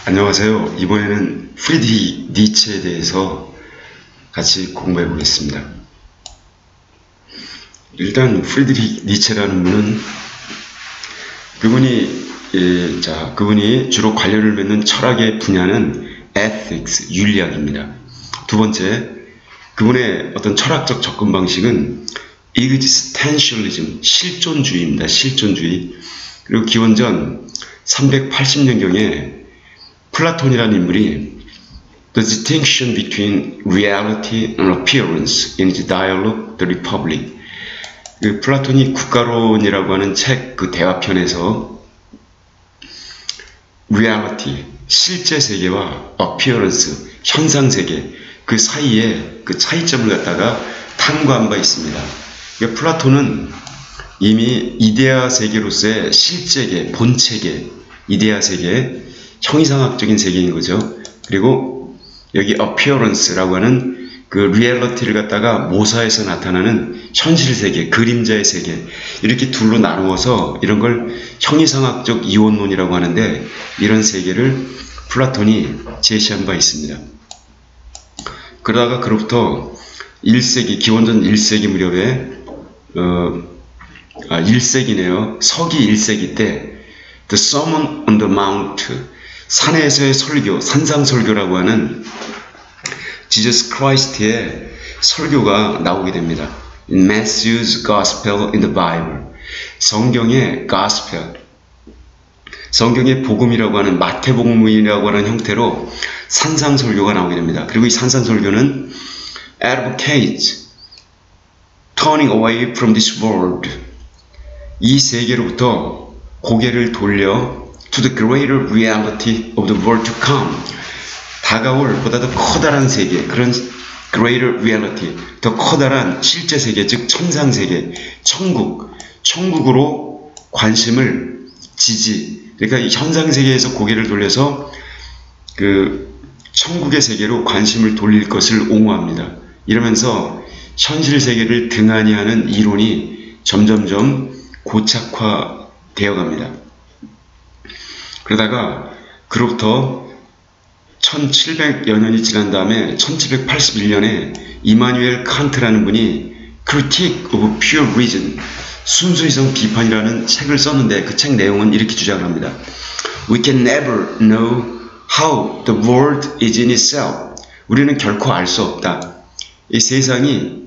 안녕하세요. 이번에는 프리드리히 니체에 대해서 같이 공부해 보겠습니다. 일단 프리드리히 니체라는 분은 그분이 주로 관련을 맺는 철학의 분야는 ethics, 윤리학입니다. 두 번째, 그분의 어떤 철학적 접근 방식은 existentialism, 실존주의입니다. 실존주의. 그리고 기원전 380년경에 플라톤이라는 인물이 The distinction between reality and appearance in his dialogue, The Republic. 그 플라톤이 국가론이라고 하는 책 그 대화편에서 reality, 실제 세계와 appearance, 현상 세계 그 사이에 그 차이점을 갖다가 탐구한 바 있습니다. 그러니까 플라톤은 이미 이데아 세계로서의 실제계, 본체계, 이데아 세계, 형이상학적인 세계인 거죠. 그리고 여기 appearance라고 하는 그 리얼리티를 갖다가 모사해서 나타나는 현실 세계, 그림자의 세계, 이렇게 둘로 나누어서 이런 걸 형이상학적 이원론이라고 하는데, 이런 세계를 플라톤이 제시한 바 있습니다. 그러다가 그로부터 1세기, 기원전 1세기 무렵에 1세기네요. 서기 1세기 때 The Sermon on the Mount, 산에서의 설교, 산상설교라고 하는 Jesus Christ의 설교가 나오게 됩니다. In Matthew's Gospel in the Bible, 성경의 Gospel, 성경의 복음이라고 하는 마태복음이라고 하는 형태로 산상설교가 나오게 됩니다. 그리고 이 산상설교는 advocates turning away from this world, 이 세계로부터 고개를 돌려 to the greater reality of the world to come, 다가올 보다 더 커다란 세계, 그런 greater reality, 더 커다란 실제 세계, 즉 천상 세계, 천국으로 관심을 그러니까 이 현상 세계에서 고개를 돌려서 그 천국의 세계로 관심을 돌릴 것을 옹호합니다. 이러면서 현실 세계를 등한히 하는 이론이 점점점 고착화되어 갑니다. 그러다가 그로부터 1700여 년이 지난 다음에 1781년에 이마누엘 칸트라는 분이 Critique of Pure Reason, 순수이성 비판이라는 책을 썼는데, 그 책 내용은 이렇게 주장을 합니다. We can never know how the world is in itself. 우리는 결코 알 수 없다. 이 세상이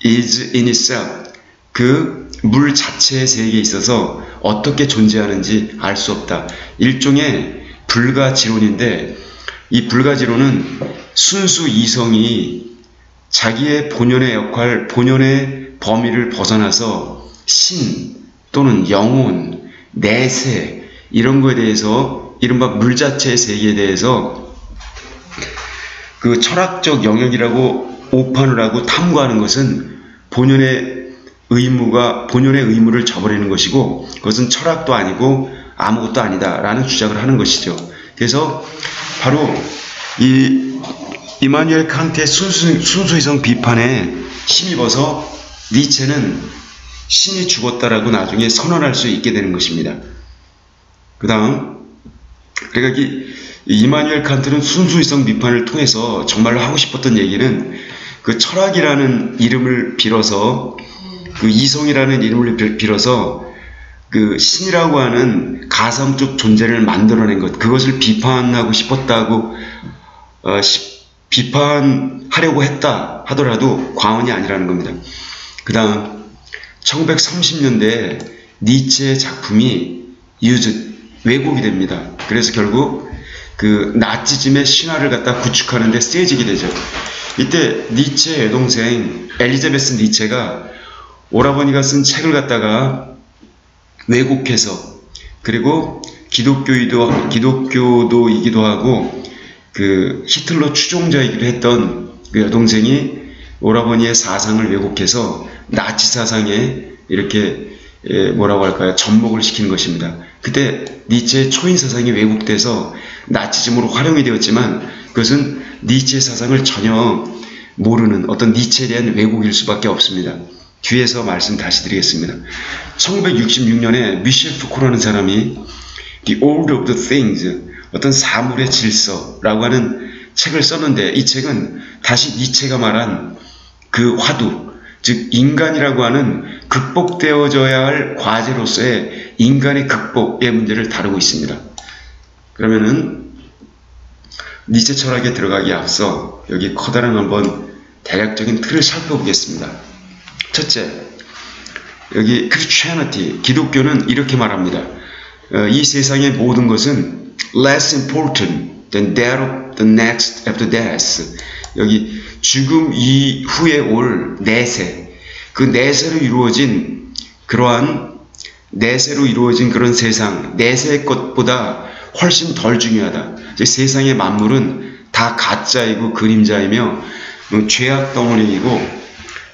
is in itself, 그 물 자체의 세계에 있어서 어떻게 존재하는지 알 수 없다. 일종의 불가지론인데, 이 불가지론은 순수 이성이 자기의 본연의 역할, 본연의 범위를 벗어나서 신 또는 영혼, 내세, 이런 거에 대해서, 이른바 물 자체의 세계에 대해서 그 철학적 영역이라고 오판을 하고 탐구하는 것은 본연의 의무를 저버리는 것이고, 그것은 철학도 아니고 아무것도 아니다라는 주장을 하는 것이죠. 그래서 바로 이 이마누엘 칸트의 순수이성 비판에 힘입어서 니체는 신이 죽었다라고 나중에 선언할 수 있게 되는 것입니다. 그 다음, 그러니까 이마누엘 칸트는 순수이성 비판을 통해서 정말로 하고 싶었던 얘기는 그 철학이라는 이름을 빌어서, 그 이성이라는 이름을 빌어서 그 신이라고 하는 가상적 존재를 만들어낸 것, 그것을 비판하고 싶었다고, 비판하려고 했다 하더라도 과언이 아니라는 겁니다. 그 다음 1930년대에 니체의 작품이 왜곡이 됩니다. 그래서 결국 그 나치즘의 신화를 갖다 구축하는 데 쓰여지게 되죠. 이때 니체의 여동생 엘리자베스 니체가 오라버니가 쓴 책을 갖다가 왜곡해서, 그리고 기독교도이기도 하고 그 히틀러 추종자이기도 했던 그 여동생이 오라버니의 사상을 왜곡해서 나치 사상에 이렇게 뭐라고 할까요? 접목을 시키는 것입니다. 그때 니체의 초인 사상이 왜곡돼서 나치즘으로 활용이 되었지만, 그것은 니체의 사상을 전혀 모르는 어떤 니체에 대한 왜곡일 수밖에 없습니다. 뒤에서 말씀 다시 드리겠습니다. 1966년에 미셸 푸코라는 사람이 The Order of the Things, A 어떤 사물의 질서라고 하는 책을 썼는데, 이 책은 다시 니체가 말한 그 화두, 즉 인간이라고 하는 극복되어져야 할 과제로서의 인간의 극복의 문제를 다루고 있습니다. 그러면은 니체 철학에 들어가기 앞서 여기 커다란 한번 대략적인 틀을 살펴보겠습니다. 첫째, 여기 Christianity, 기독교는 이렇게 말합니다. 이 세상의 모든 것은 less important than that of the next after death. 여기 죽음 이후에 올 내세, 그 내세로 이루어진 그런 세상, 내세의 것보다 훨씬 덜 중요하다. 세상의 만물은 다 가짜이고 그림자이며 죄악 덩어리이고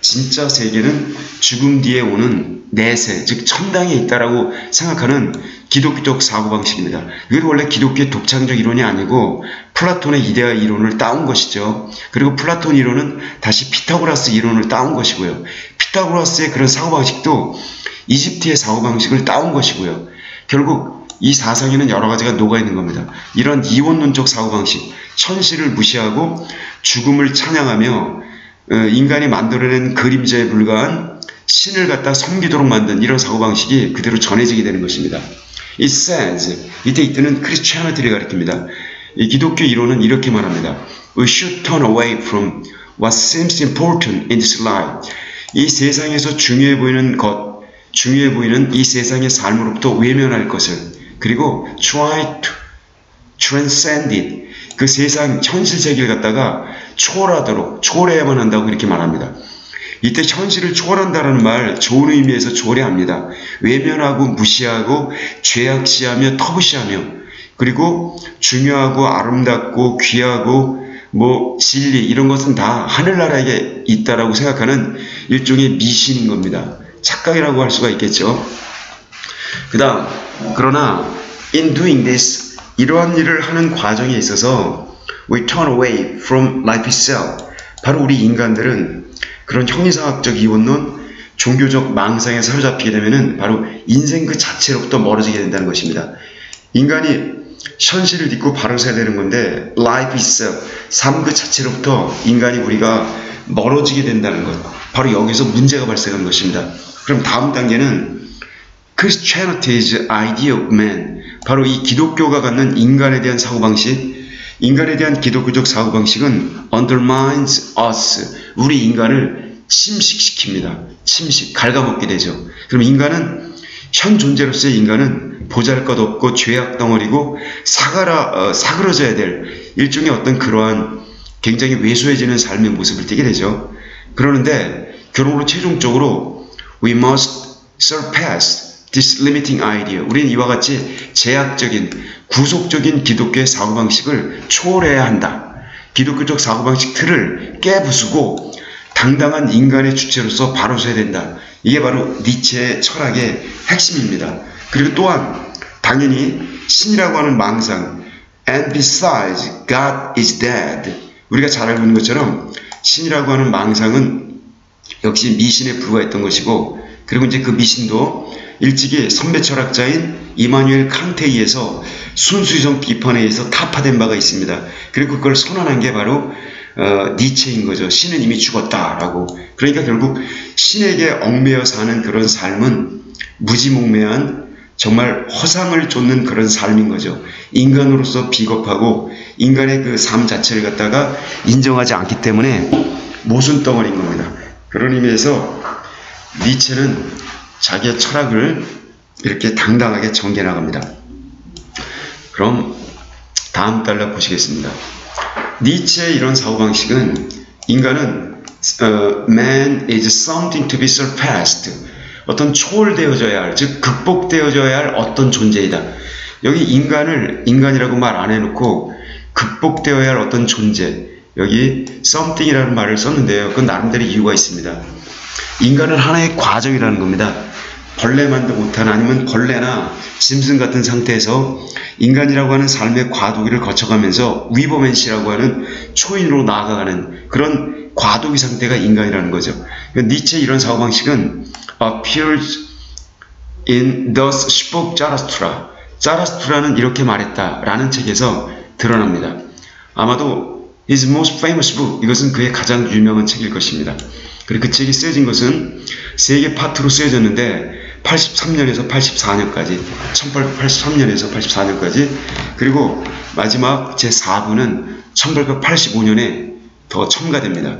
진짜 세계는 죽음 뒤에 오는 내세, 즉 천당에 있다라고 생각하는 기독교적 사고방식입니다. 이건 원래 기독교의 독창적 이론이 아니고 플라톤의 이데아 이론을 따온 것이죠. 그리고 플라톤 이론은 다시 피타고라스 이론을 따온 것이고요. 피타고라스의 그런 사고방식도 이집트의 사고방식을 따온 것이고요. 결국 이 사상에는 여러 가지가 녹아있는 겁니다. 이런 이원론적 사고방식, 천시를 무시하고 죽음을 찬양하며 인간이 만들어낸 그림자에 불과한 신을 갖다 섬기도록 만든 이런 사고방식이 그대로 전해지게 되는 것입니다. It says, 이때는 Christianity를 가리킵니다. 이 기독교 이론은 이렇게 말합니다. We should turn away from what seems important in this life. 이 세상에서 중요해 보이는 이 세상의 삶으로부터 외면할 것을, 그리고 try to transcend it. 그 세상 현실 세계를 갖다가 초월해야만 한다고 이렇게 말합니다. 이때 현실을 초월한다는 말 좋은 의미에서 초월해합니다. 외면하고 무시하고 죄악시하며 터부시하며, 그리고 중요하고 아름답고 귀하고 진리 이런 것은 다 하늘나라에 있다라고 생각하는 일종의 미신인 겁니다. 착각이라고 할 수가 있겠죠. 그러나 in doing this, 이러한 일을 하는 과정에 있어서 we turn away from life itself. 바로 우리 인간들은 그런 형이상학적 이원론, 종교적 망상에 사로잡히게 되면은 바로 인생 그 자체로부터 멀어지게 된다는 것입니다. 인간이 현실을 딛고 바로 서야 되는 건데 life itself, 삶 그 자체로부터 인간이 우리가 멀어지게 된다는 것, 바로 여기서 문제가 발생하는 것입니다. 그럼 다음 단계는 Christianity's idea of man, 바로 이 기독교가 갖는 인간에 대한 사고방식, 인간에 대한 기독교적 사고방식은 undermines us, 우리 인간을 침식시킵니다. 갉아먹게 되죠. 그럼 인간은, 현 존재로서의 인간은 보잘것없고 죄악덩어리고 사그러져야 될 일종의 어떤 그러한 굉장히 왜소해지는 삶의 모습을 띠게 되죠. 그러는데 결론으로 최종적으로 we must surpass this limiting idea. 우리는 이와 같이 제약적인 구속적인 기독교의 사고방식을 초월해야 한다. 기독교적 사고방식 틀을 깨부수고 당당한 인간의 주체로서 바로 서야 된다. 이게 바로 니체의 철학의 핵심입니다. 그리고 또한 당연히 신이라고 하는 망상, and besides God is dead. 우리가 잘 알고 있는 것처럼 신이라고 하는 망상은 역시 미신에 불과했던 것이고, 그리고 이제 그 미신도 일찍이 선배 철학자인 이마누엘 칸트에 의해서 순수이성 비판에 의해서 타파된 바가 있습니다. 그리고 그걸 선언한 게 바로 니체인 거죠. 신은 이미 죽었다라고. 그러니까 결국 신에게 얽매여 사는 그런 삶은 무지몽매한 정말 허상을 쫓는 그런 삶인 거죠. 인간으로서 비겁하고 인간의 그 삶 자체를 갖다가 인정하지 않기 때문에 모순덩어리인 겁니다. 그런 의미에서 니체는 자기의 철학을 이렇게 당당하게 전개해 나갑니다. 그럼 다음 달러 보시겠습니다. 니체의 이런 사고방식은 인간은 man is something to be surpassed, 어떤 초월되어져야 할, 즉 극복되어져야 할 어떤 존재이다. 여기 인간을 인간이라고 말 안 해놓고 극복되어야 할 어떤 존재, 여기 something이라는 말을 썼는데요. 그건 나름대로 이유가 있습니다. 인간은 하나의 과정이라는 겁니다. 벌레만도 못한, 아니면 벌레나 짐승 같은 상태에서 인간이라고 하는 삶의 과도기를 거쳐가면서 위버맨시라고 하는 초인으로 나아가는 그런 과도기 상태가 인간이라는 거죠. 니체의 이런 사고방식은 appears in thus spoke Zarathustra, 자라스투라는 이렇게 말했다라는 책에서 드러납니다. 아마도 his most famous book, 이것은 그의 가장 유명한 책일 것입니다. 그리고 그 책이 쓰여진 것은 3개 파트로 쓰여졌는데 83년에서 84년까지, 1883년에서 84년까지, 그리고 마지막 제4부는 1885년에 더 첨가됩니다.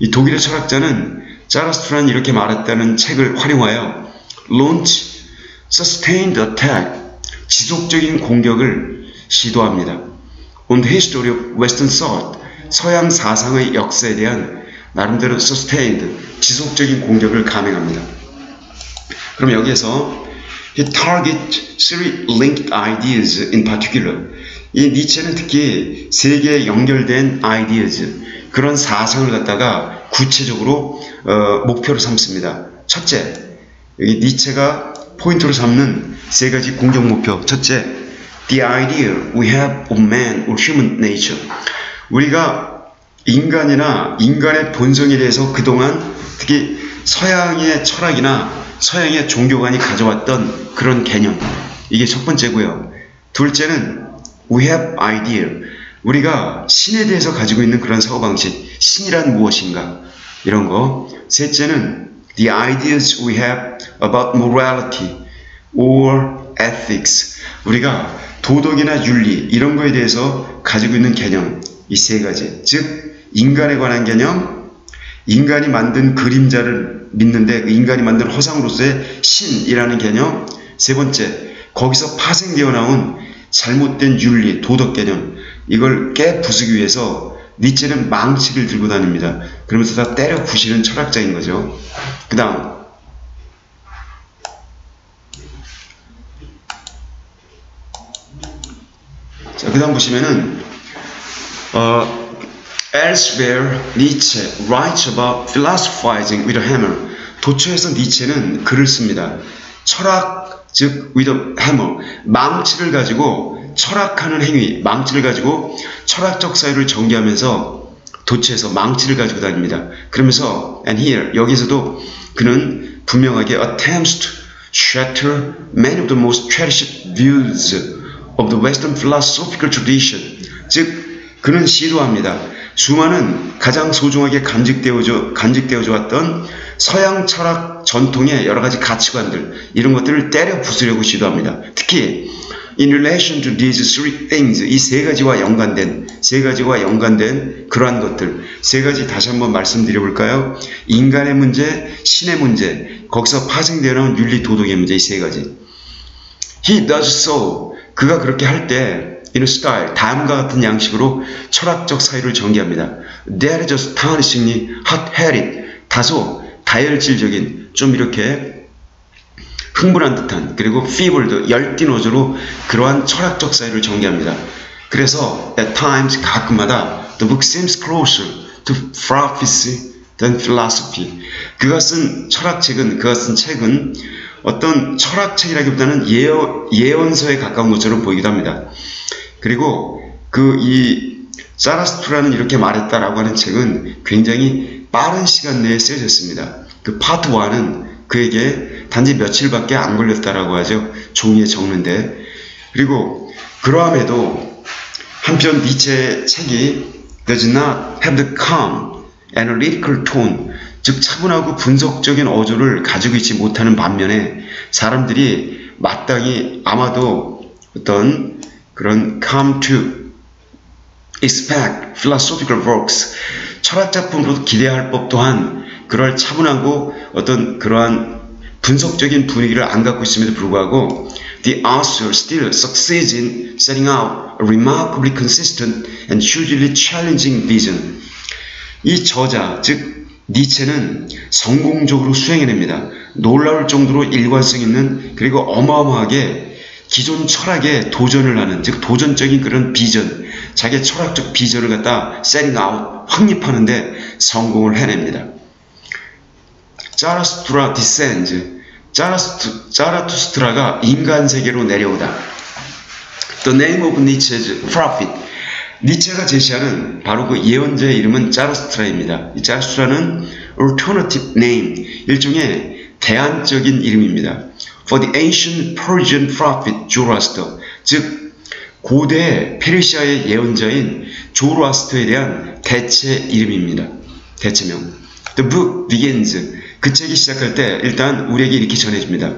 이 독일의 철학자는 자라스투라는 이렇게 말했다는 책을 활용하여 launch sustained attack, 지속적인 공격을 시도합니다. On the history of Western thought, 서양 사상의 역사에 대한 나름대로 sustained, 지속적인 공격을 감행합니다. 그럼 여기에서 he target three linked ideas in particular. 이 니체는 특히 세 개의 연결된 ideas, 그런 사상을 갖다가 구체적으로 목표로 삼습니다. 첫째, 여기 니체가 포인트로 삼는 세 가지 공격 목표. 첫째, the idea we have of man or human nature. 우리가 인간이나 인간의 본성에 대해서 그동안 특히 서양의 철학이나 서양의 종교관이 가져왔던 그런 개념, 이게 첫 번째고요. 둘째는 we have idea, 우리가 신에 대해서 가지고 있는 그런 사고방식, 신이란 무엇인가, 이런 거. 셋째는 the ideas we have about morality or ethics, 우리가 도덕이나 윤리 이런 거에 대해서 가지고 있는 개념, 이 세 가지. 즉 인간에 관한 개념, 인간이 만든 그림자를 믿는데 그 인간이 만든 허상으로서의 신이라는 개념. 세 번째, 거기서 파생되어 나온 잘못된 윤리, 도덕 개념, 이걸 깨부수기 위해서 니체는 망치를 들고 다닙니다. 그러면서 다 때려 부시는 철학자인 거죠. 그 다음 보시면은 Elsewhere, Nietzsche writes about philosophizing with a hammer. 도처에서 니체는 글을 씁니다. 철학, 즉 with a hammer, 망치를 가지고 철학하는 행위, 망치를 가지고 철학적 사유를 전개하면서 도처에서 망치를 가지고 다닙니다. 그러면서 and here, 여기서도 그는 분명하게 attempts to shatter many of the most cherished views of the Western philosophical tradition. 즉 그는 시도합니다. 수많은 가장 소중하게 간직되어져 왔던 서양 철학 전통의 여러 가지 가치관들, 이런 것들을 때려 부수려고 시도합니다. 특히 in relation to these three things, 이 세 가지와 연관된 그러한 것들, 세 가지 다시 한번 말씀드려 볼까요? 인간의 문제, 신의 문제, 거기서 파생되어 나온 윤리 도덕의 문제, 이 세 가지. He does so, 그가 그렇게 할 때 in a style, 다음과 같은 양식으로 철학적 사유를 전개합니다. That is astonishingly hot-headed, 다소 다혈질적인, 좀 이렇게 흥분한 듯한, 그리고 feebled, 열띤 어조로 그러한 철학적 사유를 전개합니다. 그래서 at times, 가끔마다 the book seems closer to prophecy than philosophy. 그가 쓴 책은 어떤 철학책이라기보다는 예언서에 가까운 것처럼 보이기도 합니다. 그리고 이 자라스투라는 이렇게 말했다라고 하는 책은 굉장히 빠른 시간 내에 쓰여졌습니다. 그 파트 1은 그에게 단지 며칠밖에 안 걸렸다라고 하죠. 종이에 적는데. 그리고 그러함에도 한편 니체의 책이 does not have the calm analytical tone, 즉 차분하고 분석적인 어조를 가지고 있지 못하는 반면에 사람들이 마땅히 아마도 어떤 그런 come to expect philosophical works, 철학작품으로도 기대할 법 또한 그럴 차분하고 어떤 그러한 분석적인 분위기를 안 갖고 있음에도 불구하고 the author still succeeds in setting out a remarkably consistent and hugely challenging vision. 이 저자, 즉 니체는 성공적으로 수행해냅니다. 놀라울 정도로 일관성 있는, 그리고 어마어마하게 기존 철학에 도전을 하는, 즉 도전적인 그런 비전, 자기의 철학적 비전을 갖다 setting out, 확립하는데 성공을 해냅니다. 자라투스트라 descends, 자라투스트라가 인간 세계로 내려오다. The name of Nietzsche's prophet, 니체가 제시하는 바로 그 예언자의 이름은 자라투스트라입니다. 이 자라투스트라는 alternative name, 일종의 대안적인 이름입니다. for the ancient Persian prophet Zoroaster, 즉 고대 페르시아의 예언자인 조로아스터에 대한 대체 이름입니다. 대체명. The book begins. 그 책이 시작할 때 일단 우리에게 이렇게 전해집니다.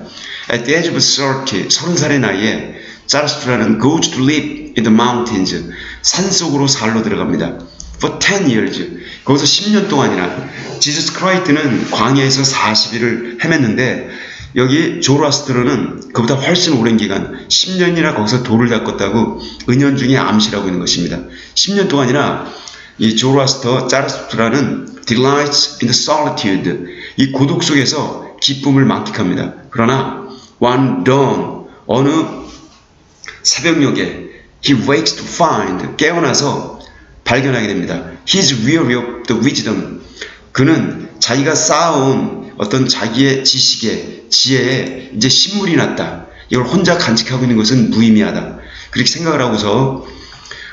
At the age of 30살의 나이에 자라스트라는 goes to live in the mountains. 산속으로 살러 들어갑니다. For 10 years. 거기서 10년 동안이나 지저스 크라이트는 광야에서 40일을 헤맸는데 여기 조로아스트로는 그보다 훨씬 오랜 기간 10년이나 거기서 돌을 닦았다고 은연중에 암시라고 있는 것입니다. 10년 동안이나 이 조로아스터 자라스트라는 delights in the solitude, 이 고독 속에서 기쁨을 만끽합니다. 그러나 one dawn, 어느 새벽녘에 he wakes to find, 깨어나서 발견하게 됩니다. He's weary of the wisdom. 그는 자기가 쌓아온 어떤 자기의 지식에, 지혜에 이제 신물이 났다. 이걸 혼자 간직하고 있는 것은 무의미하다. 그렇게 생각을 하고서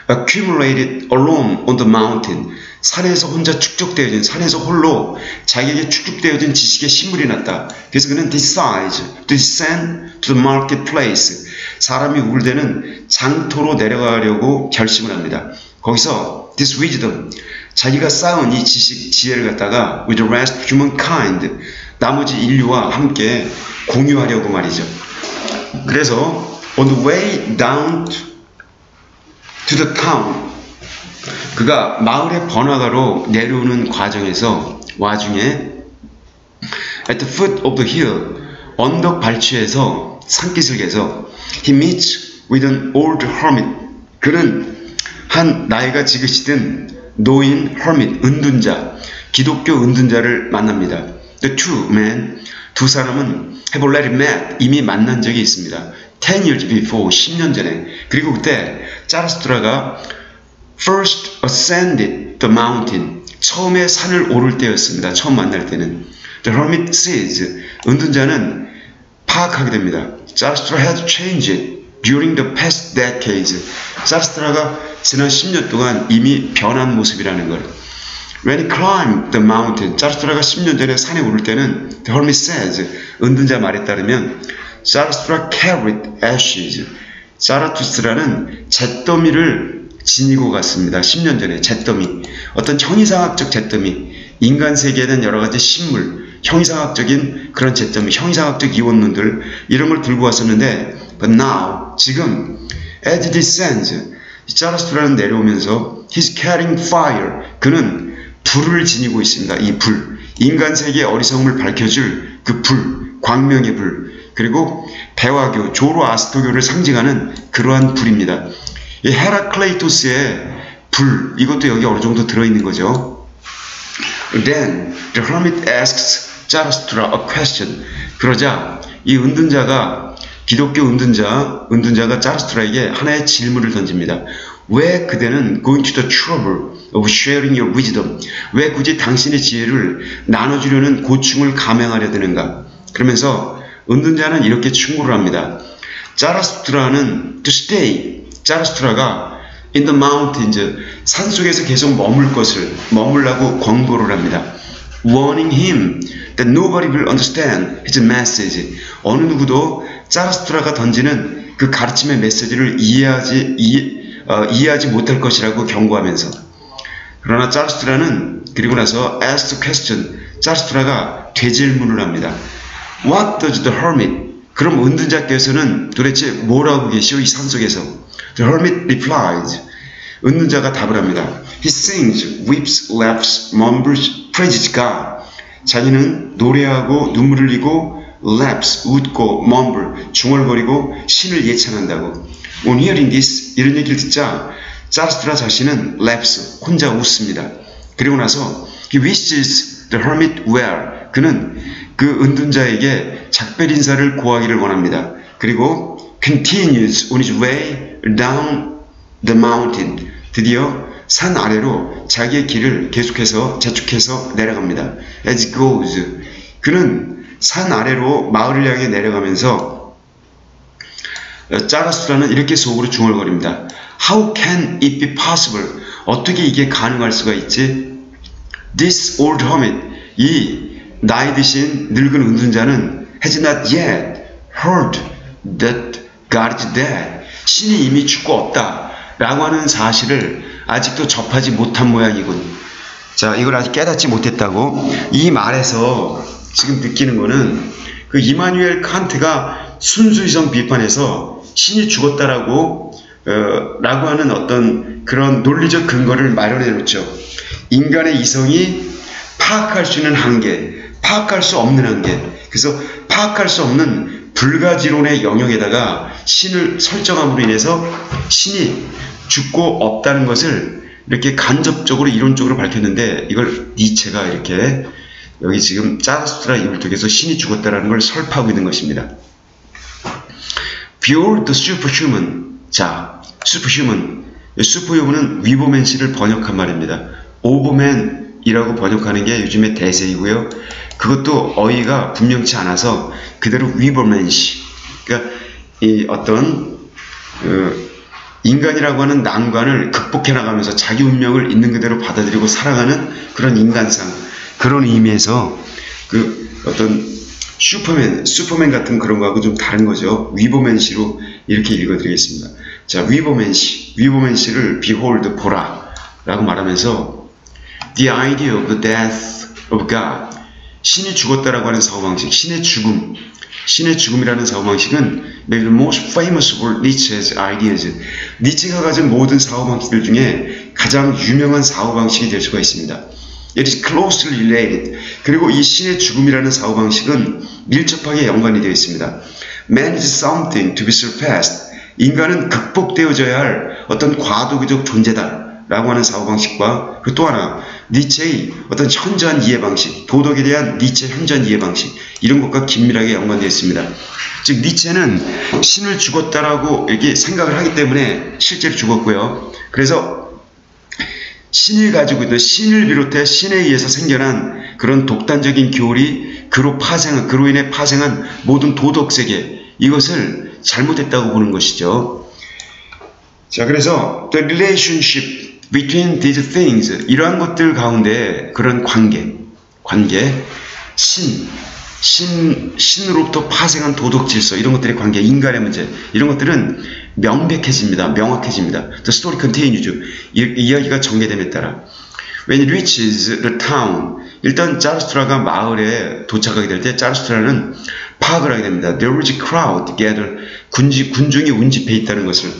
accumulated alone on the mountain. 산에서 혼자 축적되어진, 산에서 홀로 자기에게 축적되어진 지식에 신물이 났다. 그래서 그는 decides to descend to the marketplace. 사람이 우울대는 장터로 내려가려고 결심을 합니다. 거기서 this wisdom, 자기가 쌓은 이 지식, 지혜를 갖다가 with the rest of humankind, 나머지 인류와 함께 공유하려고 말이죠. 그래서 on the way down to the town, 그가 마을의 번화가로 내려오는 와중에 at the foot of the hill, 언덕 발치에서 산기슭에서 he meets with an old hermit. 그는 한 나이가 지긋이 든 노인 hermit, 은둔자, 기독교 은둔자를 만납니다. The two men, 두 사람은 have already met, 이미 만난 적이 있습니다. 10 years before, 10년 전에. 그리고 그때 자라스트라가 first ascended the mountain, 처음에 산을 오를 때였습니다. 처음 만날 때는. The hermit says, 은둔자는 파악하게 됩니다. 자라스트라 had changed during the past decades. 자라스트라가 지난 10년 동안 이미 변한 모습이라는 걸. When he climbed the mountain, 자라스트라가 10년 전에 산에 오를 때는 the hermit says, 은둔자 말에 따르면 자라스트라 carried ashes. 자라투스트라는 잿더미를 지니고 갔습니다. 10년 전에 잿더미. 어떤 형이상학적 잿더미. 인간 세계에는 여러 가지 식물, 형이상학적인 그런 잿더미, 형이상학적 이원론들, 이런 걸 들고 왔었는데 but now, 지금 as he descends, 자라스트라는 내려오면서 he's carrying fire. 그는 불을 지니고 있습니다. 이 불. 인간 세계의 어리석음을 밝혀줄 그 불. 광명의 불. 그리고 배화교, 조로아스터교를 상징하는 그러한 불입니다. 이 헤라클레이토스의 불, 이것도 여기 어느 정도 들어있는 거죠. Then the hermit asks Zarathustra a question. 그러자 이 은둔자가, 기독교 은둔자가 자라스트라에게 하나의 질문을 던집니다. 왜 그대는 going to the trouble of sharing your wisdom? 왜 굳이 당신의 지혜를 나눠주려는 고충을 감행하려 드는가? 그러면서 은둔자는 이렇게 충고를 합니다. 자라스트라는 to stay, 자라스트라가 in the mountains, 산속에서 계속 머물라고 권고를 합니다. Warning him that nobody will understand his message. 어느 누구도 자라스트라가 던지는 그 가르침의 메시지를 이해하지 못할 것이라고 경고하면서, 그러나 자라스트라는 그리고 나서 asked a question, 자라스트라가 되질문을 합니다. What does the hermit? 그럼 은둔자께서는 도대체 뭐라고 계시오 이 산속에서? The hermit replies. 은둔자가 답을 합니다. He sings, weeps, laughs, mumbles, praises God. 자기는 노래하고 눈물 흘리고 laughs, 웃고 mumble, 중얼거리고 신을 예찬한다고. On hearing this, 이런 얘기를 듣자 자라스트라 자신은 laughs, 혼자 웃습니다. 그리고 나서 he wishes the hermit well. 그는 그 은둔자에게 작별 인사를 고하기를 원합니다. 그리고 continues on his way down the mountain. 드디어 산 아래로 자기의 길을 계속해서 재촉해서 내려갑니다. As he goes, 그는 산 아래로 마을을 향해 내려가면서 자라스트라는 이렇게 속으로 중얼거립니다. How can it be possible? 어떻게 이게 가능할 수가 있지? This old hermit, 이 나이 드신 늙은 은둔자는 has not yet heard that God is dead. 신이 이미 죽고 없다 라고 하는 사실을 아직도 접하지 못한 모양이군. 자, 이걸 아직 깨닫지 못했다고. 이 말에서 지금 느끼는 거는 그 이마누엘 칸트가 순수이성 비판에서 신이 죽었다라고 라고 하는 어떤 그런 논리적 근거를 마련해 놓죠. 인간의 이성이 파악할 수 있는 한계, 파악할 수 없는 한계, 그래서 파악할 수 없는 불가지론의 영역에다가 신을 설정함으로 인해서 신이 죽고 없다는 것을 이렇게 간접적으로 이론적으로 밝혔는데, 이걸 니체가 이렇게 여기 지금 자라스트라 입을 통해서 신이 죽었다라는 걸 설파하고 있는 것입니다. Beyond the superhuman. 자, superhuman. 슈퍼휴먼은 위버맨시를 번역한 말입니다. 오버맨이라고 번역하는 게 요즘에 대세이고요. 그것도 어휘가 분명치 않아서 그대로 위버맨시. 그러니까 이 어떤 인간이라고 하는 난관을 극복해 나가면서 자기 운명을 있는 그대로 받아들이고 살아가는 그런 인간상, 그런 의미에서 그 어떤 슈퍼맨 같은 그런 거하고 좀 다른 거죠. 위버맨시로 이렇게 읽어드리겠습니다. 자, 위버맨시를 behold, 보라 라고 말하면서 the idea of the death of God, 신이 죽었다라고 하는 사고방식, 신의 죽음이라는 사고방식은 maybe the most famous of Nietzsche's ideas. 니체가 가진 모든 사고방식들 중에 가장 유명한 사고방식이 될 수가 있습니다. It is closely related. 그리고 이 신의 죽음이라는 사고방식은 밀접하게 연관이 되어 있습니다. Man is something to be surpassed. 인간은 극복되어져야 할 어떤 과도기적 존재다 라고 하는 사고방식과, 그 또 하나 니체의 어떤 현저한 이해방식, 도덕에 대한 니체 현저한 이해방식, 이런 것과 긴밀하게 연관되어 있습니다. 즉 니체는 신을 죽었다라고 이렇게 생각을 하기 때문에 실제로 죽었고요. 그래서 신을 가지고 있는, 신을 비롯해 신에 의해서 생겨난 그런 독단적인 교리, 그로 인해 파생한 모든 도덕세계, 이것을 잘못했다고 보는 것이죠. 자, 그래서 the relationship between these things, 이러한 것들 가운데 그런 관계, 신으로부터 파생한 도덕 질서, 이런 것들의 관계, 인간의 문제, 이런 것들은 명확해집니다. The story continues. 이야기가 전개됨에 따라. When it reaches the town, 일단 자르스트라가 마을에 도착하게 될 때 자르스트라는 파악을 하게 됩니다. There was a crowd gathered. 군중이 운집해 있다는 것을.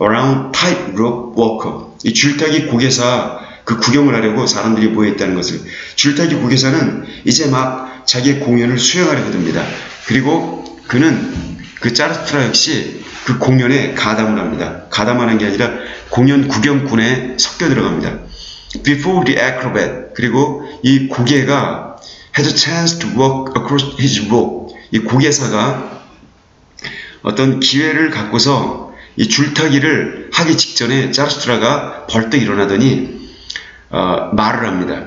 Around tightrope walker. 이 줄타기 고개사 그 구경을 하려고 사람들이 모여 있다는 것을. 줄타기 고개사는 이제 막 자기의 공연을 수행하려고 듭니다. 그리고 그 자르스트라 역시 그 공연에 가담을 합니다. 가담하는 게 아니라 공연 구경꾼에 섞여 들어갑니다. Before the acrobat, 그리고 이 고개가 had a chance to walk across his rope. 이 고개사가 어떤 기회를 갖고서 이 줄타기를 하기 직전에 자르스트라가 벌떡 일어나더니 말을 합니다.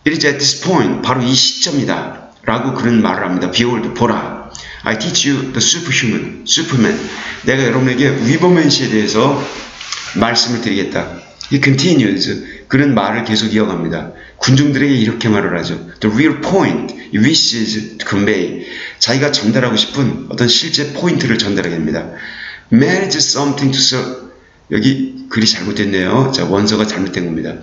It is at this point, 바로 이 시점이다 라고 그런 말을 합니다. Behold, 보라. I teach you the superhuman, Superman. 내가 여러분에게 위버맨시에 대해서 말씀을 드리겠다. He continues. 그런 말을 계속 이어갑니다. 군중들에게 이렇게 말을 하죠. The real point he wishes to convey. 자기가 전달하고 싶은 어떤 실제 포인트를 전달하게 됩니다. Man is something to serve. 여기 글이 잘못됐네요. 자, 원서가 잘못된 겁니다.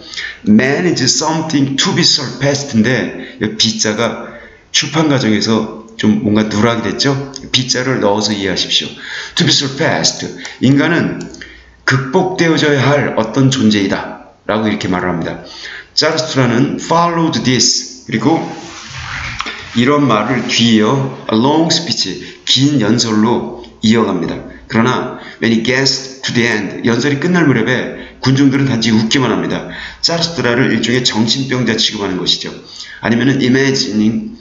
Man is something to be surpassed인데 B자가 출판 과정에서 좀 뭔가 누락이 됐죠. B자를 넣어서 이해하십시오. To be surpassed. 인간은 극복되어져야 할 어떤 존재이다 라고 이렇게 말을 합니다. 자르스트라는 followed this, 그리고 이런 말을 뒤이어 a long speech, 긴 연설로 이어갑니다. 그러나 when it gets to the end, 연설이 끝날 무렵에 군중들은 단지 웃기만 합니다. 자르스트라를 일종의 정신병자 취급하는 것이죠. 아니면은 imagining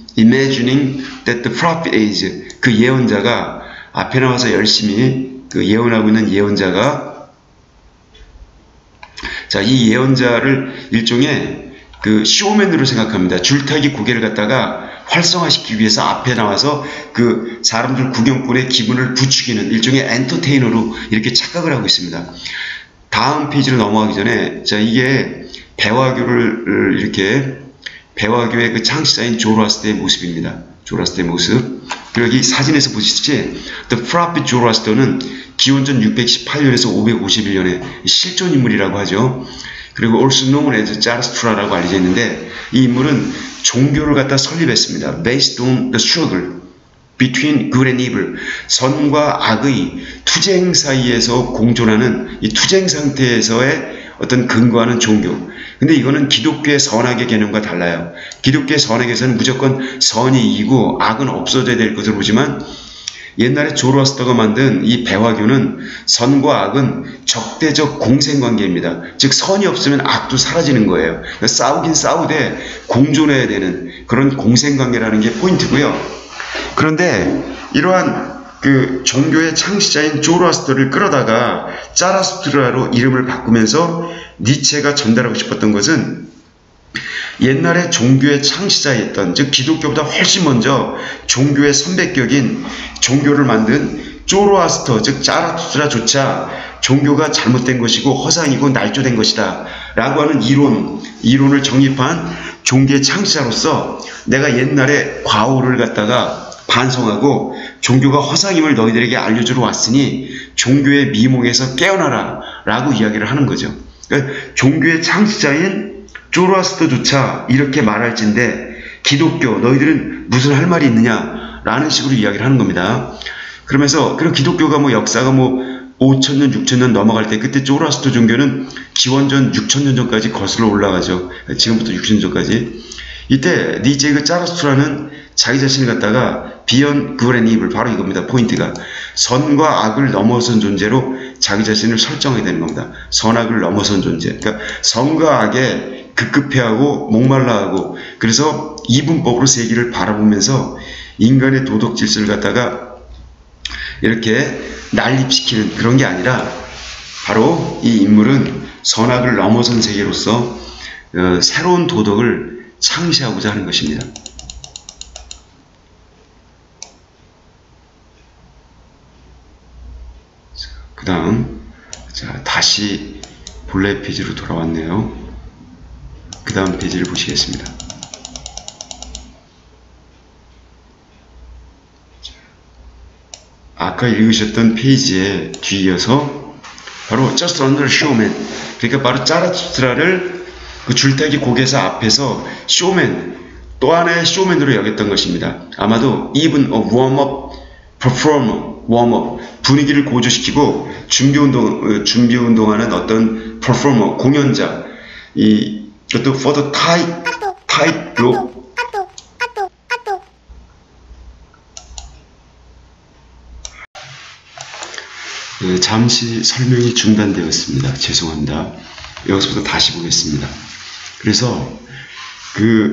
that the prophet is, 그 예언자가 앞에 나와서 열심히 그 예언하고 있는 예언자가, 자, 이 예언자를 일종의 그 쇼맨으로 생각합니다. 줄타기 고개를 갖다가 활성화시키기 위해서 앞에 나와서 그 사람들 구경꾼의 기분을 부추기는 일종의 엔터테이너로 이렇게 착각을 하고 있습니다. 다음 페이지로 넘어가기 전에, 자, 이게 배화교의 그 창시자인 조로아스터의 모습입니다. 조로아스터의 모습. 여기 사진에서 보시듯이 The Prophet Zoroaster는 기원전 618년에서 551년에 실존 인물이라고 하죠. 그리고 also known as 자라스트라라고 알려져 있는데 이 인물은 종교를 갖다 설립했습니다. Based on the struggle between good and evil. 선과 악의 투쟁 사이에서 공존하는 이 투쟁 상태에서의 어떤 근거하는 종교. 근데 이거는 기독교의 선악의 개념과 달라요. 기독교의 선악에서는 무조건 선이 이기고 악은 없어져야 될 것으로 보지만 옛날에 조로아스터가 만든 이 배화교는 선과 악은 적대적 공생관계입니다. 즉 선이 없으면 악도 사라지는 거예요. 그러니까 싸우긴 싸우되 공존해야 되는 그런 공생관계라는 게 포인트고요. 그런데 이러한 그 종교의 창시자인 조로아스터를 끌어다가 자라스트라로 이름을 바꾸면서 니체가 전달하고 싶었던 것은 옛날에 종교의 창시자였던, 즉 기독교보다 훨씬 먼저 종교의 선배격인 종교를 만든 조로아스터, 즉 자라투스라조차 종교가 잘못된 것이고 허상이고 날조된 것이다 라고 하는 이론을 정립한 종교의 창시자로서 내가 옛날에 과오를 갖다가 반성하고 종교가 허상임을 너희들에게 알려주러 왔으니 종교의 미몽에서 깨어나라 라고 이야기를 하는 거죠. 그러니까 종교의 창시자인 조로아스터조차 이렇게 말할진데 기독교 너희들은 무슨 할 말이 있느냐 라는 식으로 이야기를 하는 겁니다. 그러면서 그럼 기독교가 뭐 역사가 뭐 5,000년 6,000년 넘어갈 때 그때 조로아스터 종교는 기원전 6,000년 전까지 거슬러 올라가죠. 지금부터 6,000년 전까지. 이때 니체 그 자라스트라는 자기 자신을 갖다가 Beyond Good and Evil, 바로 이겁니다. 포인트가 선과 악을 넘어선 존재로 자기 자신을 설정해야 되는 겁니다. 선악을 넘어선 존재. 그러니까 선과 악에 급급해하고 목말라하고 그래서 이분법으로 세계를 바라보면서 인간의 도덕 질서를 갖다가 이렇게 난립시키는 그런 게 아니라 바로 이 인물은 선악을 넘어선 세계로서 새로운 도덕을 창시하고자 하는 것입니다. 그 다음 다시 본래 페이지로 돌아왔네요. 그 다음 페이지를 보시겠습니다. 아까 읽으셨던 페이지에 뒤이어서 바로 Just Another Showman, 그러니까 바로 자라투스트라를 그 줄타기 고개사 앞에서 쇼맨, 또 하나의 쇼맨으로 여겼던 것입니다. 아마도 even a warm-up performer, 웜업, 분위기를 고조시키고 준비 운동하는 어떤 퍼포머, 공연자, 이것도 for the tight rope. 네, 잠시 설명이 중단되었습니다. 죄송합니다. 여기서부터 다시 보겠습니다. 그래서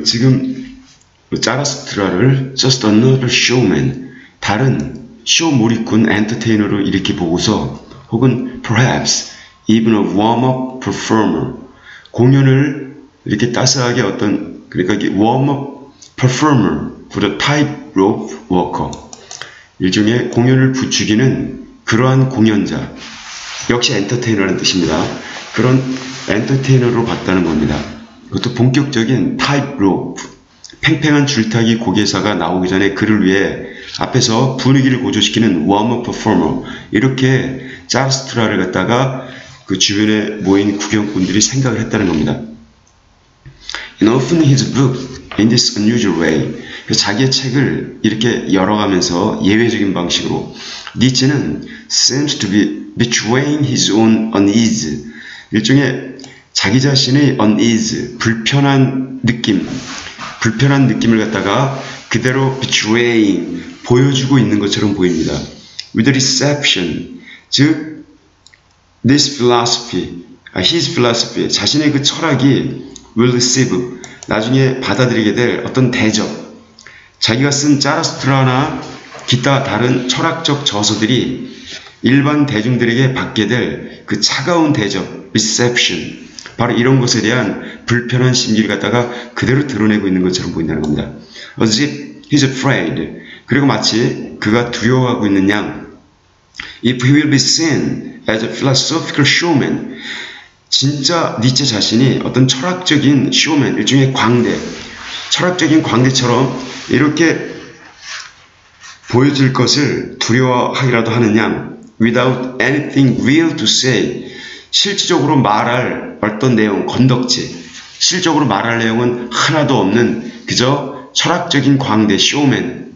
지금 자라스트라를 just another showman, 다른 쇼몰이꾼 엔터테이너로 이렇게 보고서 혹은 perhaps even a warm-up performer, 공연을 이렇게 따스하게 그러니까 warm-up performer for the tightrope walker, 일종의 공연을 부추기는 그러한 공연자, 역시 엔터테이너라는 뜻입니다. 그런 엔터테이너로 봤다는 겁니다. 그것도 본격적인 tightrope, 팽팽한 줄타기 고개사가 나오기 전에 그를 위해 앞에서 분위기를 고조시키는 웜업 퍼포머, 이렇게 자라스트라를 갖다가 그 주변에 모인 구경꾼들이 생각을 했다는 겁니다. And often his book in this unusual way, 자기의 책을 이렇게 열어가면서 예외적인 방식으로 니체는 seems to be betraying his own unease, 일종의 자기 자신의 unease, 불편한 느낌을 갖다가 그대로 betraying, 보여주고 있는 것처럼 보입니다. With the reception, 즉 this philosophy, his philosophy, 자신의 그 철학이 will receive, 나중에 받아들이게 될 어떤 대접, 자기가 쓴 자라스트라나 기타 다른 철학적 저서들이 일반 대중들에게 받게 될 그 차가운 대접, reception, 바로 이런 것에 대한 불편한 심기를 갖다가 그대로 드러내고 있는 것처럼 보인다는 겁니다. As if he's afraid, 그리고 마치 그가 두려워하고 있는 양, if he will be seen as a philosophical showman, 진짜 니체 자신이 어떤 철학적인 쇼맨, 일종의 광대, 철학적인 광대처럼 이렇게 보여줄 것을 두려워하기라도 하는 양, without anything real to say, 실질적으로 말할 어떤 내용, 건덕지, 실질적으로 말할 내용은 하나도 없는 그저 철학적인 광대, 쇼맨,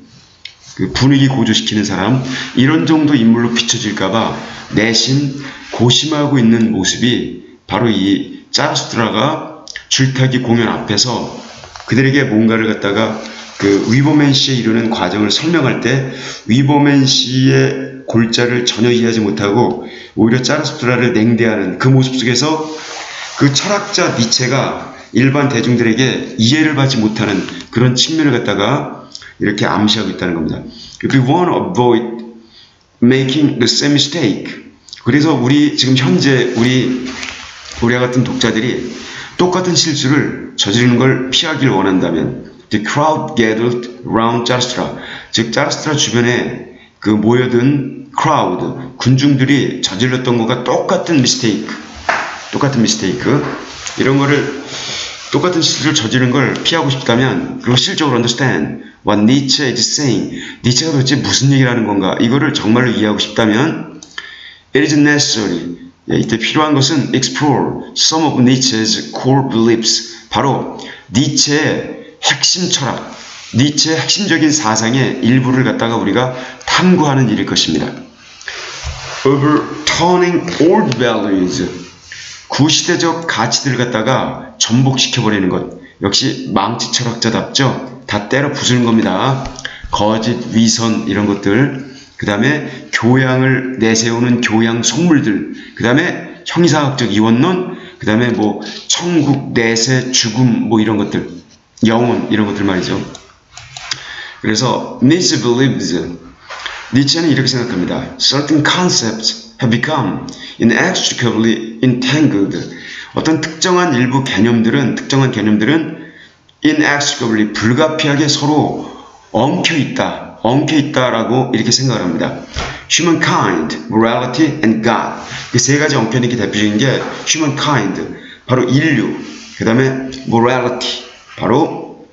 그 분위기 고조시키는 사람, 이런 정도 인물로 비춰질까봐 내심 고심하고 있는 모습이 바로 이 자라스트라가 줄타기 공연 앞에서 그들에게 뭔가를 갖다가 그 위버맨 씨에 이르는 과정을 설명할 때 위버맨 씨의 골자를 전혀 이해하지 못하고 오히려 자라스트라를 냉대하는 그 모습 속에서 그 철학자 니체가 일반 대중들에게 이해를 받지 못하는 그런 측면을 갖다가 이렇게 암시하고 있다는 겁니다. If we want to avoid making the same mistake, 그래서 우리 지금 현재 우리와 같은 독자들이 똑같은 실수를 저지르는 걸 피하길 원한다면 The crowd gathered around Jarastra, 즉 자라스트라 주변에 그 모여든 crowd, 군중들이 저질렀던 것과 똑같은 mistake, 이런 거를 똑같은 실수를 저지른 걸 피하고 싶다면, 그리고 실적으로 understand what Nietzsche is saying, 니체가 도대체 무슨 얘기를 하는 건가, 이거를 정말로 이해하고 싶다면 it is necessary, 이때 필요한 것은 explore some of Nietzsche's core beliefs, 바로 니체의 핵심 철학, 니체의 핵심적인 사상의 일부를 갖다가 우리가 탐구하는 일일 것입니다. Overturning old values, 구시대적 가치들을 갖다가 전복시켜버리는 것, 역시 망치 철학자답죠. 다 때려 부수는 겁니다. 거짓, 위선 이런 것들, 그 다음에 교양을 내세우는 교양 속물들, 그 다음에 형이상학적 이원론, 그 다음에 뭐 천국, 내세, 죽음 뭐 이런 것들, 영혼 이런 것들 말이죠. 그래서 Nietzsche believes, 니체는 이렇게 생각합니다. Certain concepts have become inextricably entangled. 어떤 특정한 개념들은 inextricably, 불가피하게 서로 엉켜있다라고 이렇게 생각을 합니다. Humankind, morality, and God. 그 세 가지 엉켜있는 게 대표적인 게 humankind, 바로 인류, 그 다음에 morality, 바로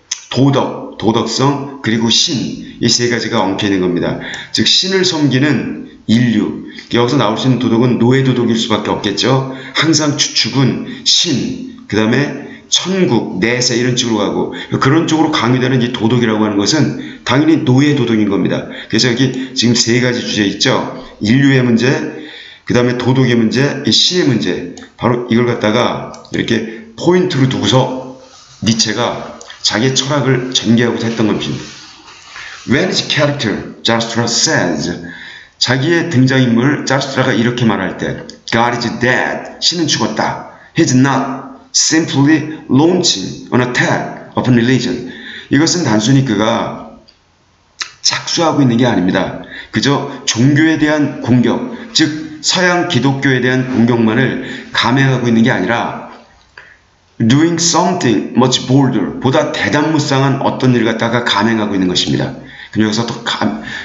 도덕성, 그리고 신, 이 세 가지가 엉켜있는 겁니다. 즉 신을 섬기는 인류, 여기서 나올 수 있는 도덕은 노예도덕일 수밖에 없겠죠. 항상 추측은 신, 그 다음에 천국, 내세 이런 쪽으로 가고, 그런 쪽으로 강요되는 이 도덕이라고 하는 것은 당연히 노예도덕인 겁니다. 그래서 여기 지금 세 가지 주제 있죠. 인류의 문제, 그 다음에 도덕의 문제, 이 신의 문제, 바로 이걸 갖다가 이렇게 포인트로 두고서 니체가 자기의 철학을 전개하고자 했던 겁니다. When his character, Jarastra says, 자기의 등장인물 자라스트라가 이렇게 말할 때 God is dead, 신은 죽었다. He is not simply launching an attack upon religion. 이것은 단순히 그가 착수하고 있는 게 아닙니다. 그저 종교에 대한 공격, 즉 서양 기독교에 대한 공격만을 감행하고 있는 게 아니라 doing something much bolder, 보다 대담무쌍한 어떤 일을 갖다가 감행하고 있는 것입니다. 그럼 여기서 또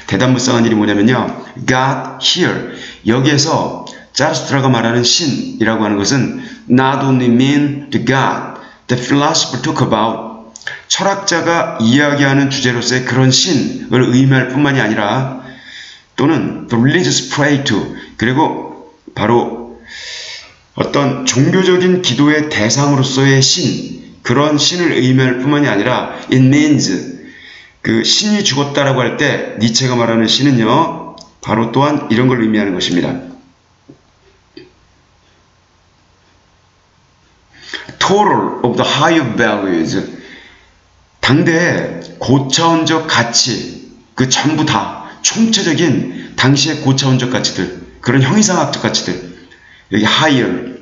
대담무쌍한 일이 뭐냐면요, God here, 여기에서 자라스트라가 말하는 신이라고 하는 것은 not only mean the God the philosopher talk about, 철학자가 이야기하는 주제로서의 그런 신을 의미할 뿐만이 아니라 또는 the religious pray to, 그리고 바로 어떤 종교적인 기도의 대상으로서의 신, 그런 신을 의미할 뿐만이 아니라 it means, 그 신이 죽었다라고 할 때 니체가 말하는 신은요, 바로 또한 이런 걸 의미하는 것입니다. Total of the higher values, 당대의 고차원적 가치, 그 전부 다 총체적인 당시의 고차원적 가치들, 그런 형이상학적 가치들, 여기 higher,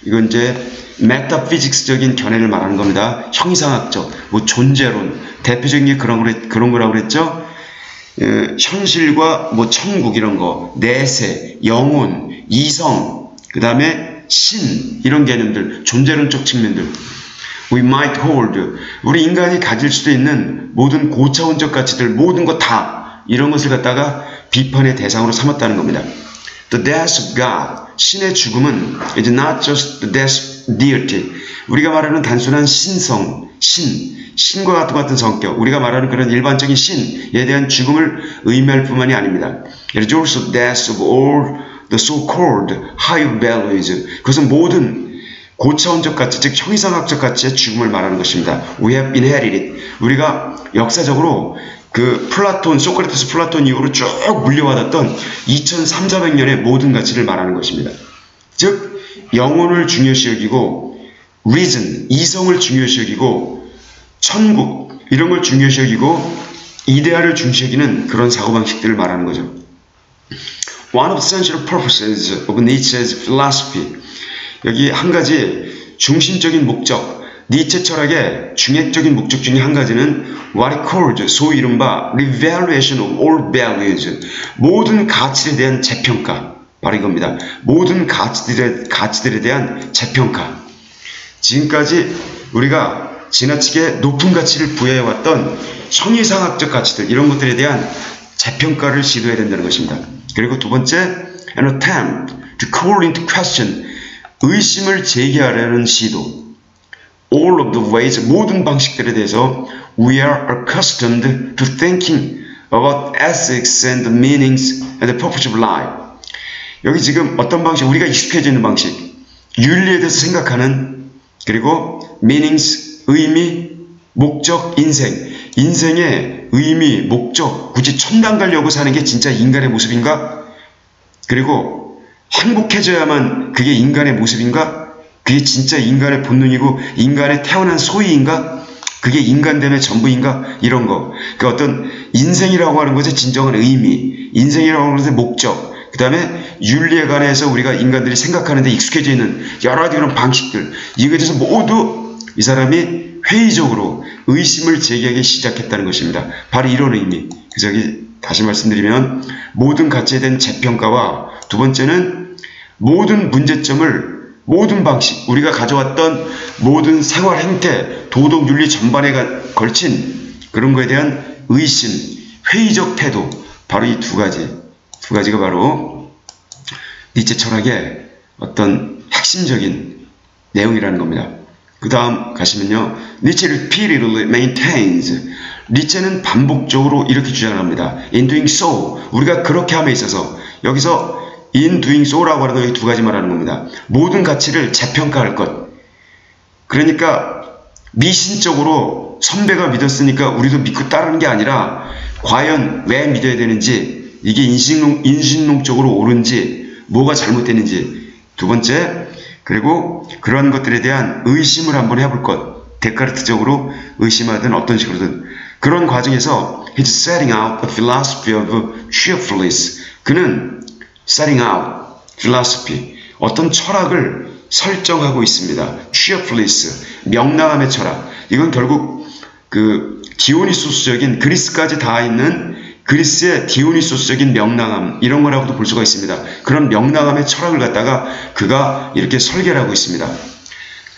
이건 이제 메타피직스적인 견해를 말하는 겁니다. 형이상학적, 뭐 존재론, 대표적인 게 그런 거라고 그랬죠. 현실과 뭐 천국 이런 거, 내세, 영혼, 이성, 그 다음에 신, 이런 개념들, 존재론적 측면들. We might hold, 우리 인간이 가질 수도 있는 모든 고차원적 가치들, 모든 것 다 이런 것을 갖다가 비판의 대상으로 삼았다는 겁니다. The death of God, 신의 죽음은 is not just the death of deity, 우리가 말하는 단순한 신성, 신과 같은 성격, 우리가 말하는 그런 일반적인 신에 대한 죽음을 의미할 뿐만이 아닙니다. It is also death of all the so-called high values. 그것은 모든 고차원적 가치, 즉 형이상학적 가치의 죽음을 말하는 것입니다. We have inherited. 우리가 역사적으로 그 소크라테스 플라톤 이후로 쭉 물려받았던 2300~400년의 모든 가치를 말하는 것입니다. 즉 영혼을 중요시 여기고 reason, 이성을 중요시 여기고 천국 이런 걸 중요시 여기고 이데아를 중요시 여기는 그런 사고방식들을 말하는 거죠. One of the central purposes of Nietzsche's philosophy. 여기 한 가지 중심적인 목적, 니체 철학의 중핵적인 목적 중에 한 가지는 what he called, 소위 이른바 revaluation of all values, 모든 가치에 대한 재평가, 바로 이겁니다. 모든 가치들에 대한 재평가. 지금까지 우리가 지나치게 높은 가치를 부여해왔던 형이상학적 가치들, 이런 것들에 대한 재평가를 시도해야 된다는 것입니다. 그리고 두 번째, an attempt to call into question, 의심을 제기하려는 시도. All of the ways, 모든 방식들에 대해서 we are accustomed to thinking about ethics and the meanings and the purpose of life. 여기 지금 어떤 방식, 우리가 익숙해져 있는 방식, 윤리에 대해서 생각하는, 그리고 meanings, 의미, 목적, 인생의 의미, 목적, 굳이 천당 가려고 사는 게 진짜 인간의 모습인가? 그리고 행복해져야만 그게 인간의 모습인가? 그게 진짜 인간의 본능이고 인간의 태어난 소위인가? 그게 인간됨의 전부인가? 이런 거. 그 어떤 인생이라고 하는 것의 진정한 의미, 인생이라고 하는 것의 목적, 그 다음에 윤리에 관해서 우리가 인간들이 생각하는데 익숙해져 있는 여러 가지 그런 방식들, 이거에 대해서 모두 이 사람이 회의적으로 의심을 제기하기 시작했다는 것입니다. 바로 이런 의미. 그래서 여기 다시 말씀드리면 모든 가치에 대한 재평가와 두 번째는 모든 문제점을, 모든 방식, 우리가 가져왔던 모든 생활 행태, 도덕 윤리 전반에 걸친 그런 거에 대한 의심, 회의적 태도, 바로 이 두 가지가 바로 니체 철학의 어떤 핵심적인 내용이라는 겁니다. 그 다음 가시면요, 니체 repeatedly maintains, 니체는 반복적으로 이렇게 주장을 합니다. In doing so, 우리가 그렇게 함에 있어서, 여기서 in doing so라고 하는 거, 여기 두 가지 말하는 겁니다. 모든 가치를 재평가할 것. 그러니까 미신적으로 선배가 믿었으니까 우리도 믿고 따르는 게 아니라 과연 왜 믿어야 되는지, 이게 인신론적으로 옳은지, 뭐가 잘못되는지. 두 번째, 그리고 그런 것들에 대한 의심을 한번 해볼 것. 데카르트적으로 의심하든 어떤 식으로든. 그런 과정에서 he's setting out a philosophy of cheerfulness. 그는 setting out philosophy, 어떤 철학을 설정하고 있습니다. cheerfulness, 명랑함의 철학. 이건 결국 그 디오니소스적인, 그리스까지 다 있는 그리스의 디오니소스적인 명랑함, 이런 거라고도 볼 수가 있습니다. 그런 명랑함의 철학을 갖다가 그가 이렇게 설계를 하고 있습니다.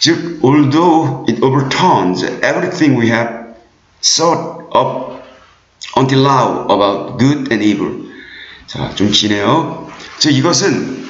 즉, although it overturns everything we have thought up until now about good and evil. 자, 좀 기네요. 즉, 이것은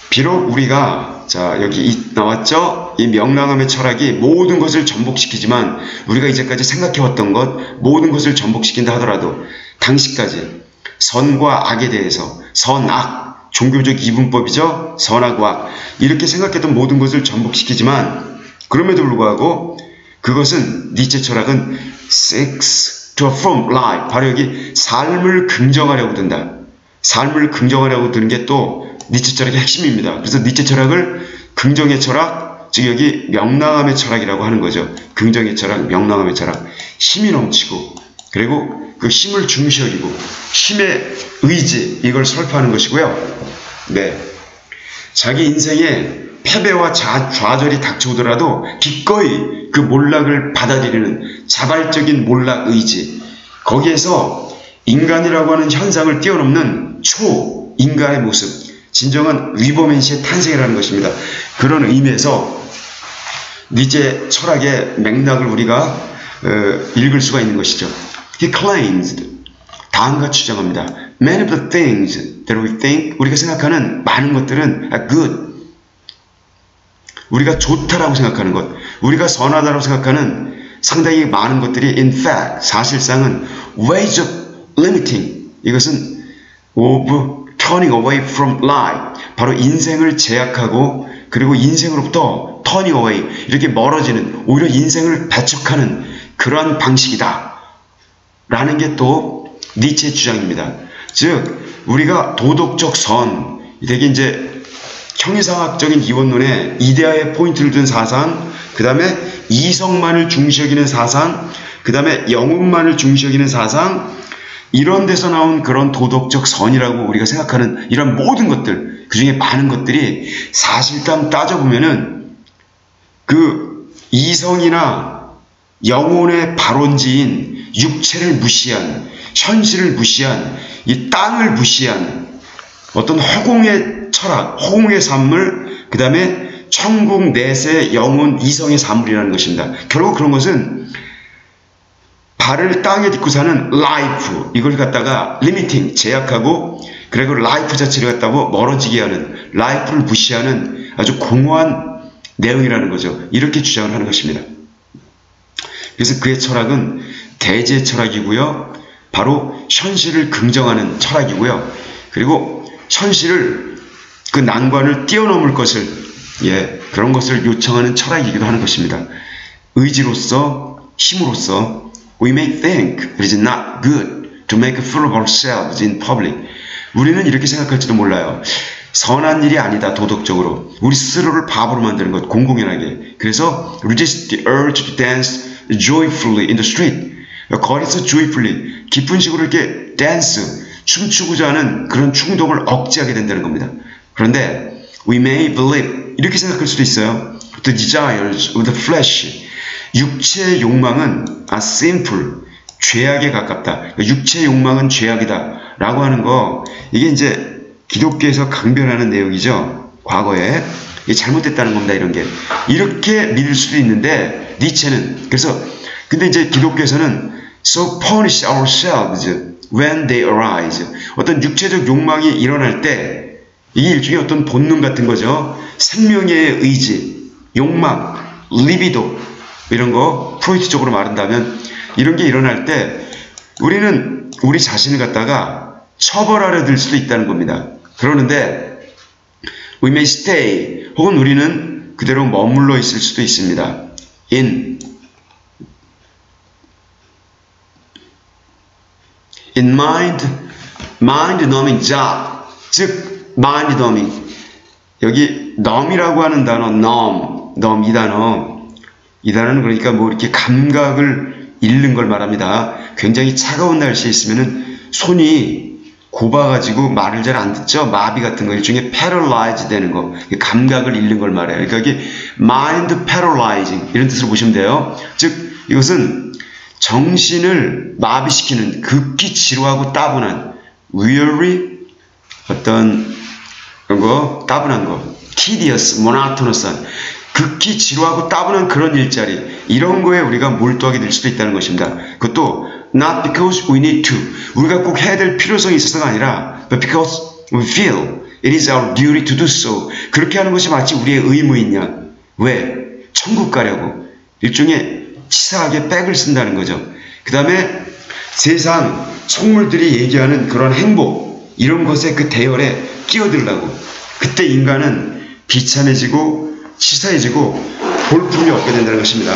비록 우리가, 자, 여기 나왔죠? 이 명랑함의 철학이 모든 것을 전복시키지만, 우리가 이제까지 생각해왔던 것, 모든 것을 전복시킨다 하더라도 당시까지 선과 악에 대해서, 선악, 종교적 이분법이죠? 선악과 악, 이렇게 생각했던 모든 것을 전복시키지만, 그럼에도 불구하고 그것은, 니체 철학은 seeks to affirm life, 바로 여기 삶을 긍정하려고 든다. 삶을 긍정하려고 드는 게 또 니체 철학의 핵심입니다. 그래서 니체 철학을 긍정의 철학, 즉 여기 명랑함의 철학이라고 하는 거죠. 긍정의 철학, 명랑함의 철학. 힘이 넘치고, 그리고 그 힘을 중시 여기고, 힘의 의지, 이걸 설파하는 것이고요. 네. 자기 인생에 패배와 좌절이 닥쳐오더라도 기꺼이 그 몰락을 받아들이는 자발적인 몰락 의지, 거기에서 인간이라고 하는 현상을 뛰어넘는 초인간의 모습, 진정한 위버맨시의 탄생이라는 것입니다. 그런 의미에서 니체 철학의 맥락을 우리가 읽을 수가 있는 것이죠. He claims, 다음과 주장합니다. Many of the things that we think, 우리가 생각하는 많은 것들은 are good. 우리가 좋다라고 생각하는 것, 우리가 선하다고 생각하는 상당히 많은 것들이 in fact 사실상은 ways of limiting, 이것은 of turning away from life, 바로 인생을 제약하고 그리고 인생으로부터 turning away, 이렇게 멀어지는, 오히려 인생을 배척하는 그런 방식이다 라는 게 또 니체의 주장입니다. 즉 우리가 도덕적 선, 되게 이제 형이상학적인 이원론에 이데아의 포인트를 둔 사상, 그 다음에 이성만을 중시 여기는 사상, 그 다음에 영혼만을 중시 여기는 사상, 이런 데서 나온 그런 도덕적 선이라고 우리가 생각하는 이런 모든 것들, 그 중에 많은 것들이 사실상 따져보면은 그 이성이나 영혼의 발원지인 육체를 무시한, 현실을 무시한, 이 땅을 무시한 어떤 허공의 철학, 허공의 산물, 그 다음에 천국 내세 영혼 이성의 산물이라는 것입니다. 결국 그런 것은 발을 땅에 딛고 사는 라이프, 이걸 갖다가 리미팅, 제약하고, 그리고 라이프 자체를 갖다가 멀어지게 하는, 라이프를 무시하는 아주 공허한 내용이라는 거죠. 이렇게 주장을 하는 것입니다. 그래서 그의 철학은 대제 철학이고요. 바로 현실을 긍정하는 철학이고요. 그리고 현실을, 그 난관을 뛰어넘을 것을, 그런 것을 요청하는 철학이기도 하는 것입니다. 의지로서, 힘으로서 we may think it is not good to make a fool of ourselves in public. 우리는 이렇게 생각할지도 몰라요. 선한 일이 아니다, 도덕적으로. 우리 스스로를 바보로 만드는 것, 공공연하게. 그래서 resist the urge to dance joyfully in the street. 거리에서 joyfully, 기쁜 식으로 이렇게 댄스, 춤추고자 하는 그런 충동을 억제하게 된다는 겁니다. 그런데 we may believe, 이렇게 생각할 수도 있어요. The desires of the flesh, 육체의 욕망은 are sinful, 죄악에 가깝다. 육체의 욕망은 죄악이다 라고 하는 거, 이게 이제 기독교에서 강변하는 내용이죠. 과거에 이게 잘못됐다는 겁니다. 이런 게 이렇게 믿을 수도 있는데, 니체는 그래서, 근데 이제 기독교에서는 so punish ourselves when they arise, 어떤 육체적 욕망이 일어날 때, 이게 일종의 어떤 본능 같은 거죠. 생명의 의지, 욕망, 리비도, 이런 거 프로이트적으로 말한다면 이런 게 일어날 때 우리는 우리 자신을 갖다가 처벌하려 들 수도 있다는 겁니다. 그러는데 we may stay, 혹은 우리는 그대로 머물러 있을 수도 있습니다. in mind-numbing job, 즉 mind-numbing, 여기 numb이라고 하는 단어, numb, 이 단어는 그러니까 뭐 이렇게 감각을 잃는 걸 말합니다. 굉장히 차가운 날씨에 있으면은 손이 곱아가지고 말을 잘 안 듣죠. 마비 같은 거, 일종의 paralyzed 되는 거, 감각을 잃는 걸 말해요. 그러니까 이게 mind paralyzing, 이런 뜻으로 보시면 돼요. 즉 이것은 정신을 마비시키는, 극히 지루하고 따분한, weary, 어떤 그런 거, 따분한 거, tedious, monotonous한, 극히 지루하고 따분한 그런 일자리, 이런 거에 우리가 몰두하게 될 수도 있다는 것입니다. 그것도 not because we need to, 우리가 꼭 해야 될 필요성이 있어서가 아니라 but because we feel it is our duty to do so. 그렇게 하는 것이 마치 우리의 의무인 양. 왜? 천국 가려고. 일종의 치사하게 백을 쓴다는 거죠. 그 다음에 세상 속물들이 얘기하는 그런 행복, 이런 것에 그 대열에 끼어들려고. 그때 인간은 비참해지고 치사해지고 볼품이 없게 된다는 것입니다.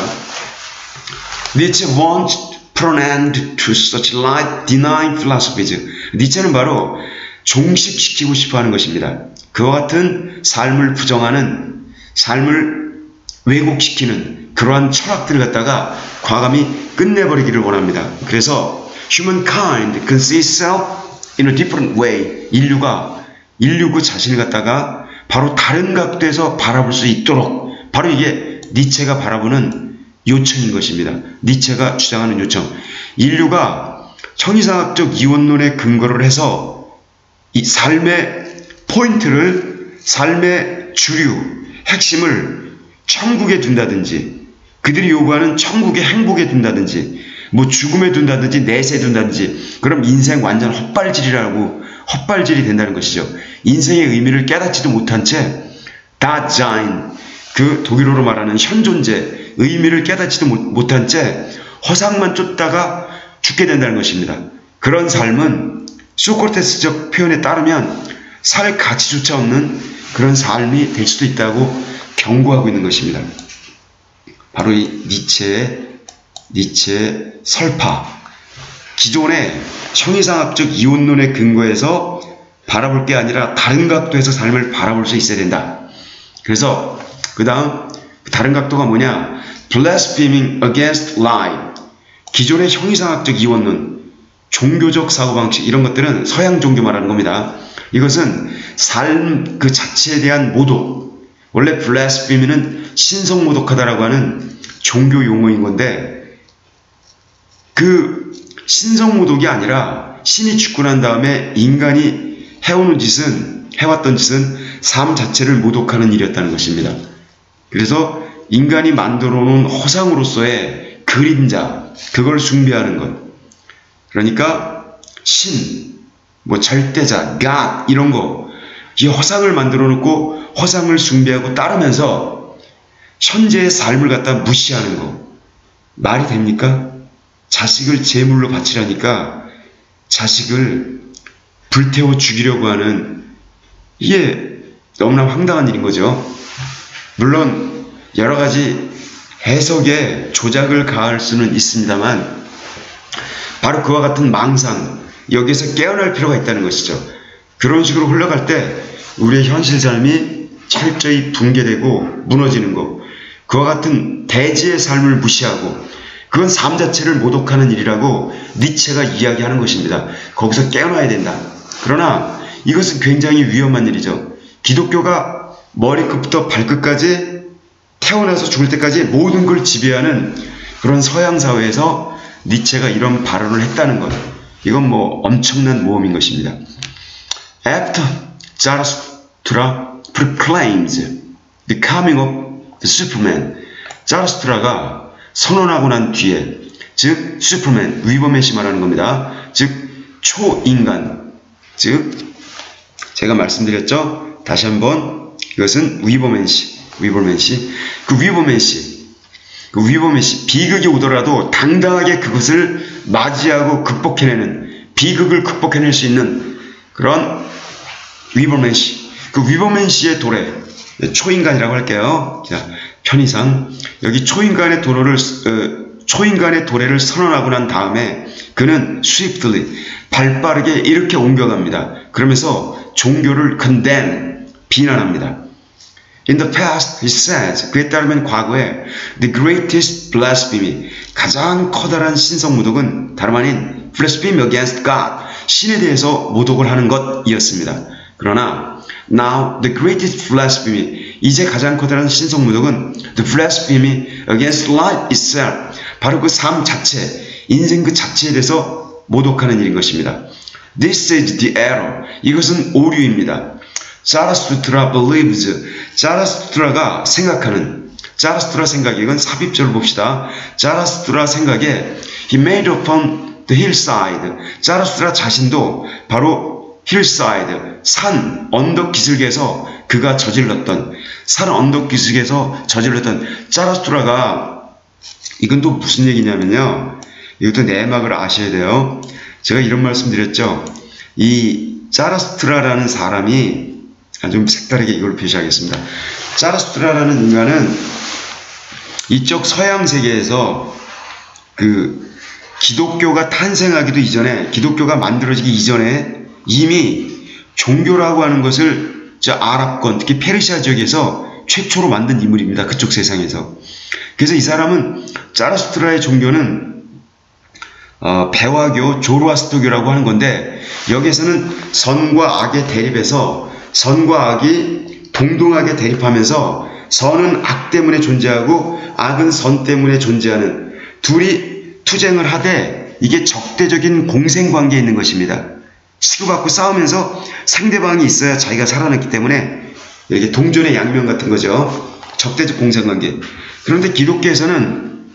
Nietzsche once put an end to such life-denying philosophies. 니체는 바로 종식시키고 싶어하는 것입니다. 그와 같은 삶을 부정하는, 삶을 왜곡시키는 그러한 철학들을 갖다가 과감히 끝내버리기를 원합니다. 그래서 humankind can see itself in a different way. 인류가 그 자신을 갖다가 바로 다른 각도에서 바라볼 수 있도록, 바로 이게 니체가 바라보는 요청인 것입니다. 니체가 주장하는 요청. 인류가 형이상학적 이원론에 근거를 해서 이 삶의 포인트를, 삶의 주류, 핵심을 천국에 둔다든지, 그들이 요구하는 천국의 행복에 둔다든지, 뭐 죽음에 둔다든지, 내세에 둔다든지, 그럼 인생 완전 헛발질이 된다는 것이죠. 인생의 의미를 깨닫지도 못한 채 다자인, 그 독일어로 말하는 현존재, 의미를 깨닫지도 못한 채 허상만 쫓다가 죽게 된다는 것입니다. 그런 삶은 소크라테스적 표현에 따르면 살 가치조차 없는 그런 삶이 될 수도 있다고 경고하고 있는 것입니다. 바로 이 니체의 설파, 기존의 형이상학적 이혼론의 근거에서 바라볼 게 아니라 다른 각도에서 삶을 바라볼 수 있어야 된다. 그래서 그 다음 다른 각도가 뭐냐? blaspheming against lie. 기존의 형이상학적 이혼론, 종교적 사고방식, 이런 것들은 서양 종교 말하는 겁니다. 이것은 삶 그 자체에 대한 모독, 원래 blasphemy는 신성모독하다라고 하는 종교 용어인 건데, 그 신성모독이 아니라 신이 죽고 난 다음에 인간이 해왔던 짓은 삶 자체를 모독하는 일이었다는 것입니다. 그래서 인간이 만들어 놓은 허상으로서의 그림자, 그걸 숭배하는 것. 그러니까 신, 절대자, God 이런 거, 이 허상을 만들어 놓고 허상을 숭배하고 따르면서 현재의 삶을 갖다 무시하는 거. 말이 됩니까? 자식을 제물로 바치라니까 자식을 불태워 죽이려고 하는, 이게 너무나 황당한 일인 거죠. 물론 여러 가지 해석에 조작을 가할 수는 있습니다만 바로 그와 같은 망상, 여기에서 깨어날 필요가 있다는 것이죠. 그런 식으로 흘러갈 때 우리의 현실 삶이 철저히 붕괴되고 무너지는 것, 그와 같은 대지의 삶을 무시하고 그건 삶 자체를 모독하는 일이라고 니체가 이야기하는 것입니다. 거기서 깨어나야 된다. 그러나 이것은 굉장히 위험한 일이죠. 기독교가 머리끝부터 발끝까지 태어나서 죽을 때까지 모든 걸 지배하는 그런 서양 사회에서 니체가 이런 발언을 했다는 것, 이건 엄청난 모험인 것입니다. After Zarathustra proclaims the coming of the Superman, 자라스트라가 선언하고 난 뒤에, 즉 슈퍼맨, 위버맨이 말하는 겁니다. 즉 초인간, 즉 제가 말씀드렸죠. 다시 한번, 이것은 위버맨시, 그 위버맨시 비극이 오더라도 당당하게 그것을 맞이하고 극복해내는, 비극을 극복해낼 수 있는 그런 위버맨시, 그 위버맨시의 도래, 초인간이라고 할게요. 자, 편의상 여기 초인간의 도래를 선언하고 난 다음에 그는 swiftly, 발빠르게 이렇게 옮겨갑니다. 그러면서 종교를 condemn, 비난합니다. In the past, he says, 그에 따르면 과거에 the greatest blasphemy, 가장 커다란 신성모독은 다름 아닌 blasphemy against God, 신에 대해서 모독을 하는 것이었습니다. 그러나 now the greatest blasphemy, 이제 가장 커다란 신성모독은 the blasphemy against life itself, 바로 그 삶 자체, 인생 그 자체에 대해서 모독하는 일인 것입니다. This is the error, 이것은 오류입니다. 자라스투트라 believes, 자라스투트라가 생각하는, 자라스투트라 생각에, 이건 삽입절을 봅시다. 자라스투트라 생각에 he made upon the hillside, 자라스투트라 자신도 바로 hillside, 산, 언덕 기슭에서 그가 저질렀던, 산 언덕 기슭에서 저질렀던, 자라스투트라가, 이건 또 무슨 얘기냐면요, 이것도 내막을 아셔야 돼요. 제가 이런 말씀 드렸죠. 이 자라스투트라라는 사람이, 좀 색다르게 이걸 표시하겠습니다. 자라스투트라라는 인간은 이쪽 서양 세계에서 그 기독교가 탄생하기도 이전에, 기독교가 만들어지기 이전에 이미 종교라고 하는 것을 아랍권, 특히 페르시아 지역에서 최초로 만든 인물입니다. 그쪽 세상에서. 그래서 이 사람은, 자라스투트라의 종교는 배화교, 조로아스터교라고 하는 건데, 여기에서는 선과 악의 대립에서 선과 악이 동등하게 대립하면서 선은 악 때문에 존재하고 악은 선 때문에 존재하는, 둘이 투쟁을 하되 이게 적대적인 공생관계에 있는 것입니다. 치고받고 싸우면서 상대방이 있어야 자기가 살아났기 때문에 이게 동전의 양면 같은 거죠. 적대적 공생관계. 그런데 기독교에서는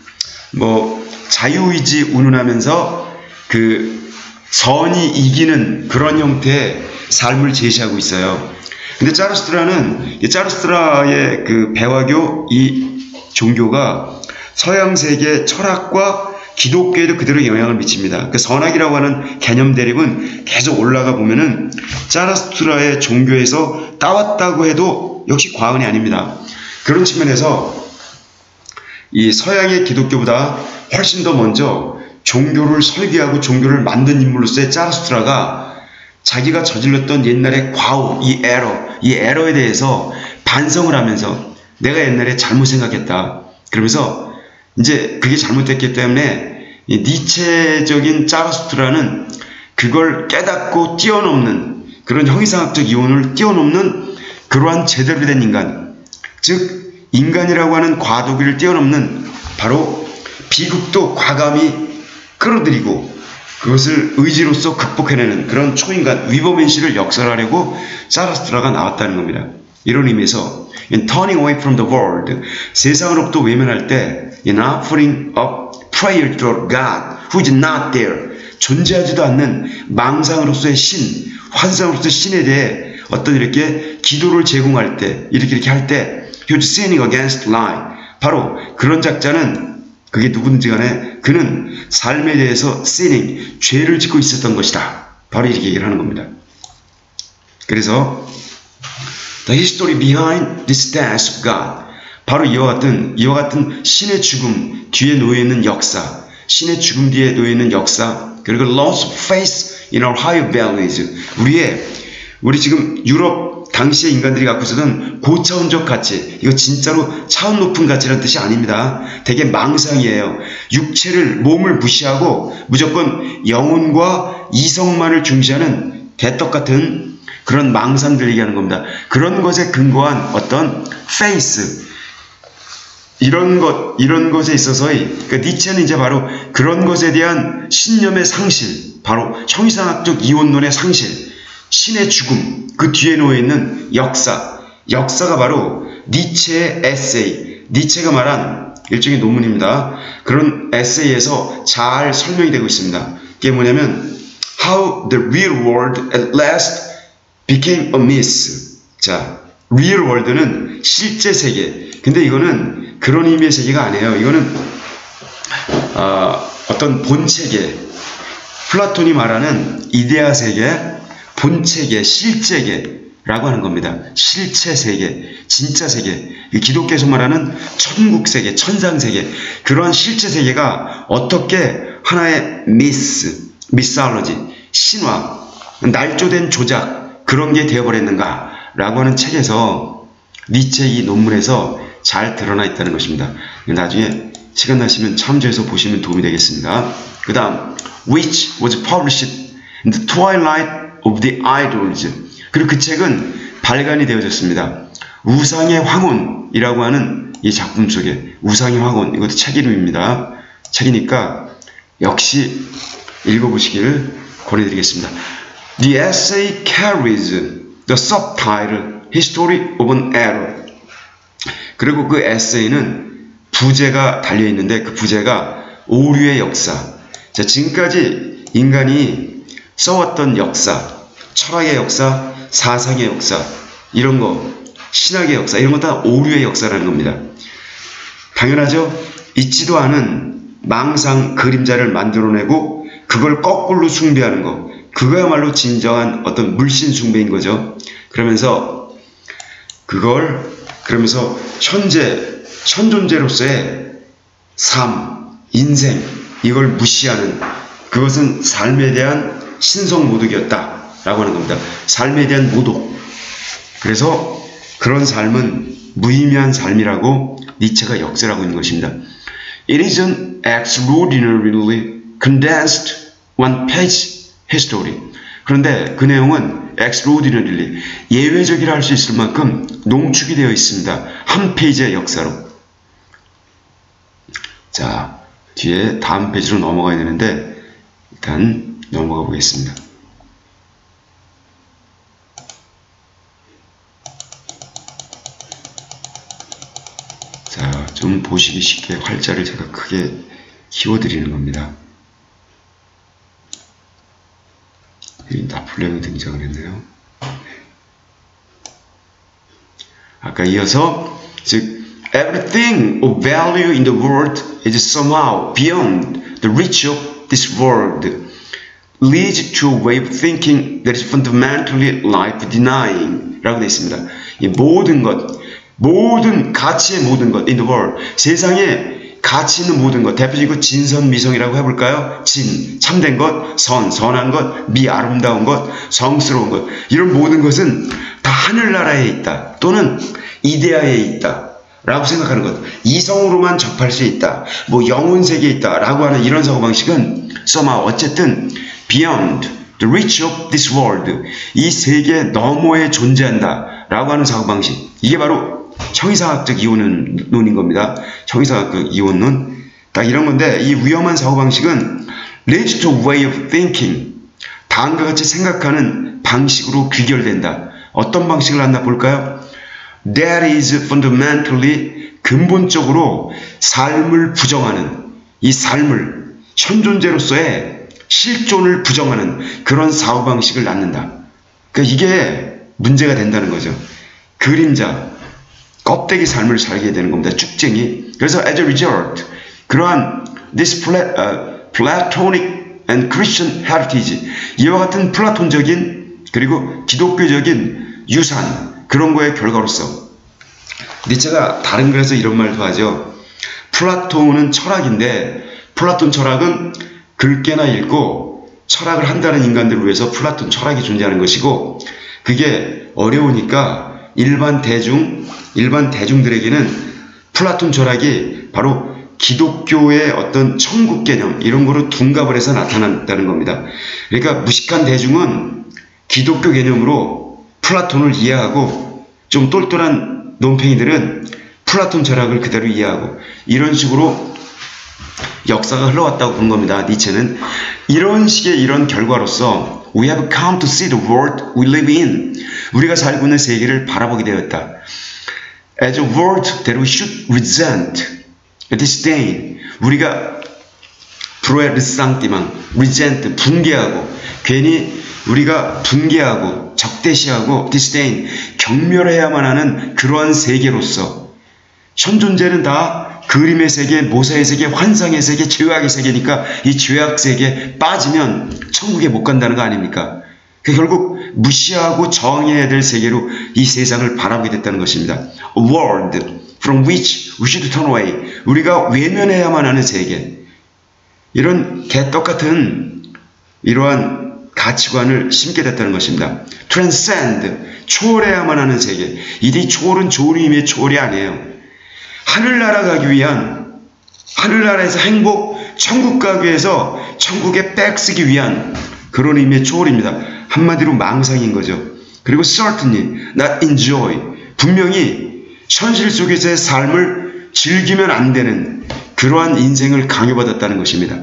자유의지 운운하면서 그 선이 이기는 그런 형태의 삶을 제시하고 있어요. 근데 짜르스트라의 그 배화교 이 종교가 서양 세계 철학과 기독교에도 그대로 영향을 미칩니다. 그 선악이라고 하는 개념 대립은 계속 올라가 보면은 짜르스트라의 종교에서 따왔다고 해도 역시 과언이 아닙니다. 그런 측면에서 이 서양의 기독교보다 훨씬 더 먼저 종교를 설계하고 종교를 만든 인물로서의 짜르스트라가 자기가 저질렀던 옛날의 과오, 이 에러에 대해서 반성을 하면서 내가 옛날에 잘못 생각했다. 그러면서 이제 그게 잘못됐기 때문에 이 니체적인 짜르스트라는 그걸 깨닫고 뛰어넘는 그런 형이상학적 이론을 뛰어넘는 그러한 제대로 된 인간, 즉 인간이라고 하는 과도기를 뛰어넘는 바로 비극도 과감히 끌어들이고 그것을 의지로서 극복해내는 그런 초인간 위버맨시를 역설하려고 짜르스트라가 나왔다는 겁니다. 이런 의미에서 in turning away from the world, 세상으로부터 외면할 때 in offering up prayer to God who is not there, 존재하지도 않는 망상으로서의 신, 환상으로서의 신에 대해 어떤 이렇게 기도를 제공할 때 이렇게 할 때 he was sinning against life, 바로 그런 작자는 그게 누구든지 간에 그는 삶에 대해서 sinning, 죄를 짓고 있었던 것이다. 바로 이렇게 얘기를 하는 겁니다. 그래서 the history behind this death of God, 바로 이와 같은 신의 죽음 뒤에 놓여있는 역사, 신의 죽음 뒤에 놓여있는 역사, 그리고 loss of faith in our higher values, 우리 지금 유럽 당시의 인간들이 갖고 있었던 고차원적 가치, 이거 진짜로 차원 높은 가치라는 뜻이 아닙니다. 되게 망상이에요. 몸을 무시하고 무조건 영혼과 이성만을 중시하는 개떡같은 그런 망상들 얘기하는 겁니다. 그런 것에 근거한 어떤 faith, 이런 것에 있어서의, 그러니까 니체는 이제 바로 그런 것에 대한 신념의 상실, 바로 형이상학적 이원론의 상실, 신의 죽음, 그 뒤에 놓여있는 역사가 바로 니체의 에세이, 니체가 말한 일종의 논문입니다. 그런 에세이에서 잘 설명이 되고 있습니다. 그게 뭐냐면 How the real world at last became a myth. 자, real world는 실제 세계. 근데 이거는 그런 의미의 세계가 아니에요. 이거는 어떤 본체계, 플라톤이 말하는 이데아 세계, 본체계, 실제계라고 하는 겁니다. 실체 세계, 진짜 세계, 기독교에서 말하는 천국 세계, 천상 세계, 그러한 실체 세계가 어떻게 하나의 미살러지, 신화, 날조된 조작, 그런 게 되어버렸는가라고 하는 책에서 니체 이 논문에서 잘 드러나 있다는 것입니다. 나중에 시간 나시면 참조해서 보시면 도움이 되겠습니다. 그 다음, which was published in the twilight of the idols. 그리고 그 책은 발간이 되어졌습니다. 우상의 황혼이라고 하는 이 작품 속에, 우상의 황혼, 이것도 책 이름입니다. 책이니까 역시 읽어보시기를 권해드리겠습니다. The essay carries the subtitle History of an Error. 그리고 그 에세이는 부제가 달려있는데 그 부제가 오류의 역사. 자, 지금까지 인간이 써왔던 역사, 철학의 역사, 사상의 역사, 이런 거, 신학의 역사, 이런 거 다 오류의 역사라는 겁니다. 당연하죠. 있지도 않은 망상, 그림자를 만들어내고 그걸 거꾸로 숭배하는 거, 그거야말로 진정한 어떤 물신 숭배인 거죠. 그러면서 현존재로서의 삶, 인생, 이걸 무시하는, 그것은 삶에 대한 신성 모독이었다라고 하는 겁니다. 삶에 대한 모독. 그래서 그런 삶은 무의미한 삶이라고 니체가 역설하고 있는 것입니다. It is an extraordinarily condensed one-page history. 그런데 그 내용은 extraordinarily, 예외적이라 할 수 있을 만큼 농축이 되어 있습니다. 한 페이지의 역사로. 자, 뒤에 다음 페이지로 넘어가야 되는데 일단 넘어가 보겠습니다. 자, 좀 보시기 쉽게 활자를 제가 크게 키워드리는 겁니다. 여기 나폴레옹이 등장을 했네요. 아까 이어서 즉 everything of value in the world is somehow beyond the reach of this world. Leads to a way of thinking that is fundamentally life-denying 라고 되어 있습니다. 이 모든 것, 모든 가치의 모든 것 in the world, 세상에 가치 있는 모든 것, 대표적으로 진선미성이라고 해볼까요? 진, 참된 것, 선, 선한 것, 미, 아름다운 것, 성스러운 것, 이런 모든 것은 다 하늘나라에 있다 또는 이데아에 있다 라고 생각하는 것, 이성으로만 접할 수 있다, 뭐 영혼세계에 있다 라고 하는 이런 사고방식은 somehow 어쨌든 beyond the reach of this world, 이 세계 너머에 존재한다 라고 하는 사고방식, 이게 바로 형이상학적 이원론인 겁니다. 형이상학적 이원론 딱 이런 건데, 이 위험한 사고방식은 leads to a way of thinking, 다음과 같이 생각하는 방식으로 귀결된다. 어떤 방식을 한다 볼까요? That is fundamentally, 근본적으로 삶을 부정하는, 이 삶을 현존재로서의 실존을 부정하는 그런 사고방식을 낳는다. 그러니까 이게 문제가 된다는 거죠. 그림자, 껍데기 삶을 살게 되는 겁니다. 쭉쟁이. 그래서 as a result, 그러한 this Platonic and Christian heritage, 이와 같은 플라톤적인 그리고 기독교적인 유산, 그런 거의 결과로서 니체가 다른 글에서 이런 말도 하죠. 플라톤은 철학인데, 플라톤 철학은 글깨나 읽고 철학을 한다는 인간들을 위해서 플라톤 철학이 존재하는 것이고, 그게 어려우니까 일반 대중들에게는 플라톤 철학이 바로 기독교의 어떤 천국 개념 이런 거로 둔갑을 해서 나타난다는 겁니다. 그러니까 무식한 대중은 기독교 개념으로 플라톤을 이해하고, 좀 똘똘한 논팽이들은 플라톤 철학을 그대로 이해하고, 이런 식으로 역사가 흘러왔다고 본 겁니다. 니체는 이런 식의 이런 결과로서 we have come to see the world we live in, 우리가 살고 있는 세계를 바라보게 되었다. As a world that we should resent, disdain, 우리가 프로에르상띠망, resent, 분개하고, 괜히 우리가 분개하고 적대시하고 disdain, 경멸해야만 하는 그러한 세계로서, 현존재는 다 그림의 세계, 모사의 세계, 환상의 세계, 죄악의 세계니까 이 죄악 세계에 빠지면 천국에 못 간다는 거 아닙니까? 결국 무시하고 정해야 될 세계로 이 세상을 바라보게 됐다는 것입니다. A world from which we should turn away, 우리가 외면해야만 하는 세계, 이런 개떡같은 이러한 가치관을 심게 됐다는 것입니다. Transcend, 초월해야만 하는 세계. 이 초월은 좋은 의미의 초월이 아니에요. 하늘나라 가기 위한, 하늘나라에서 행복, 천국 가기 위해서 천국에 빽쓰기 위한 그런 의미의 초월입니다. 한마디로 망상인 거죠. 그리고 certainly not enjoy, 분명히 현실 속에서의 삶을 즐기면 안 되는 그러한 인생을 강요받았다는 것입니다.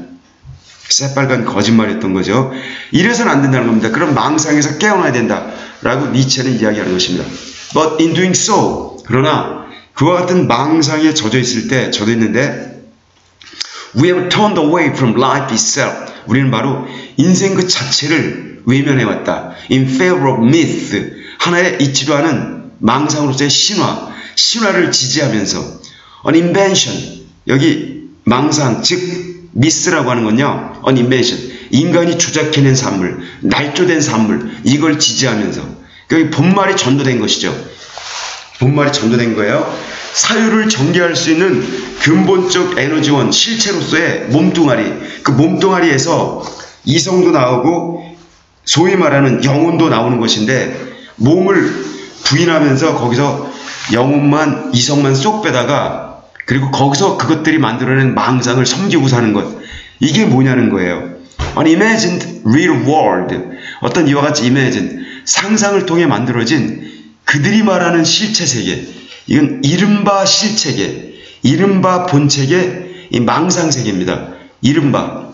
새빨간 거짓말이었던 거죠. 이래서는 안 된다는 겁니다. 그런 망상에서 깨어나야 된다라고 니체는 이야기하는 것입니다. But in doing so, 그러나 그와 같은 망상에 젖어 있는데 we have turned away from life itself, 우리는 바로 인생 그 자체를 외면해왔다. In favor of myth, 하나의 있지도 않은 망상으로서의 신화를 지지하면서 an invention, 여기 망상, 즉 미스라고 하는 건요, an invention, 인간이 조작해낸 산물, 날조된 산물, 이걸 지지하면서 여기 본말이 전도된 것이죠. 본말이 전도된 거예요. 사유를 전개할 수 있는 근본적 에너지원, 실체로서의 몸뚱아리, 그 몸뚱아리에서 이성도 나오고 소위 말하는 영혼도 나오는 것인데, 몸을 부인하면서 거기서 영혼만, 이성만 쏙 빼다가, 그리고 거기서 그것들이 만들어낸 망상을 섬기고 사는 것, 이게 뭐냐는 거예요. An imagined real world, 어떤 이와 같이 imagine, 상상을 통해 만들어진 그들이 말하는 실체 세계, 이건 이른바 실체계, 이른바 본체계, 이 망상 세계입니다. 이른바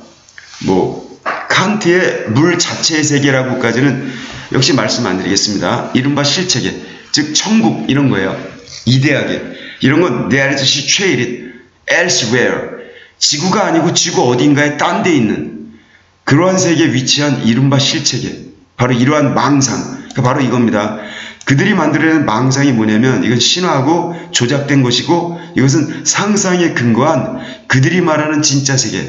칸트의 물 자체의 세계라고까지는 역시 말씀 안 드리겠습니다. 이른바 실체계, 즉 천국 이런 거예요. 이데아계, 이런 건 there is situated elsewhere, 지구가 아니고 지구 어딘가에 딴 데 있는 그러한 세계에 위치한 이른바 실체계, 바로 이러한 망상, 바로 이겁니다. 그들이 만들어낸 망상이 뭐냐면 이건 신화하고 조작된 것이고 이것은 상상에 근거한 그들이 말하는 진짜 세계,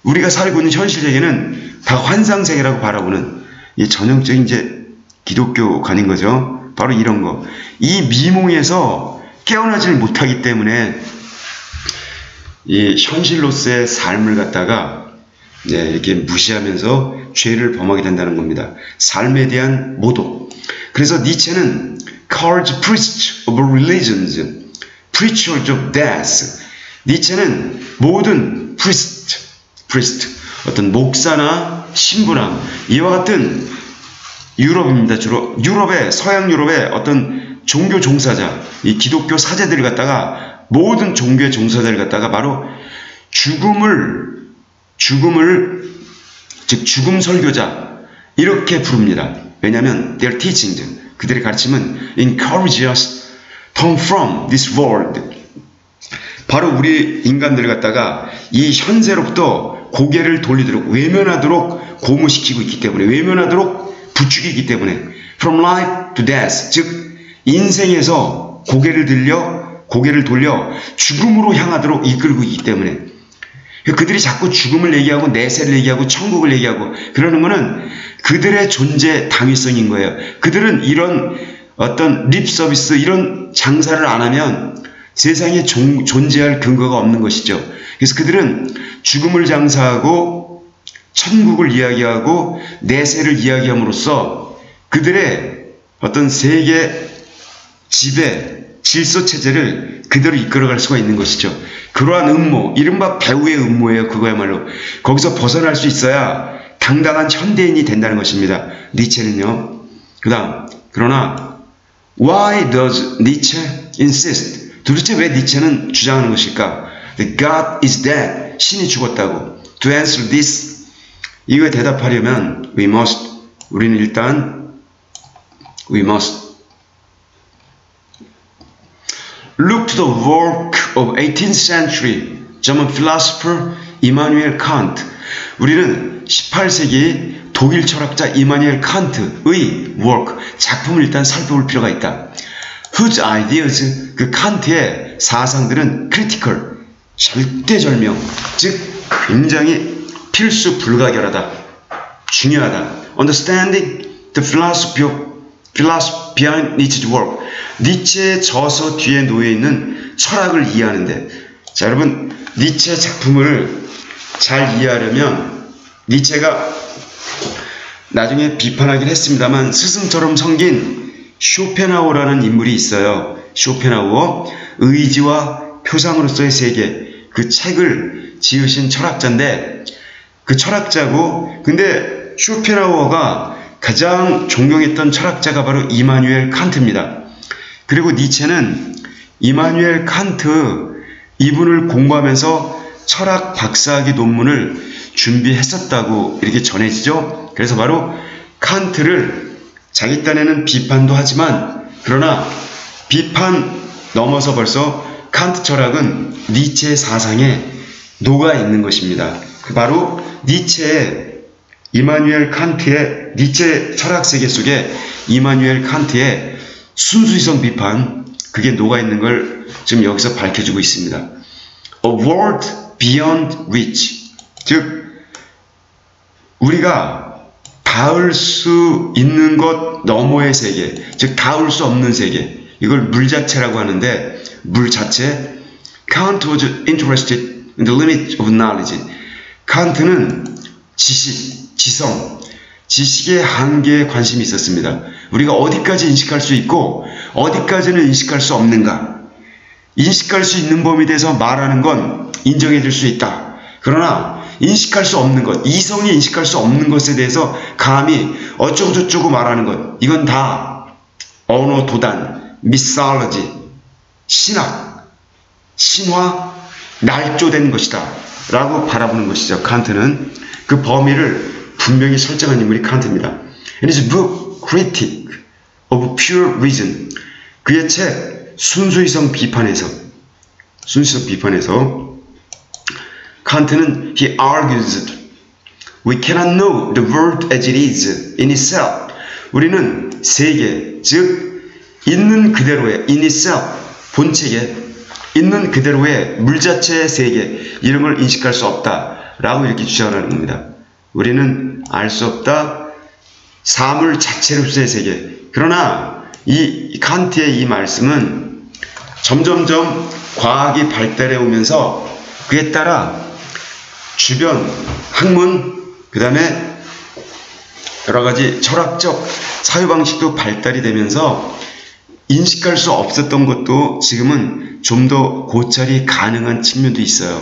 우리가 살고 있는 현실 세계는 다 환상 세계라고 바라보는 이 전형적인 이제 기독교관인 거죠. 바로 이런 거. 이 미몽에서 깨어나지를 못하기 때문에 이 현실로서의 삶을 갖다가 이렇게 무시하면서 죄를 범하게 된다는 겁니다. 삶에 대한 모독. 그래서 니체는 calls priest of religions, preachers of death. 니체는 모든 priest, 어떤 목사나 신부나 이와 같은 유럽입니다. 주로 유럽의 서양 유럽의 어떤 종교 종사자, 이 기독교 사제들을 갖다가 모든 종교의 종사자를 갖다가 바로 즉 죽음 설교자 이렇게 부릅니다. 왜냐하면 their teachings, 그들의 가르침은 encourage us turn from this world. 바로 우리 인간들을 갖다가 이 현세로부터 고개를 돌리도록 외면하도록 고무시키고 있기 때문에, 외면하도록 부추기기 때문에 from life to death, 즉 인생에서 고개를 돌려 죽음으로 향하도록 이끌고 있기 때문에 그들이 자꾸 죽음을 얘기하고 내세를 얘기하고 천국을 얘기하고 그러는 것은 그들의 존재 당위성인 거예요. 그들은 이런 어떤 립 서비스, 이런 장사를 안 하면 세상에 존재할 근거가 없는 것이죠. 그래서 그들은 죽음을 장사하고 천국을 이야기하고 내세를 이야기함으로써 그들의 어떤 세계 지배, 질서 체제를 그대로 이끌어갈 수가 있는 것이죠. 그러한 음모, 이른바 배우의 음모예요. 그거야말로. 거기서 벗어날 수 있어야 당당한 현대인이 된다는 것입니다. 니체는요. 그러나 why does Nietzsche insist? 도대체 왜 니체는 주장하는 것일까? That God is dead. 신이 죽었다고. To answer this, 이거에 대답하려면 우리는 일단 we must look to the work of 18th century German philosopher Immanuel Kant. 우리는 18세기 독일 철학자 이마누엘 칸트의 work, 작품을 일단 살펴볼 필요가 있다. Whose ideas, 그 칸트의 사상들은 critical, 절대절명, 즉 굉장히 필수 불가결하다, 중요하다. Understanding the philosophy behind Nietzsche's work. 니체의 저서 뒤에 놓여있는 철학을 이해하는데, 자 여러분, 니체의 작품을 잘 이해하려면 니체가 나중에 비판하긴 했습니다만 스승처럼 섬긴 쇼펜하우어라는 인물이 있어요. 쇼펜하우어, 의지와 표상으로서의 세계, 그 책을 지으신 철학자인데, 그 철학자고, 근데 쇼펜하우어가 가장 존경했던 철학자가 바로 이마누엘 칸트입니다. 그리고 니체는 이마누엘 칸트 이분을 공부하면서 철학 박사학위 논문을 준비했었다고 이렇게 전해지죠. 그래서 바로 칸트를 자기 딴에는 비판도 하지만, 그러나 비판 넘어서 벌써 칸트 철학은 니체의 사상에 녹아 있는 것입니다. 바로 니체의 이마누엘 칸트의 니체 철학 세계 속에 이마누엘 칸트의 순수이성 비판, 그게 녹아 있는 걸 지금 여기서 밝혀주고 있습니다. A world beyond reach, 즉 우리가 닿을 수 있는 것 너머의 세계, 즉 닿을 수 없는 세계, 이걸 물 자체라고 하는데, 물 자체. Kant was interested in the limit of knowledge. 칸트는 지식, 지성, 지식의 한계에 관심이 있었습니다. 우리가 어디까지 인식할 수 있고 어디까지는 인식할 수 없는가. 인식할 수 있는 범위에 대해서 말하는 건 인정해 줄 수 있다. 그러나 인식할 수 없는 것, 이성이 인식할 수 없는 것에 대해서 감히 어쩌고저쩌고 말하는 것, 이건 다 언어 도단, 미솔로지, 신학, 신화, 날조된 것이다 라고 바라보는 것이죠. 칸트는 그 범위를 분명히 설정한 인물이 칸트입니다. In his book Critique of Pure Reason, 그의 책 순수이성 비판에서 칸트는 he argues we cannot know the world as it is in itself. 우리는 세계, 즉 있는 그대로의 in itself, 본체계, 있는 그대로의 물 자체의 세계, 이런 걸 인식할 수 없다라고 이렇게 주장하는 겁니다. 우리는 알 수 없다, 사물 자체로서의 세계. 그러나 이 칸트의 이 말씀은 점점점 과학이 발달해 오면서 그에 따라 주변 학문, 그 다음에 여러가지 철학적 사유방식도 발달이 되면서 인식할 수 없었던 것도 지금은 좀 더 고찰이 가능한 측면도 있어요.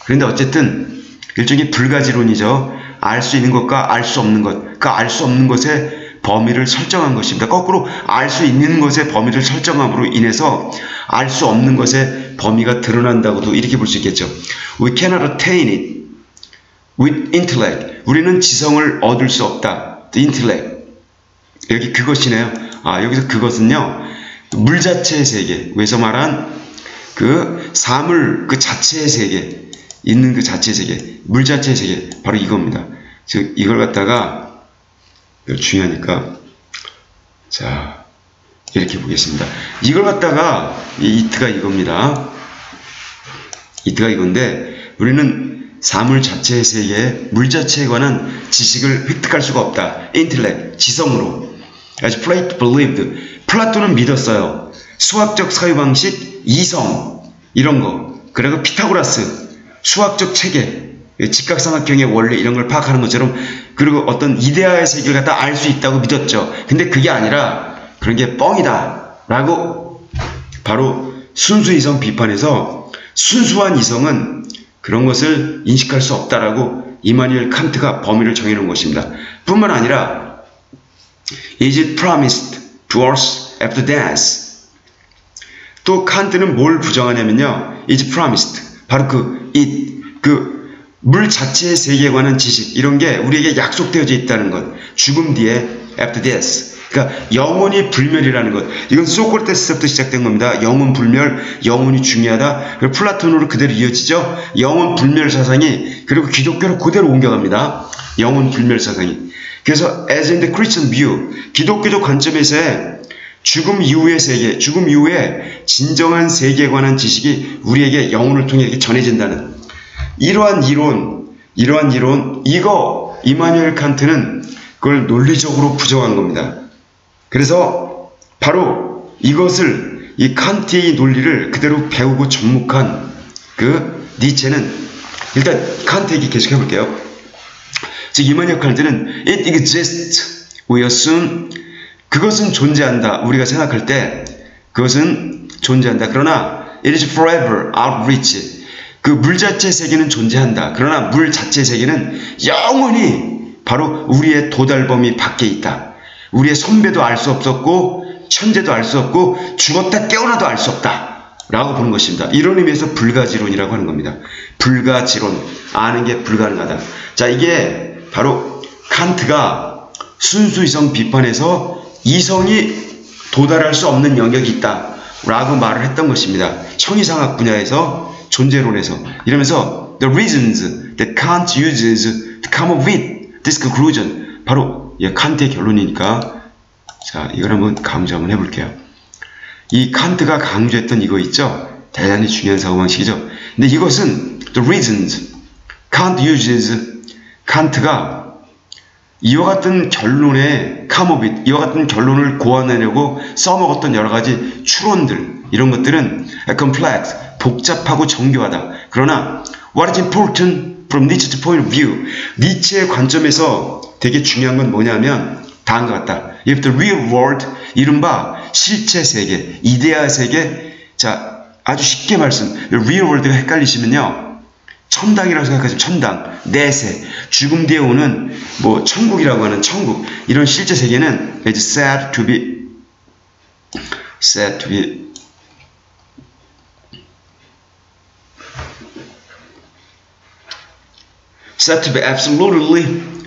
그런데 어쨌든 일종의 불가지론이죠. 알 수 있는 것과 알 수 없는 것, 그 알 수 없는 것의 범위를 설정한 것입니다. 거꾸로 알 수 있는 것의 범위를 설정함으로 인해서 알 수 없는 것의 범위가 드러난다고도 이렇게 볼 수 있겠죠. We cannot attain it with intellect. 우리는 지성을 얻을 수 없다. The intellect. 여기 그것이네요. 여기서 그것은요, 물 자체의 세계, 위에서 말한 그 사물 그 자체의 세계, 있는 그 자체의 세계, 물 자체의 세계, 바로 이겁니다. 즉 이걸 갖다가 중요하니까 자 이렇게 보겠습니다. 이걸 갖다가 이트가 이겁니다. 이트가 이건데 우리는 사물 자체의 세계, 물 자체에 관한 지식을 획득할 수가 없다. 인텔렉트, 지성으로. As Plato believed. 플라톤은 믿었어요. 수학적 사유방식, 이성, 이런 거. 그리고 피타고라스, 수학적 체계, 직각삼각형의 원리 이런 걸 파악하는 것처럼, 그리고 어떤 이데아의 세계를 갖다 알 수 있다고 믿었죠. 근데 그게 아니라 그런 게 뻥이다 라고 바로 순수 이성 비판에서 순수한 이성은 그런 것을 인식할 수 없다라고 이마누엘 칸트가 범위를 정해놓은 것입니다. 뿐만 아니라 Is it promised to us after death? 또 칸트는 뭘 부정하냐면요. Is promised. 바로 물 자체의 세계에 관한 지식, 이런 게 우리에게 약속되어져 있다는 것. 죽음 뒤에 after death. 그러니까 영혼이 불멸이라는 것. 이건 소크라테스부터 시작된 겁니다. 영혼 불멸, 영혼이 중요하다. 그리고 플라톤으로 그대로 이어지죠. 영혼 불멸 사상이 그리고 기독교로 그대로 옮겨갑니다. 영혼 불멸 사상이. 그래서 as in the Christian view, 기독교적 관점에서의 죽음 이후의 세계, 죽음 이후에 진정한 세계에 관한 지식이 우리에게 영혼을 통해 이렇게 전해진다는 이러한 이론, 이거 이마누엘 칸트는 그걸 논리적으로 부정한 겁니다. 그래서 바로 이것을, 이 칸트의 논리를 그대로 배우고 접목한 그 니체는, 일단 칸트 얘기 계속 해볼게요. 즉 이마누엘 칸트는 it exists, we assume, 그것은 존재한다. 우리가 생각할 때 그것은 존재한다. 그러나 it is forever out of reach. 그 물 자체의 세계는 존재한다. 그러나 물 자체의 세계는 영원히 바로 우리의 도달 범위 밖에 있다. 우리의 선배도 알 수 없었고 천재도 알 수 없고 죽었다 깨어나도 알 수 없다 라고 보는 것입니다. 이런 의미에서 불가지론이라고 하는 겁니다. 불가지론, 아는 게 불가능하다. 자, 이게 바로 칸트가 순수 이성 비판에서 이성이 도달할 수 없는 영역이 있다 라고 말을 했던 것입니다. 청이상학 분야에서, 존재론에서. 이러면서 the reasons that Kant uses to come up with this conclusion, 바로 칸트의 결론이니까 자, 이걸 한번 강조 한번 해볼게요. 이 칸트가 강조했던 이거 있죠? 대단히 중요한 사고방식이죠. 근데 이것은 the reasons Kant uses, 칸트가 이와 같은 결론에 come up with, 이와 같은 결론을 고안하려고 써먹었던 여러 가지 추론들, 이런 것들은 complex, 복잡하고 정교하다. 그러나 what is important from Nietzsche's point of view, 니체의 관점에서 되게 중요한 건 뭐냐면 다음과 같다. If the real world, 이른바 실체 세계, 이데아 세계. 자, 아주 쉽게 말씀, real world가 헷갈리시면요, 천당이라고 생각하시면 천당, 내세, 죽음 뒤에 오는 뭐 천국이라고 하는 천국, 이런 실제 세계는 is said to be said to be absolutely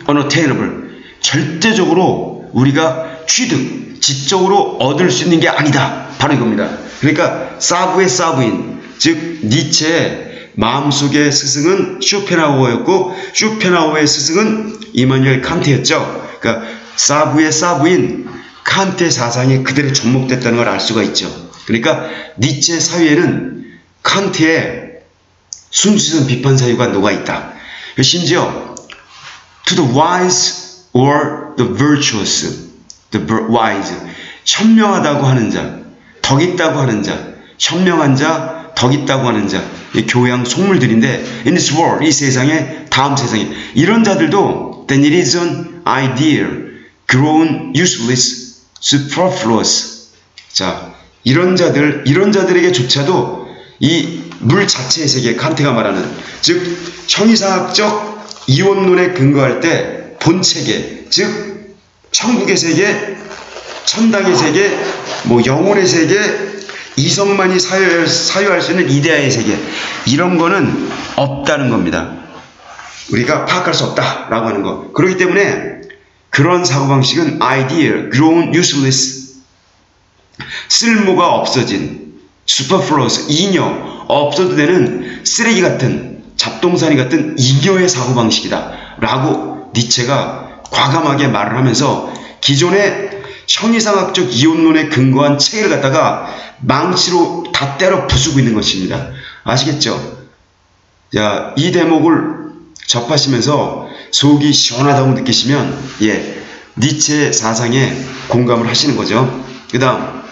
unattainable. 절대적으로 우리가 취득, 지적으로 얻을 수 있는 게 아니다. 바로 이겁니다. 그러니까 사부의 사부인, 즉 니체의 마음속의 스승은 쇼펜하우어였고 쇼펜하우어의 스승은 이마누엘 칸트였죠. 그러니까 사부의 사부인 칸트의 사상이 그대로 접목됐다는 걸 알 수가 있죠. 그러니까 니체 사유에는 칸트의 순수성 비판 사유가 녹아있다. 심지어 to the wise or the virtuous, the wise, 현명하다고 하는 자, 덕 있다고 하는 자, 현명한 자, 덕 있다고 하는 자, 교양 속물들인데 in this world, 이 세상에, 다음 세상에 이런 자들도 then it is an ideal, grown useless, superfluous. 자, 이런 자들에게조차도 이 물 자체의 세계, 칸트가 말하는 즉 형이상학적 이원론에 근거할 때 본체계, 즉 천국의 세계, 천당의 세계, 뭐 영혼의 세계, 이성만이 사유할 수 있는 이데아의 세계, 이런 거는 없다는 겁니다. 우리가 파악할 수 없다라고 하는 거. 그렇기 때문에 그런 사고방식은 ideal, grown useless, 쓸모가 없어진, superfluous, 잉여, 없어도 되는 쓰레기 같은, 잡동사니 같은 잉여의 사고방식이다 라고 니체가 과감하게 말을 하면서 기존의 형이상학적 이혼론에 근거한 책을 갖다가 망치로 다 때려 부수고 있는 것입니다. 아시겠죠? 자, 이 대목을 접하시면서 속이 시원하다고 느끼시면 니체의 사상에 공감을 하시는 거죠. 그 다음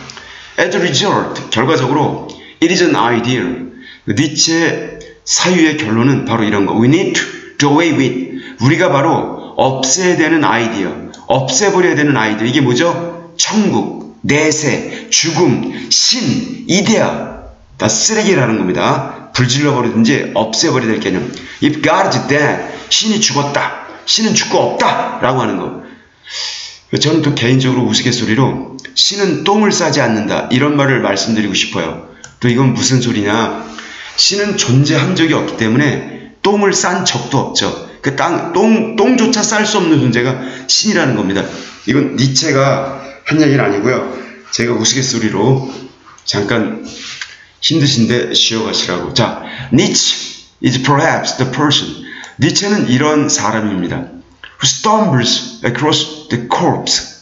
as a result, 결과적으로 it is an ideal. 니체의 사유의 결론은 바로 이런 거. We need to do away with. 우리가 바로 없애야 되는 아이디어, 없애버려야 되는 아이디어. 이게 뭐죠? 천국, 내세, 죽음, 신, 이데아. 다 쓰레기라는 겁니다. 불질러버리든지 없애버려야 될 개념. If God is dead, 신이 죽었다. 신은 죽고 없다. 라고 하는 거. 저는 또 개인적으로 우스갯소리로 신은 똥을 싸지 않는다. 이런 말을 말씀드리고 싶어요. 또 이건 무슨 소리냐. 신은 존재한 적이 없기 때문에 똥을 싼 적도 없죠. 그 똥조차 쌀 수 없는 존재가 신이라는 겁니다. 이건 니체가 한 얘기는 아니고요. 제가 우스갯소리로 잠깐 힘드신데 쉬어가시라고. 자, Nietzsche is perhaps the person. 니체는 이런 사람입니다. Who stumbles across the corpse.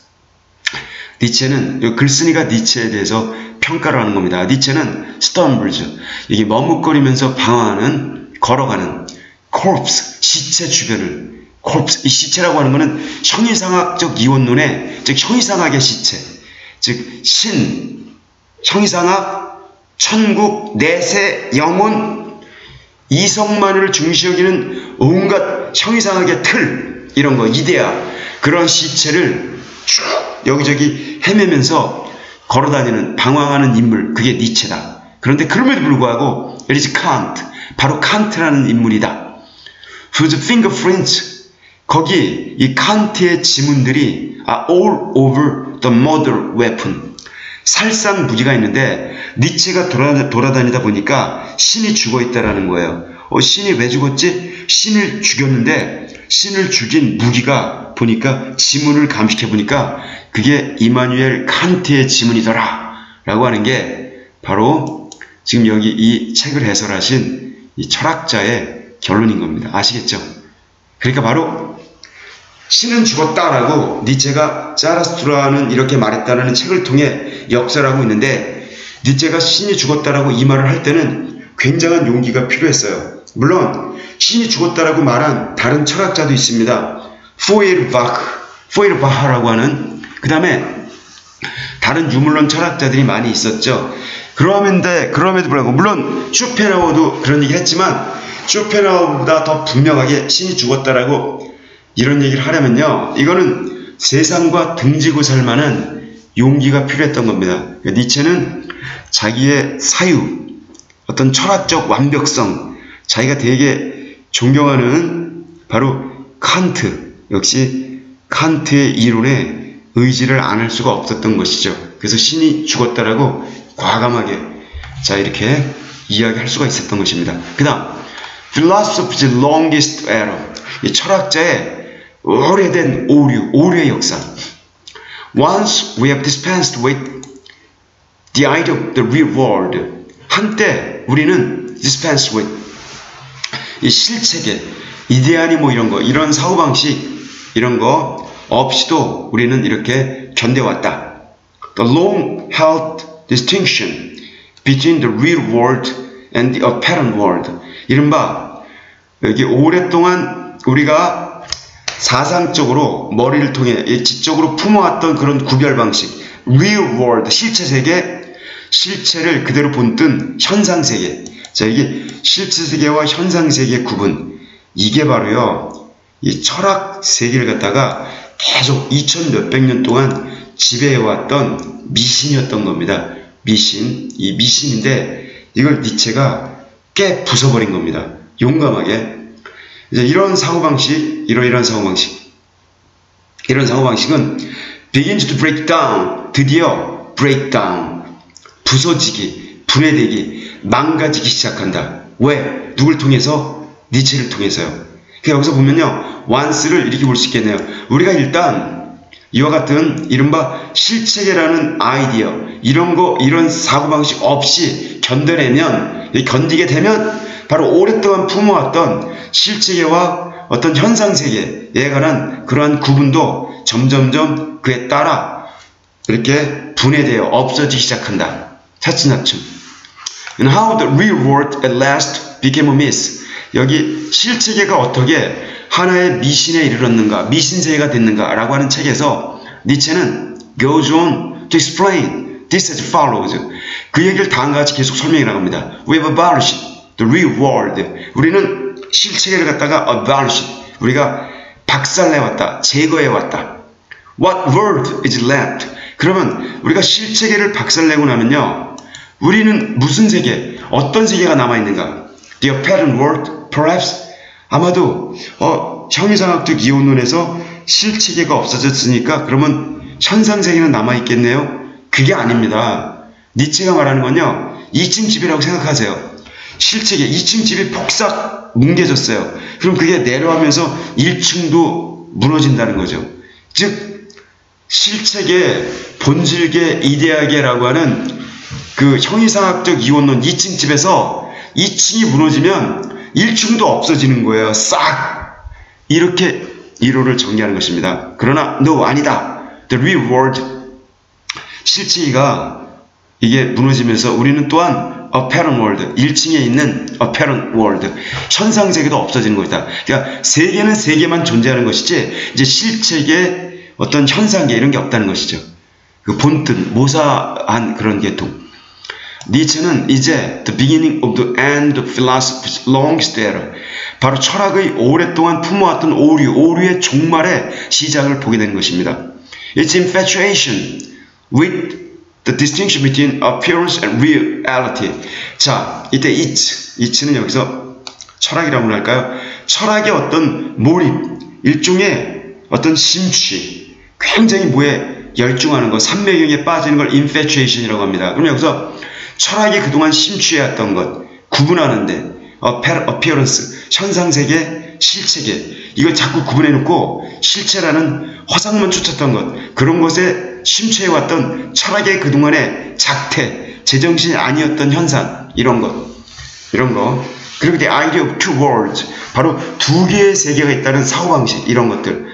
니체는, 글쓴이가 니체에 대해서 평가를 하는 겁니다. 니체는 stumbles, 이게 머뭇거리면서 방황하는, 걸어가는 corpse, 시체 주변을. corpse, 이 시체라고 하는 것은 형이상학적 이원론의, 즉 형이상학의 시체, 즉 신, 형이상학, 천국, 내세, 영혼, 이성만을 중시 여기는 온갖 형이상학의 틀, 이런 거, 이데아, 그런 시체를 쭉 여기저기 헤매면서 걸어다니는, 방황하는 인물, 그게 니체다. 그런데 그럼에도 불구하고 it is Kant, 바로 칸트라는 인물이다. whose fingerprints, 거기 이 칸트의 지문들이 are all over the murder weapon. 살상 무기가 있는데 니체가 돌아다니다 보니까 신이 죽어있다라는 거예요. 신이 왜 죽었지? 신을 죽였는데 신을 죽인 무기가 보니까 지문을 감식해 보니까 그게 이마누엘 칸트의 지문이더라 라고 하는 게 바로 지금 여기 이 책을 해설하신 이 철학자의 결론인 겁니다. 아시겠죠? 그러니까 바로 신은 죽었다라고 니체가 자라스트라는 이렇게 말했다는 책을 통해 역설하고 있는데 니체가 신이 죽었다라고 이 말을 할 때는 굉장한 용기가 필요했어요. 물론 신이 죽었다라고 말한 다른 철학자도 있습니다. 포에르바흐라고 하는, 그 다음에 다른 유물론 철학자들이 많이 있었죠. 그럼에도 불구하고 물론 쇼펜하우어도 그런 얘기를 했지만 쇼펜하우어보다 더 분명하게 신이 죽었다라고 이런 얘기를 하려면요, 이거는 세상과 등지고 살 만한 용기가 필요했던 겁니다. 니체는 자기의 사유, 어떤 철학적 완벽성, 자기가 되게 존경하는 바로 칸트, 역시 칸트의 이론에 의지를 안 할 수가 없었던 것이죠. 그래서 신이 죽었다라고 과감하게 이렇게 이야기할 수가 있었던 것입니다. 그 다음 Philosophy's longest error, 이 철학자의 오래된 오류의 역사. Once we have dispensed with the idea of the real world, 한때 우리는 dispense with, 이 실체계, 이데아니 뭐 이런 사고방식 이런 거 없이도 우리는 이렇게 견뎌왔다. the long-held distinction between the real world and the apparent world. 이른바 여기 오랫동안 우리가 사상적으로 머리를 통해 지적으로 품어왔던 그런 구별 방식, real world, 실체 세계, 실체를 그대로 본뜬 현상 세계. 자, 이게 실체 세계와 현상 세계의 구분. 이게 바로요, 이 철학 세계를 갖다가 계속 2000몇백 년 동안 지배해왔던 미신이었던 겁니다. 미신. 이 미신인데 이걸 니체가 깨 부숴버린 겁니다. 용감하게. 이제 이런 사고방식, 이런 사고방식은 begins to break down, 드디어 break down, 부서지기, 분해되기, 망가지기 시작한다. 왜? 누굴 통해서? 니체를 통해서요. 그러니까 여기서 보면요, once를 이렇게 볼 수 있겠네요. 우리가 일단 이와 같은 이른바 실체계라는 아이디어, 이런 사고방식 없이 견디게 되면 바로 오랫동안 품어왔던 실체계와 어떤 현상세계에 관한 그러한 구분도 점점점 그에 따라 이렇게 분해되어 없어지기 시작한다. 차츰차츰. And how the real world at last became a myth. 여기 실체계가 어떻게 하나의 미신에 이르렀는가, 미신세계가 됐는가 라고 하는 책에서 니체는 goes on to explain this as follows. 그 얘기를 다음과 같이 계속 설명해 나갑니다. We have abolished the real world. 우리는 실체계를 갖다가 abolished, 우리가 박살내왔다, 제거해왔다. What world is left? 그러면 우리가 실체계를 박살내고 나면요, 우리는 무슨 세계, 어떤 세계가 남아있는가? The apparent world, perhaps? 아마도 형이상학적 이혼론에서 실체계가 없어졌으니까 그러면 현상세계는 남아있겠네요? 그게 아닙니다. 니체가 말하는 건요, 2층 집이라고 생각하세요. 실체계, 2층 집이 폭삭 뭉개졌어요. 그럼 그게 내려가면서 1층도 무너진다는 거죠. 즉 실체계, 본질계, 이데아계라고 하는 그 형이상학적 이혼론 2층 집에서 2층이 무너지면 1층도 없어지는 거예요. 싹! 이렇게 1호를 정리하는 것입니다. 그러나 no, 아니다. The real world, 실체가 이게 무너지면서 우리는 또한 apparent world, 1층에 있는 apparent world, 현상세계도 없어지는 것이다. 그러니까 세계는 세계만 존재하는 것이지 이제 실체계, 어떤 현상계 이런 게 없다는 것이죠. 그 본뜬, 모사한 그런 계통. 니체는 이제 the beginning of the end of philosophy's longest era, 바로 철학의 오랫동안 품어왔던 오류의 종말의 시작을 보게 되는 것입니다. Its infatuation with the distinction between appearance and reality. 자, 이때 it는 여기서 철학이라고 할까요? 철학의 어떤 몰입, 일종의 어떤 심취, 굉장히 뭐에 열중하는 것, 삼매경에 빠지는 걸 infatuation이라고 합니다. 그럼 여기서 철학이 그동안 심취해왔던 것, 구분하는데 appearance, 현상세계, 실체계, 이걸 자꾸 구분해놓고 실체라는 허상만 쫓았던 것, 그런 것에 심취해왔던 철학의 그동안의 작태, 제정신이 아니었던 현상, 이런 거. 그리고 the idea of two worlds, 바로 두 개의 세계가 있다는 사고방식, 이런 것들.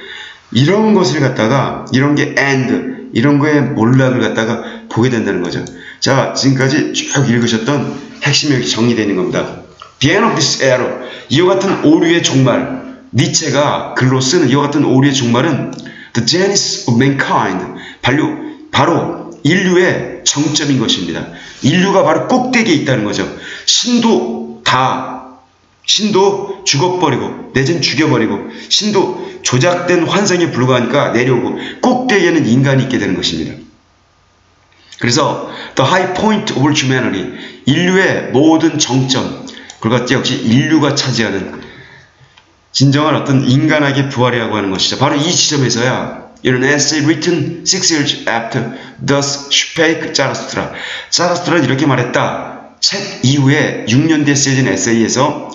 이런 것을 갖다가, 이런 게 and, 이런 거에 몰락을 갖다가 보게 된다는 거죠. 자, 지금까지 쭉 읽으셨던 핵심이 여기 정리되어 있는 겁니다. The end of this era, 이와 같은 오류의 종말, 니체가 글로 쓰는 이와 같은 오류의 종말은 the genesis of mankind, 바로 인류의 정점인 것입니다. 인류가 바로 꼭대기에 있다는 거죠. 신도 죽어버리고, 내전 죽여버리고, 신도 조작된 환상에 불과하니까 내려오고, 꼭대기에는 인간이 있게 되는 것입니다. 그래서 the high point of humanity, 인류의 모든 정점, 그것 역시 인류가 차지하는 진정한 어떤 인간에게 부활이라고 하는 것이죠. 바로 이 지점에서야 이런 essay written 6 years after thus spake Zarathustra. 자라스트라는 이렇게 말했다. 책 이후에 6년 뒤에 쓰여진 에세이에서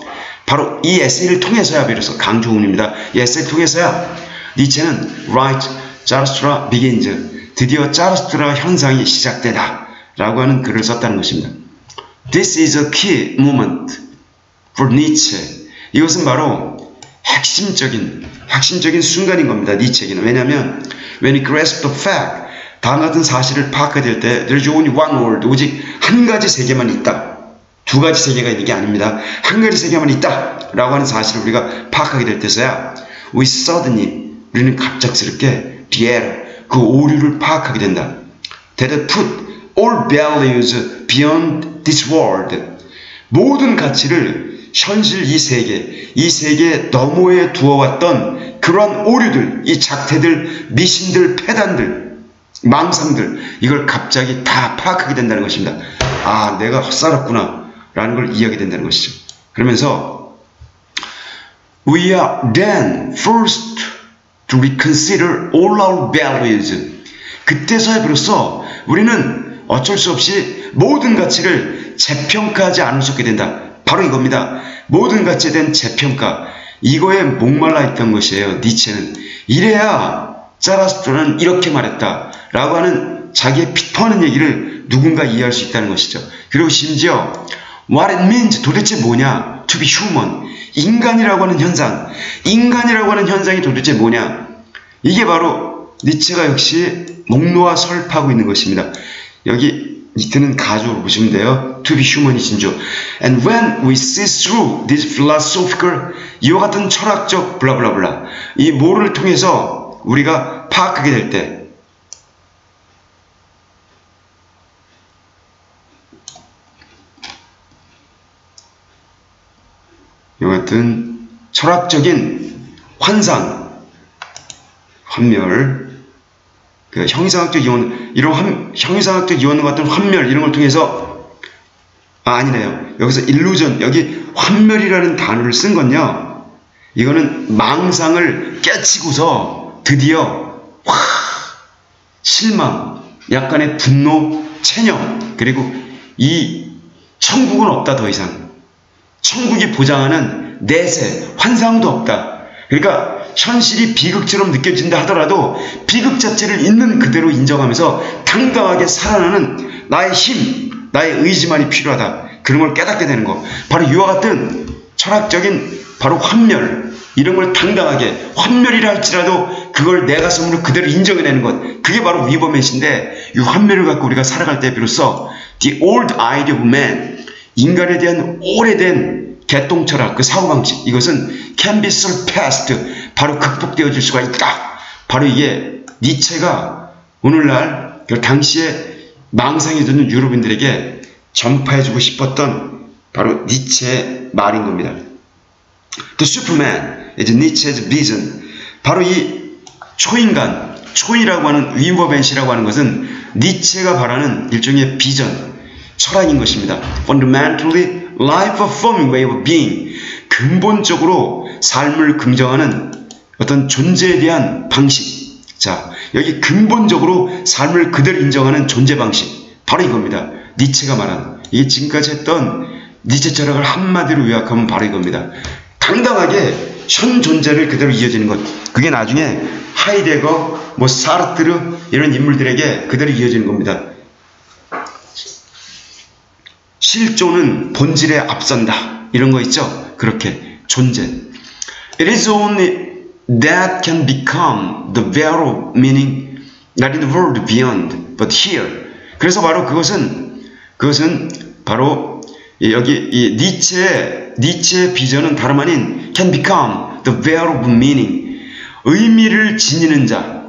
바로 이 에세이를 통해서야, 비로소 강조문입니다. 이 에세이를 통해서야 니체는 write Zarathustra begins, 드디어 자라스트라 현상이 시작되다 라고 하는 글을 썼다는 것입니다. This is a key moment for Nietzsche. 이것은 바로 핵심적인 순간인 겁니다. 니체에게는. 왜냐하면 when he grasped the fact 다음 같은 사실을 파악하게 될 때 there's only one world, 오직 한 가지 세계만 있다. 두 가지 세계가 있는 게 아닙니다. 한 가지 세계만 있다 라고 하는 사실을 우리가 파악하게 될 때서야 we suddenly, 우리는 갑작스럽게 그 오류를 파악하게 된다. That put all values beyond this world, 모든 가치를 현실 이 세계 너머에 두어왔던 그러한 오류들, 이 작태들, 미신들, 패단들, 망상들, 이걸 갑자기 다 파악하게 된다는 것입니다. 아, 내가 헛살았구나 라는 걸 이해하게 된다는 것이죠. 그러면서 we are then forced to reconsider all our values. 그때서야 비로소 우리는 어쩔 수 없이 모든 가치를 재평가하지 않을 수 없게 된다. 바로 이겁니다. 모든 가치에 대한 재평가. 이거에 목말라 있던 것이에요. 니체는. 이래야 자라스트로는 이렇게 말했다 라고 하는 자기의 피터는 얘기를 누군가 이해할 수 있다는 것이죠. 그리고 심지어 what it means, 도대체 뭐냐, to be human, 인간이라고 하는 현상, 인간이라고 하는 현상이 도대체 뭐냐, 이게 바로 니체가 역시 목 놓아 설파하고 있는 것입니다. 여기 니트는 가족으로 보시면 돼요. To be human이 진주. And when we see through this philosophical, 이와 같은 철학적 블라블라블라, 이 모를 통해서 우리가 파악하게 될 때, 이와 같은 철학적인 환상, 환멸, 그 형이상학적 이원, 이런 형이상학적 이원과 같은 환멸, 이런 걸 통해서, 아니네요. 여기서 일루전, 여기 환멸이라는 단어를 쓴 건요, 이거는 망상을 깨치고서 드디어 실망, 약간의 분노, 체념, 그리고 이 천국은 없다 더 이상. 천국이 보장하는 내세, 환상도 없다. 그러니까 현실이 비극처럼 느껴진다 하더라도 비극 자체를 있는 그대로 인정하면서 당당하게 살아나는 나의 힘, 나의 의지만이 필요하다. 그런 걸 깨닫게 되는 거. 바로 이와 같은 철학적인 바로 환멸, 이런 걸 당당하게, 환멸이라 할지라도 그걸 내 가슴으로 그대로 인정해내는 것, 그게 바로 위버맷인데, 이 환멸을 갖고 우리가 살아갈 때 비로소 The old idea of man, 인간에 대한 오래된 개똥철학, 그 사고방식, 이것은 can be surpassed, 바로 극복되어질 수가 있다. 바로 이게 니체가 오늘날 그 당시에 망상에 듣는 유럽인들에게 전파해주고 싶었던 바로 니체의 말인 겁니다. The Superman is Nietzsche's vision. 바로 이 초인간, 초이라고 하는 위버벤시라고 하는 것은 니체가 바라는 일종의 비전, 철학인 것입니다. Fundamentally life-affirming way of being. 근본적으로 삶을 긍정하는 어떤 존재에 대한 방식. 자, 여기 근본적으로 삶을 그대로 인정하는 존재 방식. 바로 이겁니다. 니체가 말한. 이게 지금까지 했던 니체 철학을 한마디로 요약하면 바로 이겁니다. 당당하게 현 존재를 그대로 이어지는 것. 그게 나중에 하이데거, 사르트르 이런 인물들에게 그대로 이어지는 겁니다. 실존은 본질에 앞선다. 이런 거 있죠? 그렇게 존재. It is only that can become the very meaning not in the world beyond, but here. 그래서 바로 그것은 바로 여기 이 니체의 비전은 다름 아닌 can become the very meaning. 의미를 지니는 자.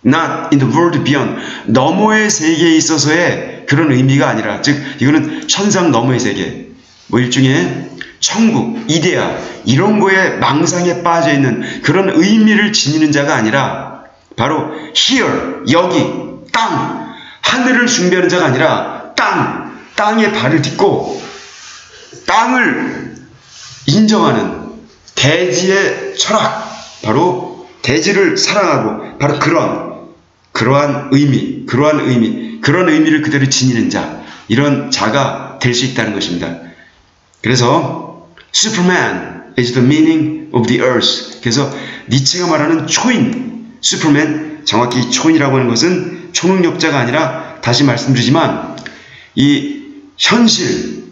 Not in the world beyond. 너머의 세계에 있어서의 그런 의미가 아니라, 즉 이거는 천상 너머의 세계, 일종의 천국, 이데아 이런 거에 망상에 빠져 있는 그런 의미를 지니는 자가 아니라 바로 here, 여기, 땅, 하늘을 숭배하는 자가 아니라 땅에 발을 딛고 땅을 인정하는 대지의 철학, 바로 대지를 사랑하고 바로 그러한 의미, 그런 의미를 그대로 지니는 자, 이런 자가 될 수 있다는 것입니다. 그래서 Superman is the meaning of the earth. 그래서 니체가 말하는 초인, 슈퍼맨, 정확히 초인이라고 하는 것은 초능력자가 아니라, 다시 말씀드리지만 이 현실,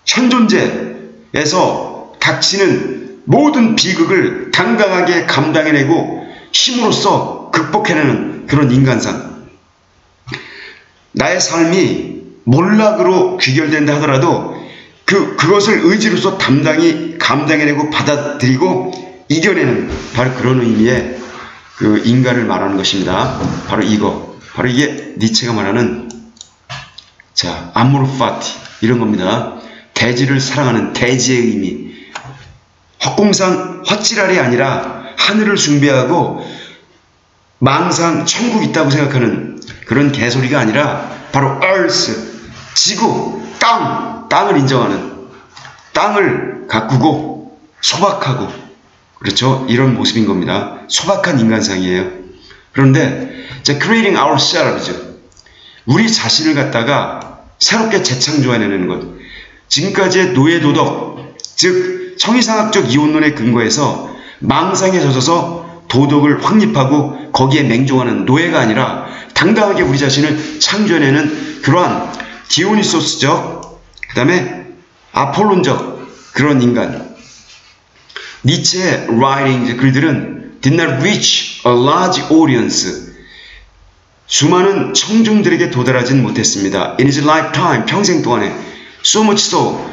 현존재에서 닥치는 모든 비극을 당당하게 감당해내고 힘으로써 극복해내는 그런 인간상, 나의 삶이 몰락으로 귀결된다 하더라도 그것을 의지로서 감당해내고 받아들이고 이겨내는 바로 그런 의미의 그 인간을 말하는 것입니다. 바로 이거. 바로 이게 니체가 말하는 아모르 파티 이런 겁니다. 대지를 사랑하는 대지의 의미. 헛공상 헛지랄이 아니라 하늘을 숭배하고 망상 천국 있다고 생각하는 그런 개소리가 아니라 바로 earth, 지구, 땅을 인정하는, 땅을 가꾸고 소박하고, 그렇죠? 이런 모습인 겁니다. 소박한 인간상이에요. 그런데 creating ourselves, 우리 자신을 갖다가 새롭게 재창조해내는 것. 지금까지의 노예도덕, 즉 청이상학적 이혼론에 근거해서 망상에 젖어서 도덕을 확립하고 거기에 맹종하는 노예가 아니라 당당하게 우리 자신을 창조해내는 그러한 디오니소스적, 그 다음에 아폴론적 그런 인간. 니체의 writing, 글들은 did not reach a large audience. 수많은 청중들에게 도달하진 못했습니다. In his lifetime, 평생 동안에. So much so,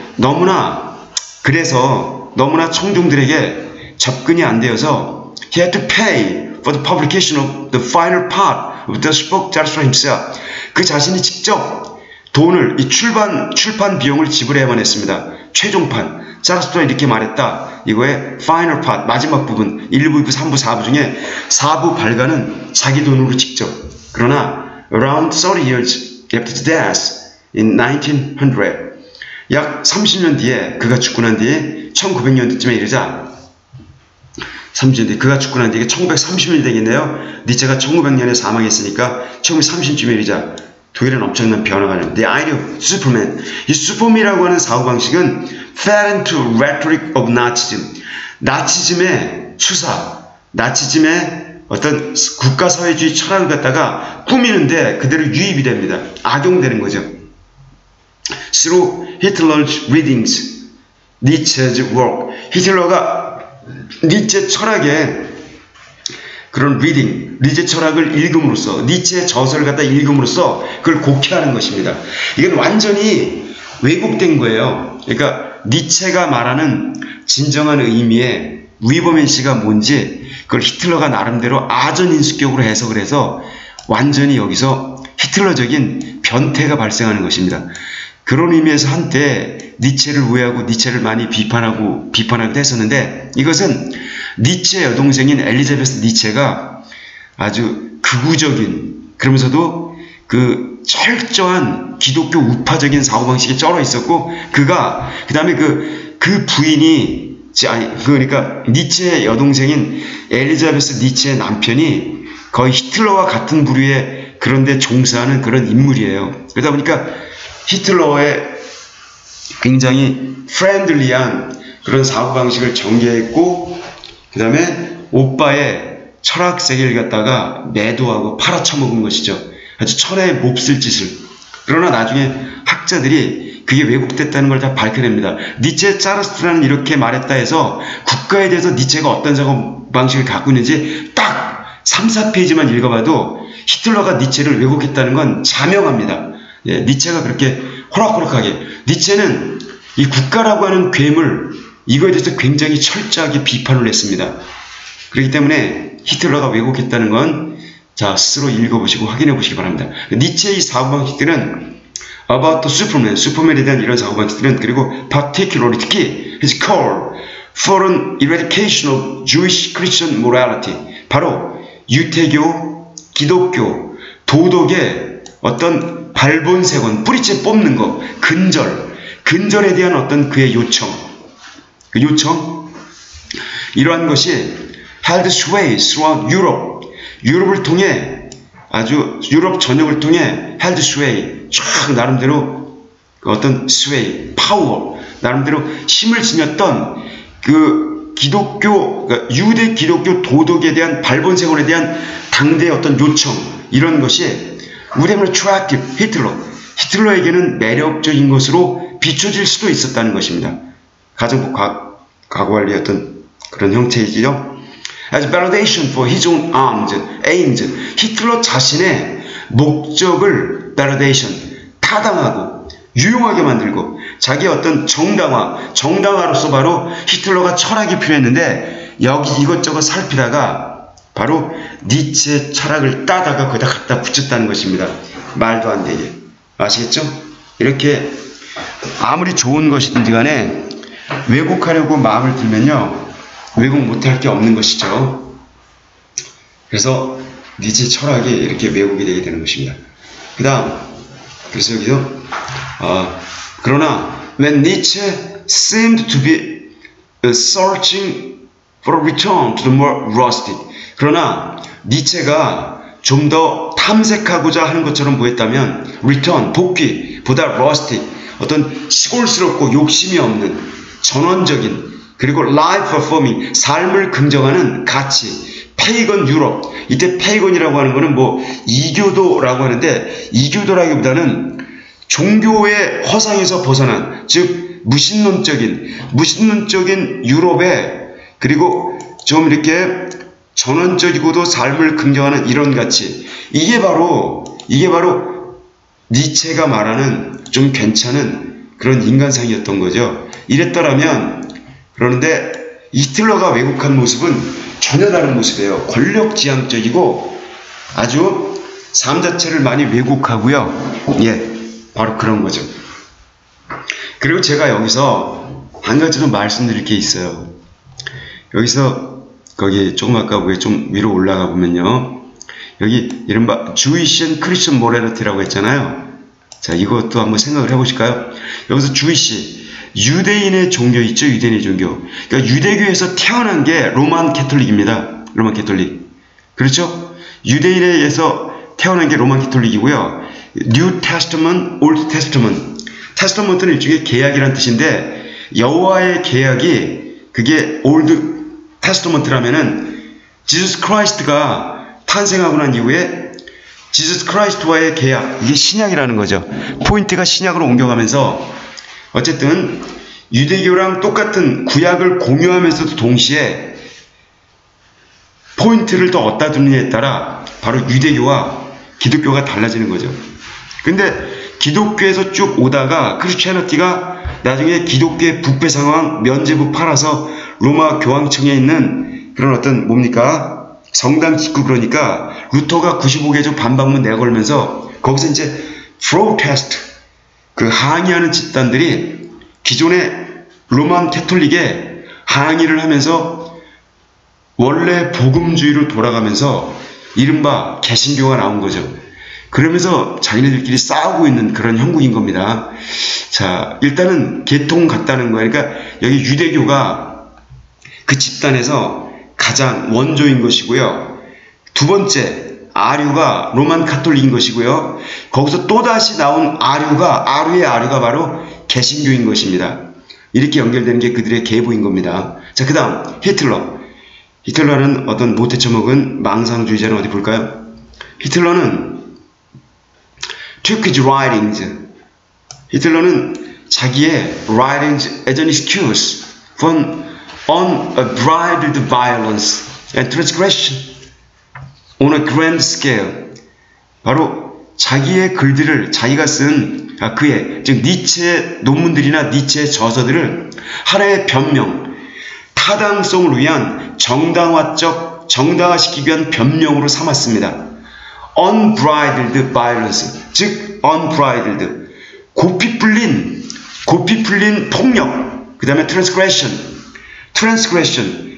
그래서 너무나 청중들에게 접근이 안 되어서 he had to pay for the publication of the final part of the spoke Zarathustra himself. 그 자신이 직접 돈을, 이 출판 비용을 지불해야만 했습니다. 최종판. 자라스트라 이렇게 말했다. 이거의 final part, 마지막 부분, 1부, 2부, 3부, 4부 중에 4부 발간은 자기 돈으로 직접. 그러나 around 30 years after his death in 1900, 약 30년 뒤에, 그가 죽고 난 뒤에 1900년대쯤에 이르자, 30년 뒤에 그가 죽고 난 뒤에 1930년이 되겠네요. 니체가 1900년에 사망했으니까 1930년쯤에 이르자 독일은 엄청난 변화가 나요. The idea of Superman. 이 슈퍼맨이라고 하는 사고방식은 fell into rhetoric of Nazism. 나치즘의 추사, 나치즘의 어떤 국가사회주의 철학을 갖다가 꾸미는데 그대로 유입이 됩니다. 악용되는 거죠. Through Hitler's readings, Nietzsche's work. 히틀러가 니체 철학의 그런 리딩, 니체 철학을 읽음으로써, 니체의 저서를 갖다 읽음으로써 그걸 곡해하는 것입니다. 이건 완전히 왜곡된 거예요. 그러니까 니체가 말하는 진정한 의미의 위버맨시가 뭔지 그걸 히틀러가 나름대로 아전인수격으로 해석을 해서 완전히 여기서 히틀러적인 변태가 발생하는 것입니다. 그런 의미에서 한때 니체를 우회하고 니체를 많이 비판하기도 했었는데, 이것은 니체의 여동생인 엘리자베스 니체가 아주 극우적인, 그러면서도 그 철저한 기독교 우파적인 사고방식에 쩔어 있었고, 그가 그 다음에 그 부인이, 그러니까 니체의 여동생인 엘리자베스 니체의 남편이 거의 히틀러와 같은 부류의 그런데 종사하는 그런 인물이에요. 그러다 보니까 히틀러의 굉장히 프렌들리한 그런 사고방식을 전개했고, 그 다음에 오빠의 철학세계를 갖다가 매도하고 팔아쳐먹은 것이죠. 아주 천하의 몹쓸 짓을. 그러나 나중에 학자들이 그게 왜곡됐다는 걸 다 밝혀냅니다. 니체 자라스트라는 이렇게 말했다 해서 국가에 대해서 니체가 어떤 사고방식을 갖고 있는지 딱 3, 4페이지만 읽어봐도 히틀러가 니체를 왜곡했다는 건 자명합니다. 예, 니체가 그렇게 호락호락하게, 니체는 이 국가라고 하는 괴물, 이거에 대해서 굉장히 철저하게 비판을 했습니다. 그렇기 때문에 히틀러가 왜곡했다는 건 스스로 읽어보시고 확인해 보시기 바랍니다. 니체의 이 사고방식들은 about the Superman, 슈퍼맨에 대한 이런 사고방식들은, 그리고 particularly 특히 his call for an eradication of Jewish Christian morality, 바로 유태교, 기독교, 도덕의 어떤 발본색원, 뿌리째 뽑는 것, 근절에 대한 어떤 그의 요청, 이러한 것이 held sway throughout Europe, 유럽을 통해, 아주 유럽 전역을 통해 held sway, 쫙 나름대로 어떤 sway, 파워, 나름대로 힘을 지녔던 그 기독교, 그러니까 유대 기독교 도덕에 대한 발본색원에 대한 당대의 어떤 요청, 이런 것이 우리는 attractive, 히틀러에게는 매력적인 것으로 비춰질 수도 있었다는 것입니다. 가정 과거관리의 어떤 그런 형태이지요. As validation for his own aims, 히틀러 자신의 목적을 validation, 타당하고 유용하게 만들고 자기의 어떤 정당화로서 바로 히틀러가 철학이 필요했는데 여기 이것저것 살피다가 바로 니체의 철학을 따다가 거기다 갖다 붙였다는 것입니다. 말도 안 되게. 아시겠죠? 이렇게 아무리 좋은 것이든지 간에 왜곡하려고 마음을 들면요, 왜곡 못할 게 없는 것이죠. 그래서 니체 철학이 이렇게 왜곡이 되게 되는 것입니다. 그 다음, 그래서 여기서 그러나 when Nietzsche seemed to be searching for a return to the more rustic, 그러나 니체가 좀 더 탐색하고자 하는 것처럼 보였다면 return, 복귀보다 rustic, 어떤 시골스럽고 욕심이 없는 전원적인, 그리고 life affirming, 삶을 긍정하는 가치, 페이건 유럽, 이때 페이건이라고 하는 것은 뭐 이교도라고 하는데, 이교도라기보다는 종교의 허상에서 벗어난, 즉 무신론적인 유럽에, 그리고 좀 이렇게 전원적이고도 삶을 긍정하는 이런 가치, 이게 바로 니체가 말하는 좀 괜찮은 그런 인간상이었던 거죠. 이랬더라면, 그런데 히틀러가 왜곡한 모습은 전혀 다른 모습이에요. 권력지향적이고 아주 삶 자체를 많이 왜곡하고요. 예, 바로 그런 거죠. 그리고 제가 여기서 한 가지 더 말씀드릴 게 있어요. 여기서 거기 조금 아까 위에 좀 위로 올라가 보면요, 여기 이른바 Jewish and Christian morality라고 했잖아요. 자, 이것도 한번 생각을 해보실까요? 여기서 Jewish, 유대인의 종교 있죠? 유대인의 종교. 그러니까 유대교에서 태어난 게 로만 캐톨릭입니다. 로만 캐톨릭. 그렇죠? 유대인에서 태어난 게 로만 캐톨릭이고요. New Testament, Old Testament. 테스터먼트는 일종의 계약이란 뜻인데, 여호와의 계약이 그게 Old 테스터먼트라면은 지저스 크라이스트가 탄생하고 난 이후에 지저스 크라이스트와의 계약, 이게 신약이라는 거죠. 포인트가 신약으로 옮겨가면서 어쨌든 유대교랑 똑같은 구약을 공유하면서도 동시에 포인트를 더 얻다 두느냐에 따라 바로 유대교와 기독교가 달라지는 거죠. 근데 기독교에서 쭉 오다가 크리스티애니티가 나중에 기독교의 부패 상황, 면죄부 팔아서 로마 교황청에 있는 그런 어떤 뭡니까? 성당 짓고 그러니까 루터가 95개조 반박문 내걸면서 거기서 이제 프로테스트, 그 항의하는 집단들이 기존의 로만 캐톨릭에 항의를 하면서 원래 복음주의로 돌아가면서 이른바 개신교가 나온 거죠. 그러면서 자기네들끼리 싸우고 있는 그런 형국인 겁니다. 자, 일단은 계통 같다는 거예요. 그러니까 여기 유대교가 그 집단에서 가장 원조인 것이고요. 두 번째, 아류가 로만 카톨릭인 것이고요. 거기서 또다시 나온 아류의 아류가 바로 개신교인 것입니다. 이렇게 연결되는 게 그들의 계보인 겁니다. 자, 그 다음 히틀러. 히틀러는 어떤 못해 처먹은 망상주의자는 어디 볼까요? 히틀러는 took his writings. 히틀러는 자기의 writings as an excuse for unbridled violence and transgression on a grand scale. 바로 자기의 글들을, 자기가 쓴 그의, 즉 니체의 논문들이나 니체의 저서들을 하나의 변명, 타당성을 위한 정당화시키기 위한 변명으로 삼았습니다. unbridled violence, 즉 unbridled, 고삐 풀린 폭력, 그 다음에 transgression,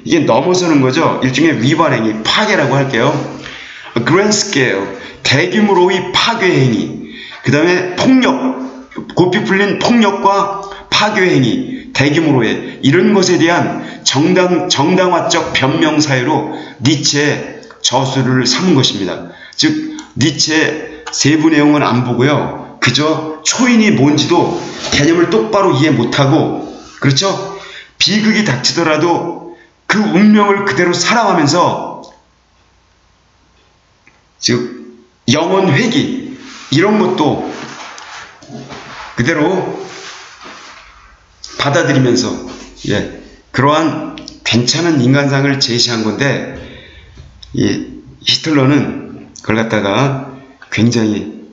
이게 넘어서는 거죠. 일종의 위반행위, 파괴라고 할게요. A grand scale, 대규모로의 파괴행위, 그 다음에 폭력, 고삐 풀린 폭력과 파괴행위, 대규모로의 이런 것에 대한 정당화적 변명 사유로 니체의 저수를 삼은 것입니다. 즉 니체의 세부 내용은 안 보고요, 그저 초인이 뭔지도 개념을 똑바로 이해 못하고, 그렇죠? 비극이 닥치더라도 그 운명을 그대로 살아가면서, 즉 영혼 회귀 이런 것도 그대로 받아들이면서, 예, 그러한 괜찮은 인간상을 제시한 건데, 이 히틀러는 그걸 갖다가 굉장히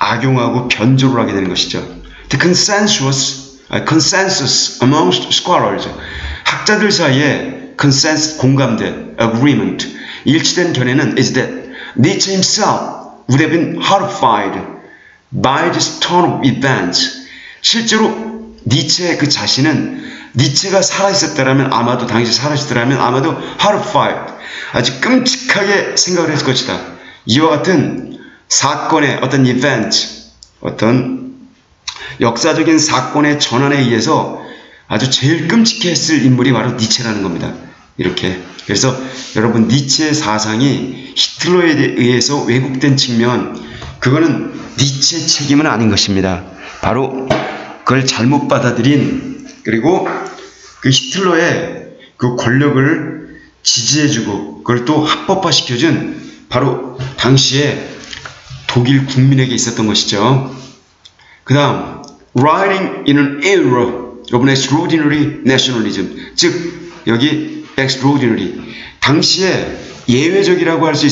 악용하고 변조를 하게 되는 것이죠. The consensus amongst scholars, 학자들 사이에 consensus, 공감대, agreement, 일치된 견해는 is that Nietzsche himself would have been horrified by this turn of events. 실제로 니체의 그 자신은 니체가 살아있었다라면 아마도 당시 살아있었다라면 아마도 horrified, 아주 끔찍하게 생각을 했을 것이다. 이와 같은 사건의 어떤 event, 어떤 역사적인 사건의 전환에 의해서 아주 제일 끔찍해 했을 인물이 바로 니체라는 겁니다. 이렇게. 그래서 여러분, 니체의 사상이 히틀러에 의해서 왜곡된 측면, 그거는 니체의 책임은 아닌 것입니다. 바로 그걸 잘못 받아들인, 그리고 그 히틀러의 그 권력을 지지해주고 그걸 또 합법화시켜준 바로 당시에 독일 국민에게 있었던 것이죠. 그 다음, writing in an era of extraordinary nationalism, 즉 여기 extraordinary, 당시에 예외적이라고 할 수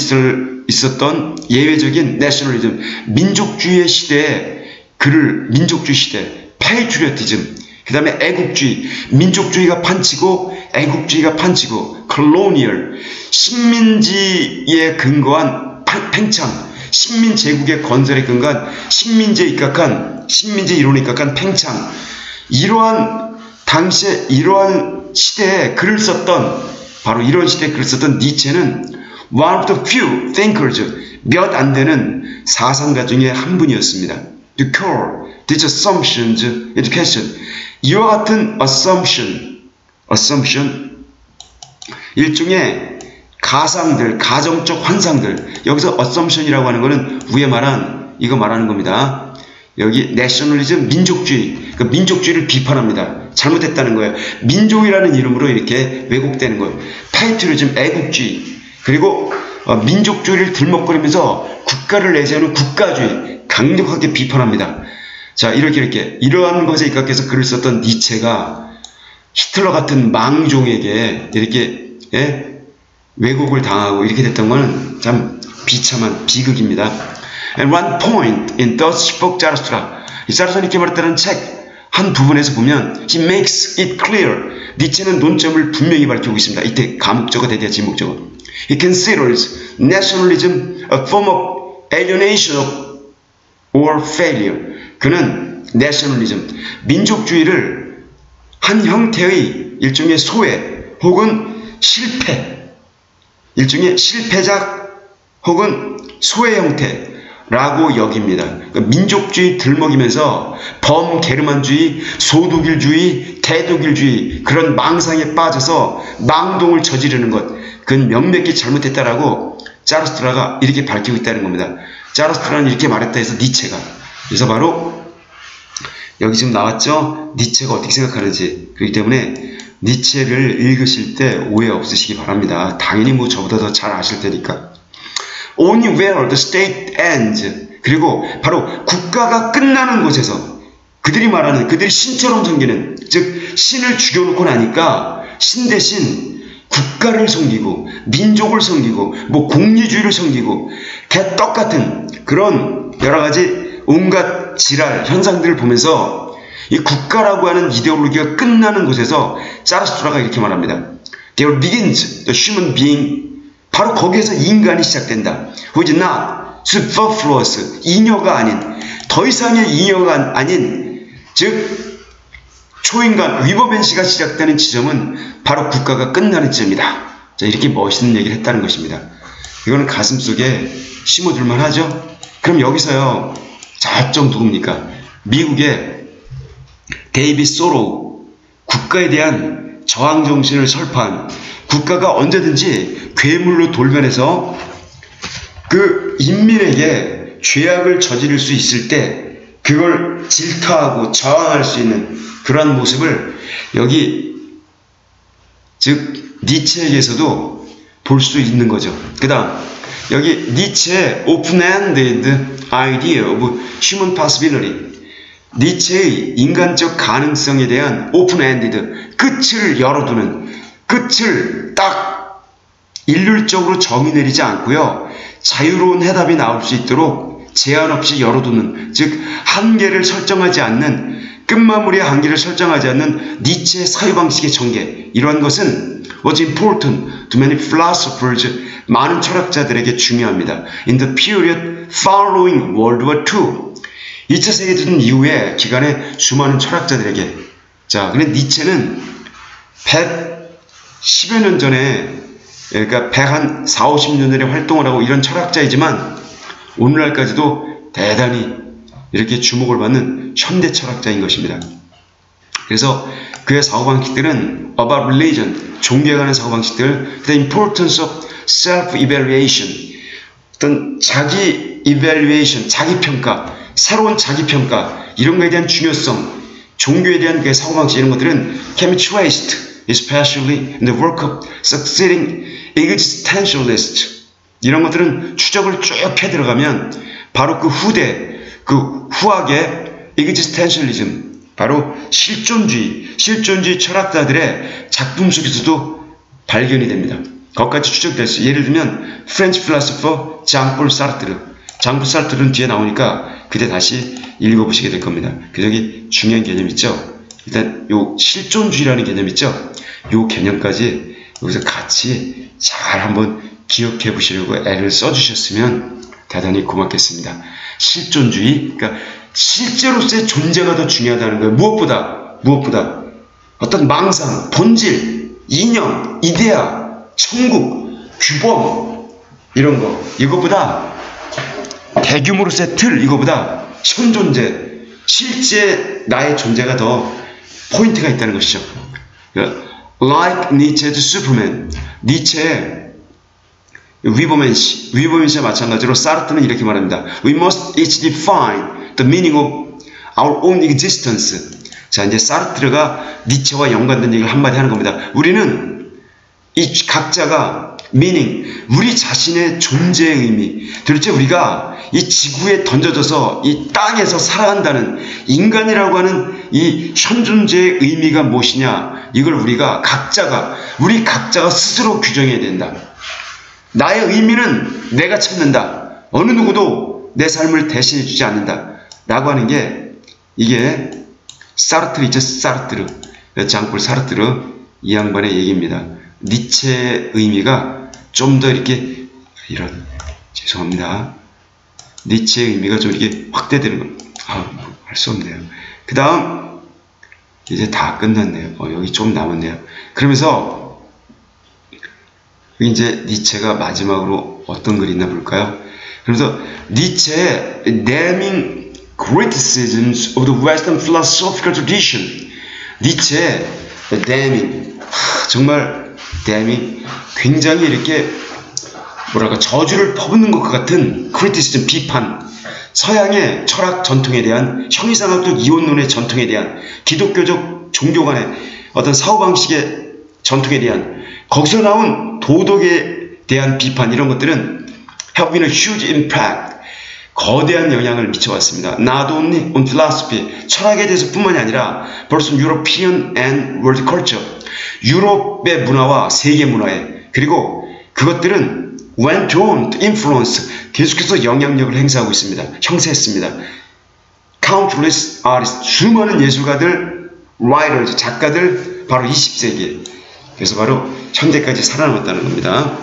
있었던 예외적인 nationalism, 민족주의의 시대에 그를, 민족주의 시대, patriotism, 그 다음에 애국주의, 민족주의가 판치고 애국주의가 판치고 colonial, 식민지에 근거한 팽창, 식민제국의 건설에 근거한 식민지에 입각한, 식민지 이론에 입각한 팽창, 이러한 당시에 이러한 시대에 글을 썼던, 바로 이런 시대에 글을 썼던 니체는 one of the few thinkers, 몇 안 되는 사상가 중에 한 분이었습니다. The core, these assumptions, education, 이와 같은 assumption, 일종의 가상들, 가정적 환상들, 여기서 assumption이라고 하는 것은 위에 말한 이거 말하는 겁니다. 여기 nationalism, 민족주의, 그 민족주의를 비판합니다. 잘못했다는 거예요. 민족이라는 이름으로 이렇게 왜곡되는 거예요. patriotism, 애국주의, 그리고 민족주의를 들먹거리면서 국가를 내세우는 국가주의, 강력하게 비판합니다. 자, 이렇게 이러한 것에 입각해서 글을 썼던 니체가 히틀러 같은 망종에게 이렇게 왜곡을 당하고 이렇게 됐던 것은 참 비참한 비극입니다. And one point in Thus Spoke Zarathustra, 이 자라투스트라는 말했다는 책 한 부분에서 보면 he makes it clear, 니체는 논점을 분명히 밝히고 있습니다. 이때 가목적어 대대 지목적어. He considers nationalism a form of alienation or failure. 그는 nationalism, 민족주의를 한 형태의 일종의 소외 혹은 실패, 일종의 실패작 혹은 소외 형태라고 여깁니다. 그러니까 민족주의 들먹이면서 범게르만주의, 소독일주의, 대독일주의, 그런 망상에 빠져서 망동을 저지르는 것, 그건 명백히 잘못했다라고 자라투스트라가 이렇게 밝히고 있다는 겁니다. 자라투스트라는 이렇게 말했다 해서 니체가, 그래서 바로 여기 지금 나왔죠? 니체가 어떻게 생각하는지. 그렇기 때문에 니체를 읽으실 때 오해 없으시기 바랍니다. 당연히 뭐 저보다 더 잘 아실 테니까. Only where the state ends, 그리고 바로 국가가 끝나는 곳에서 그들이 말하는, 그들이 신처럼 섬기는, 즉 신을 죽여놓고 나니까 신 대신 국가를 섬기고 민족을 섬기고 뭐 공리주의를 섬기고 개떡같은 그런 여러가지 온갖 지랄 현상들을 보면서 이 국가라고 하는 이데올로기가 끝나는 곳에서 자라투스트라가 이렇게 말합니다. There begins the human being, 바로 거기에서 인간이 시작된다. Who is not superfluous, 잉여가 아닌, 더 이상의 잉여가 아닌, 즉 초인간, 위버벤시가 시작되는 지점은 바로 국가가 끝나는 지점이다. 자, 이렇게 멋있는 얘기를 했다는 것입니다. 이거는 가슴속에 심어둘만 하죠. 그럼 여기서요, 저쪽 누굽니까? 미국의 데이빗 소로우, 국가에 대한 저항정신을 설파한, 국가가 언제든지 괴물로 돌변해서 그 인민에게 죄악을 저지를 수 있을 때 그걸 질타하고 저항할 수 있는 그러한 모습을 여기, 즉 니체에게서도 볼 수 있는 거죠. 그 다음 여기 니체의 open-ended idea of human possibility, 니체의 인간적 가능성에 대한 open-ended, 끝을 열어두는, 끝을 딱 일률적으로 정의 내리지 않고요, 자유로운 해답이 나올 수 있도록 제한 없이 열어두는, 즉 한계를 설정하지 않는, 끝마무리의 한계를 설정하지 않는 니체의 사유방식의 전개, 이러한 것은 was important to many philosophers, 많은 철학자들에게 중요합니다. In the period following World War II, 2차 세계대전 이후의 기간에 수많은 철학자들에게. 자, 근데 니체는 110여 년 전에, 그러니까 140~50년 전에 활동을 하고 이런 철학자이지만 오늘날까지도 대단히 이렇게 주목을 받는 현대 철학자인 것입니다. 그래서 그의 사고방식들은 about religion, 종교에 관한 사고방식들, the importance of self-evaluation, 어떤 자기 evaluation, 자기평가, 새로운 자기평가, 이런 것에 대한 중요성, 종교에 대한 그의 사고방식, 이런 것들은 can be traced, especially in the work of succeeding existentialists. 이런 것들은 추적을 쭉 해 들어가면 바로 그 후학의 existentialism, 바로 실존주의 철학자들의 작품 속에서도 발견이 됩니다. 거기까지 추적됐어요. 예를 들면 프렌치 필로소퍼 장폴 사르트르. 장폴 사르트르는 뒤에 나오니까 그때 다시 읽어보시게 될 겁니다. 여기 중요한 개념 있죠. 일단 요 실존주의라는 개념 있죠. 요 개념까지 여기서 같이 잘 한번 기억해 보시려고 애를 써주셨으면 대단히 고맙겠습니다. 실존주의, 그러니까 실제로서의 존재가 더 중요하다는 거예요. 무엇보다 어떤 망상, 본질, 이념, 이데아, 천국, 규범, 이런 거, 이거보다 대규모로서의 틀, 이거보다 현존재, 실제 나의 존재가 더 포인트가 있다는 것이죠. Like Nietzsche's Superman, 니체의 위버맨시와 마찬가지로 사르트는 이렇게 말합니다. We must each define the meaning of our own existence. 자, 이제 사르트르가 니체와 연관된 얘기를 한마디 하는 겁니다. 우리는 이 각자가 meaning, 우리 자신의 존재의 의미, 도대체 우리가 이 지구에 던져져서 이 땅에서 살아간다는 인간이라고 하는 이 현존재의 의미가 무엇이냐, 이걸 우리 각자가 스스로 규정해야 된다. 나의 의미는 내가 찾는다. 어느 누구도 내 삶을 대신해 주지 않는다. 라고 하는 게, 이게 사르트르 있죠. 사르트르, 장폴 사르트르 이 양반의 얘기입니다. 니체의 의미가 좀 더 이렇게, 죄송합니다. 니체의 의미가 좀 이렇게 확대되는 거. 할 수 없네요. 그 다음, 이제 다 끝났네요. 여기 좀 남았네요. 그러면서, 이제 니체가 마지막으로 어떤 글이 있나 볼까요? 그래서 니체의 damning criticisms of the Western philosophical tradition. 니체의 damning, 정말 damning, 굉장히 이렇게 저주를 퍼붓는 것 같은 criticism, 비판, 서양의 철학 전통에 대한, 형이상학적 이원론의 전통에 대한, 기독교적 종교 간의 어떤 사고방식의 전통에 대한, 거기서 나온 도덕에 대한 비판, 이런 것들은 have been a huge impact, 거대한 영향을 미쳐왔습니다. Not only on philosophy, 철학에 대해서 뿐만이 아니라 both European and world culture, 유럽의 문화와 세계 문화에, 그리고 그것들은 went on to influence, 계속해서 영향력을 행사하고 있습니다. 형성했습니다. Countless artists, 수많은 예술가들, writers, 작가들, 바로 20세기에, 그래서 바로 현대까지 살아남았다는 겁니다.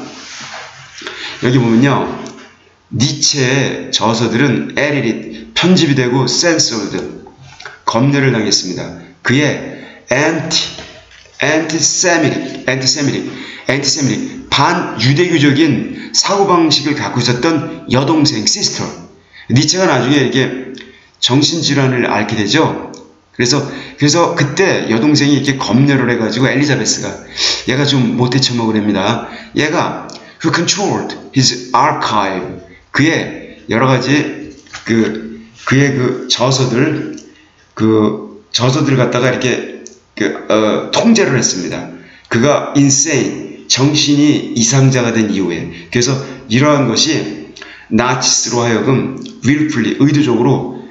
여기 보면요, 니체의 저서들은 edited, 편집이 되고 censored, 검열을 당했습니다. 그의 anti-Semitic, 반유대교적인 사고방식을 갖고 있었던 여동생, sister. 니체가 나중에 이렇게 정신질환을 앓게 되죠. 그래서 그때 여동생이 이렇게 검열을 해가지고 엘리자베스가, 얘가 좀 못해 처먹으랍니다. 얘가 who controlled his archive, 그의 여러가지 그의 저서들을 갖다가 이렇게 통제를 했습니다. 그가 insane, 정신이 이상자가 된 이후에. 그래서 이러한 것이 나치스로 하여금 willfully, 의도적으로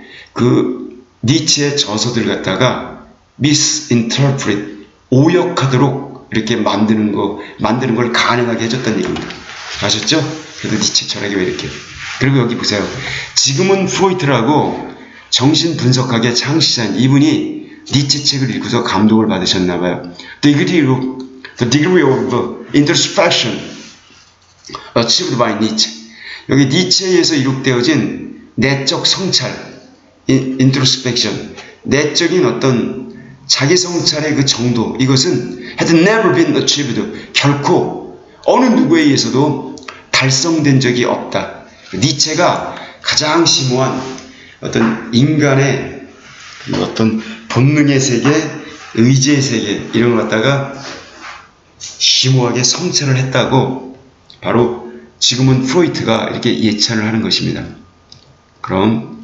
니체의 저서들을 갖다가 misinterpret, 오역하도록 이렇게 만드는 걸 가능하게 해줬다는 얘기입니다. 아셨죠? 그래도 니체 철학이 왜 이렇게. 그리고 여기 보세요. 지금은 프로이트라고 정신분석학의 창시자인 이분이 니체 책을 읽고서 감동을 받으셨나봐요. The degree of introspection achieved by Nietzsche. 여기 니체에 의해서 이룩되어진 내적 성찰, introspection, 내적인 어떤 자기 성찰의 그 정도, 이것은 had never been achieved. 결코 어느 누구에 의해서도 달성된 적이 없다. 니체가 가장 심오한 어떤 인간의 어떤 본능의 세계, 의지의 세계, 이런 걸 갖다가 심오하게 성찰을 했다고 바로 지금은 프로이트가 이렇게 예찬을 하는 것입니다. 그럼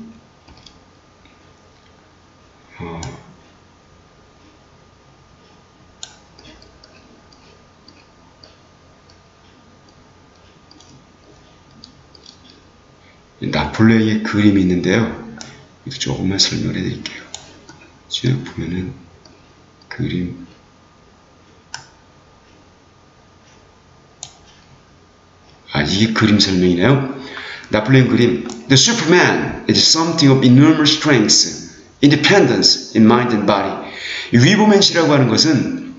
나폴레옹의 그림이 있는데요. 이거 조금만 설명을 해드릴게요. 쭉 보면은 그림. 이게 그림 설명이네요. 나폴레옹 그림. The Superman is something of enormous strength, independence in mind and body. 이 위보맨시라고 하는 것은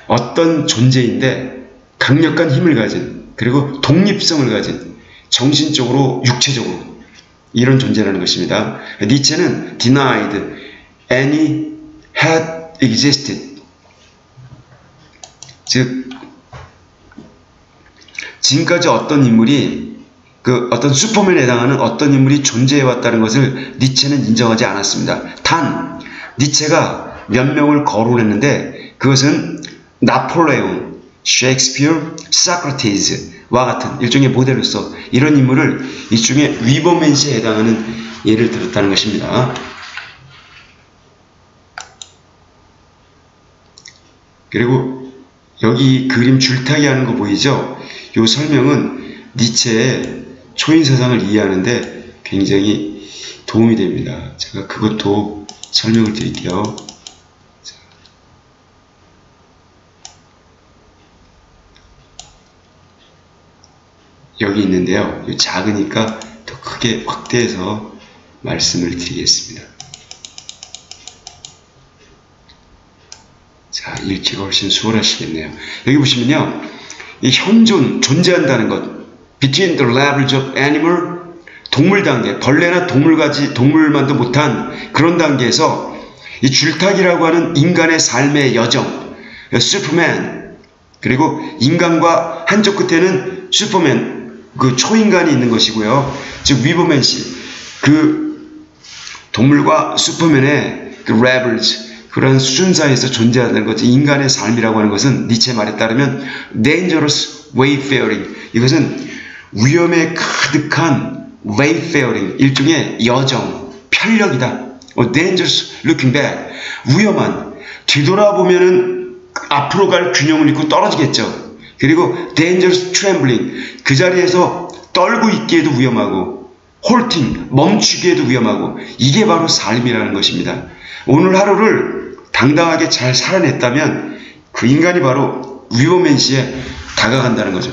어떤 존재인데 강력한 힘을 가진, 그리고 독립성을 가진, 정신적으로, 육체적으로 이런 존재라는 것입니다. 니체는 denied any had existed. 즉 지금까지 어떤 인물이 어떤 슈퍼맨에 해당하는 어떤 인물이 존재해왔다는 것을 니체는 인정하지 않았습니다. 단 니체가 몇 명을 거론했는데 그것은 나폴레옹, 셰익스피어, 소크라테스와 같은 일종의 모델로서 이런 인물을 일종의 위버맨시에 해당하는 예를 들었다는 것입니다. 그리고 여기 그림 줄타기 하는 거 보이죠? 이 설명은 니체의 초인세상을 이해하는데 굉장히 도움이 됩니다. 제가 그것도 설명을 드릴게요. 여기 있는데요. 작으니까 더 크게 확대해서 말씀을 드리겠습니다. 자, 읽기가 훨씬 수월하시겠네요. 여기 보시면요. 이 현존, 존재한다는 것. Between the levels of animal, 동물 단계, 벌레나 동물만도 못한 그런 단계에서 이 줄타기라고 하는 인간의 삶의 여정, 슈퍼맨, 그리고 인간과 한쪽 끝에는 슈퍼맨, 그 초인간이 있는 것이고요. 즉 위버맨시, 그 동물과 슈퍼맨의 그 레벨즈, 그런 수준 사이에서 존재하는 것이 인간의 삶이라고 하는 것은 니체 말에 따르면 dangerous wayfaring, 이것은 위험에 가득한 wayfaring, 일종의 여정, 편력이다. dangerous looking back, 위험한, 뒤돌아보면은 앞으로 갈 균형을 잃고 떨어지겠죠. 그리고 dangerous trembling, 그 자리에서 떨고 있기에도 위험하고 halting, 멈추기에도 위험하고, 이게 바로 삶이라는 것입니다. 오늘 하루를 당당하게 잘 살아냈다면 그 인간이 바로 위버맨시에 다가간다는 거죠.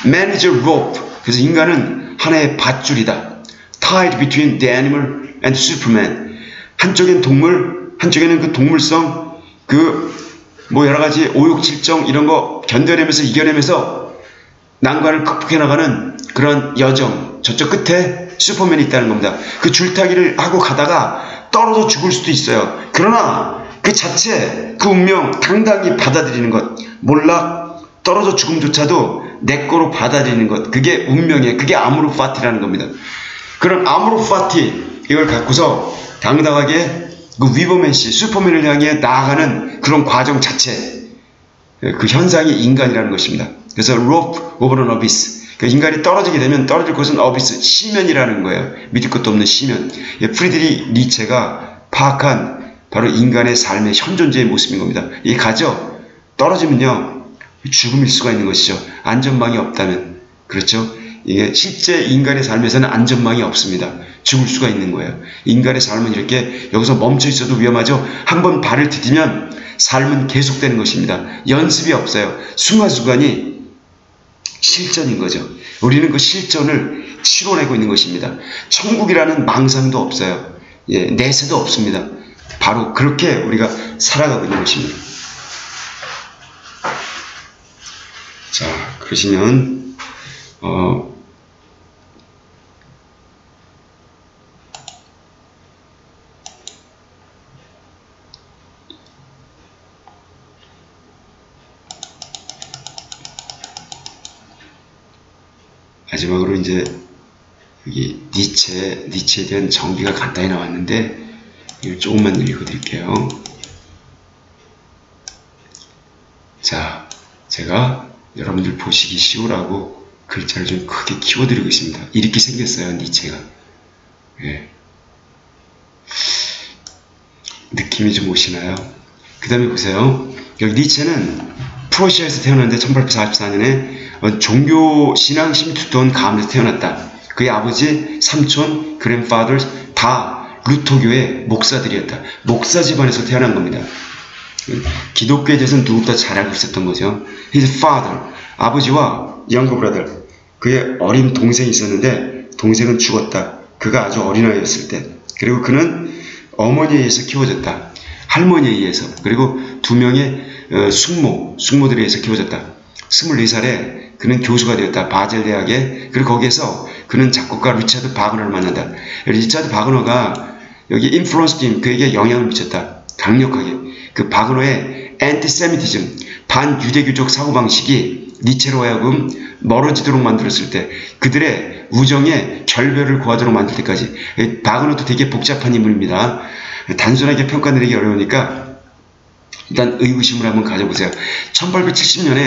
Man is a rope. 그래서 인간은 하나의 밧줄이다. Tied between the animal and Superman. 한쪽엔 동물, 한쪽에는 그 동물성, 여러가지 오욕칠정 이런 거 견뎌내면서 이겨내면서 난관을 극복해 나가는 그런 여정. 저쪽 끝에 슈퍼맨이 있다는 겁니다. 그 줄타기를 하고 가다가 떨어져 죽을 수도 있어요. 그러나 그 자체, 그 운명 당당히 받아들이는 것, 몰락, 떨어져 죽음조차도 내 거로 받아들이는 것, 그게 운명이에요. 그게 아모르 파티라는 겁니다. 그런 아모르 파티, 이걸 갖고서 당당하게 그 위버맨시, 슈퍼맨을 향해 나아가는 그런 과정 자체, 그 현상이 인간이라는 것입니다. 그래서 rope over an abyss, 인간이 떨어지게 되면 떨어질 곳은 어비스, 시면이라는 거예요. 믿을 것도 없는 시면. 프리드리히 니체가 파악한 바로 인간의 삶의 현존재의 모습인 겁니다. 이게 가죠? 떨어지면요, 죽음일 수가 있는 것이죠. 안전망이 없다면. 그렇죠? 이게 실제 인간의 삶에서는 안전망이 없습니다. 죽을 수가 있는 거예요. 인간의 삶은 이렇게 여기서 멈춰 있어도 위험하죠? 한번 발을 디디면 삶은 계속되는 것입니다. 연습이 없어요. 순간순간이 실전인 거죠. 우리는 그 실전을 치러내고 있는 것입니다. 천국이라는 망상도 없어요. 예, 내세도 없습니다. 바로 그렇게 우리가 살아가고 있는 것입니다. 자, 그러시면 마지막으로 이제 여기 니체에 대한 정비가 간단히 나왔는데 이걸 조금만 읽어드릴게요. 자, 제가 여러분들 보시기 쉬우라고 글자를 좀 크게 키워드리고 있습니다. 이렇게 생겼어요, 니체가. 예. 느낌이 좀 오시나요? 그 다음에 보세요. 여기 니체는 프러시아에서 태어났는데 1844년에 종교 신앙심이 두터운 가문에서 태어났다. 그의 아버지, 삼촌, 그랜파더 다 루터교의 목사들이었다. 목사 집안에서 태어난 겁니다. 기독교에 대해서는 누구보다 잘 알고 있었던 거죠. His father, 아버지와 younger brother, 그의 어린 동생이 있었는데 동생은 죽었다. 그가 아주 어린아이였을 때. 그리고 그는 어머니에 의해서 키워졌다. 할머니에 의해서. 그리고 두 명의 숙모들에 의해서 키워졌다. 24살에 그는 교수가 되었다. 바젤 대학에. 그리고 거기에서 그는 작곡가 리차드 바그너를 만난다. 리차드 바그너가 여기 인플루언스, 그에게 영향을 미쳤다. 강력하게. 그 바그너의 엔티세미티즘, 반유대교적 사고방식이 니체로 하여금 멀어지도록 만들었을 때, 그들의 우정의 결별을 구하도록 만들 때까지. 바그너도 되게 복잡한 인물입니다. 단순하게 평가내리기 어려우니까 일단 의구심을 한번 가져보세요. 1870년에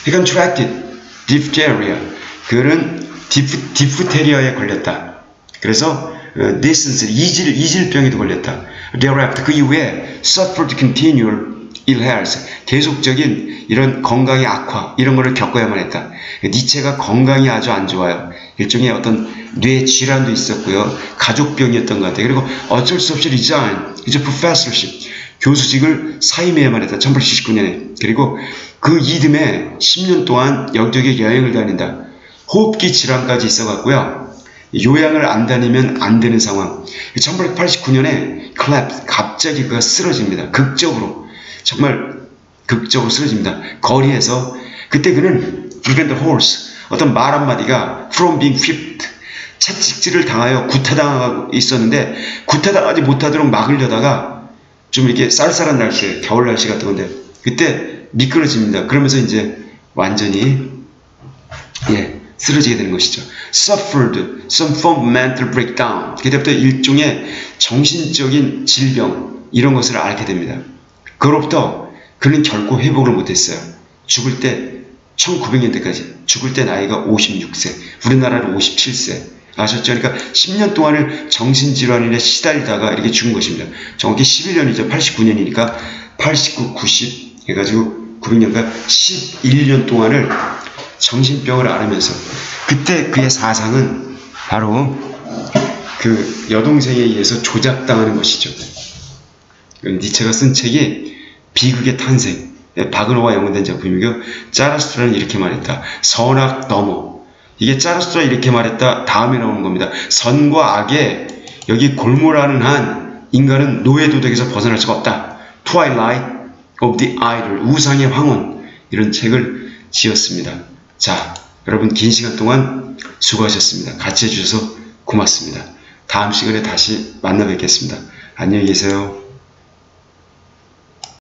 he contracted diphtheria. 그는 디프테리아에 걸렸다. 그래서 dysentery, 이질병에도 걸렸다. Thereafter, 그 이후에 suffered continual ill health, 계속적인 이런 건강의 악화, 이런 거를 겪어야만 했다. 니체가 건강이 아주 안 좋아요. 일종의 어떤 뇌 질환도 있었고요. 가족병이었던 것 같아요. 그리고 어쩔 수 없이 resign, 이제 professorship, 교수직을 사임해야만 했다. 1879년에. 그리고 그 이듬해 10년 동안 여기저기 여행을 다닌다. 호흡기 질환까지 있어갖고요. 요양을 안 다니면 안 되는 상황. 1889년에 갑자기 그가 쓰러집니다. 극적으로. 정말 극적으로 쓰러집니다. 거리에서. 그때 그는 prevent the horse, 어떤 말 한마디가 from being whipped, 채찍질을 당하여 구타당하고 있었는데 구타당하지 못하도록 막으려다가 좀 이렇게 쌀쌀한 날씨에, 겨울 날씨 같은 건데 그때 미끄러집니다. 그러면서 이제 완전히 쓰러지게 되는 것이죠. Suffered some form of mental breakdown. 그때부터 일종의 정신적인 질병, 이런 것을 앓게 됩니다. 그로부터 그는 결코 회복을 못했어요. 죽을 때 1900년대까지 죽을 때 나이가 56세, 우리나라는 57세. 아셨죠? 그러니까 10년 동안을 정신질환에 시달리다가 이렇게 죽은 것입니다. 정확히 11년이죠. 89년이니까 89, 90 해가지고 900년간 11년 동안을 정신병을 앓으면서, 그때 그의 사상은 바로 그 여동생에 의해서 조작당하는 것이죠. 니체가 쓴 책이 비극의 탄생, 바그너와 연관된 작품이고요. 짜라스트라는 이렇게 말했다. 선악 넘어. 이게 짜라스트라 이렇게 말했다 다음에 나오는 겁니다. 선과 악에 여기 골몰하는 한 인간은 노예도덕에서 벗어날 수가 없다. Twilight of the Idol, 우상의 황혼, 이런 책을 지었습니다. 자, 여러분 긴 시간 동안 수고하셨습니다. 같이 해주셔서 고맙습니다. 다음 시간에 다시 만나 뵙겠습니다. 안녕히 계세요.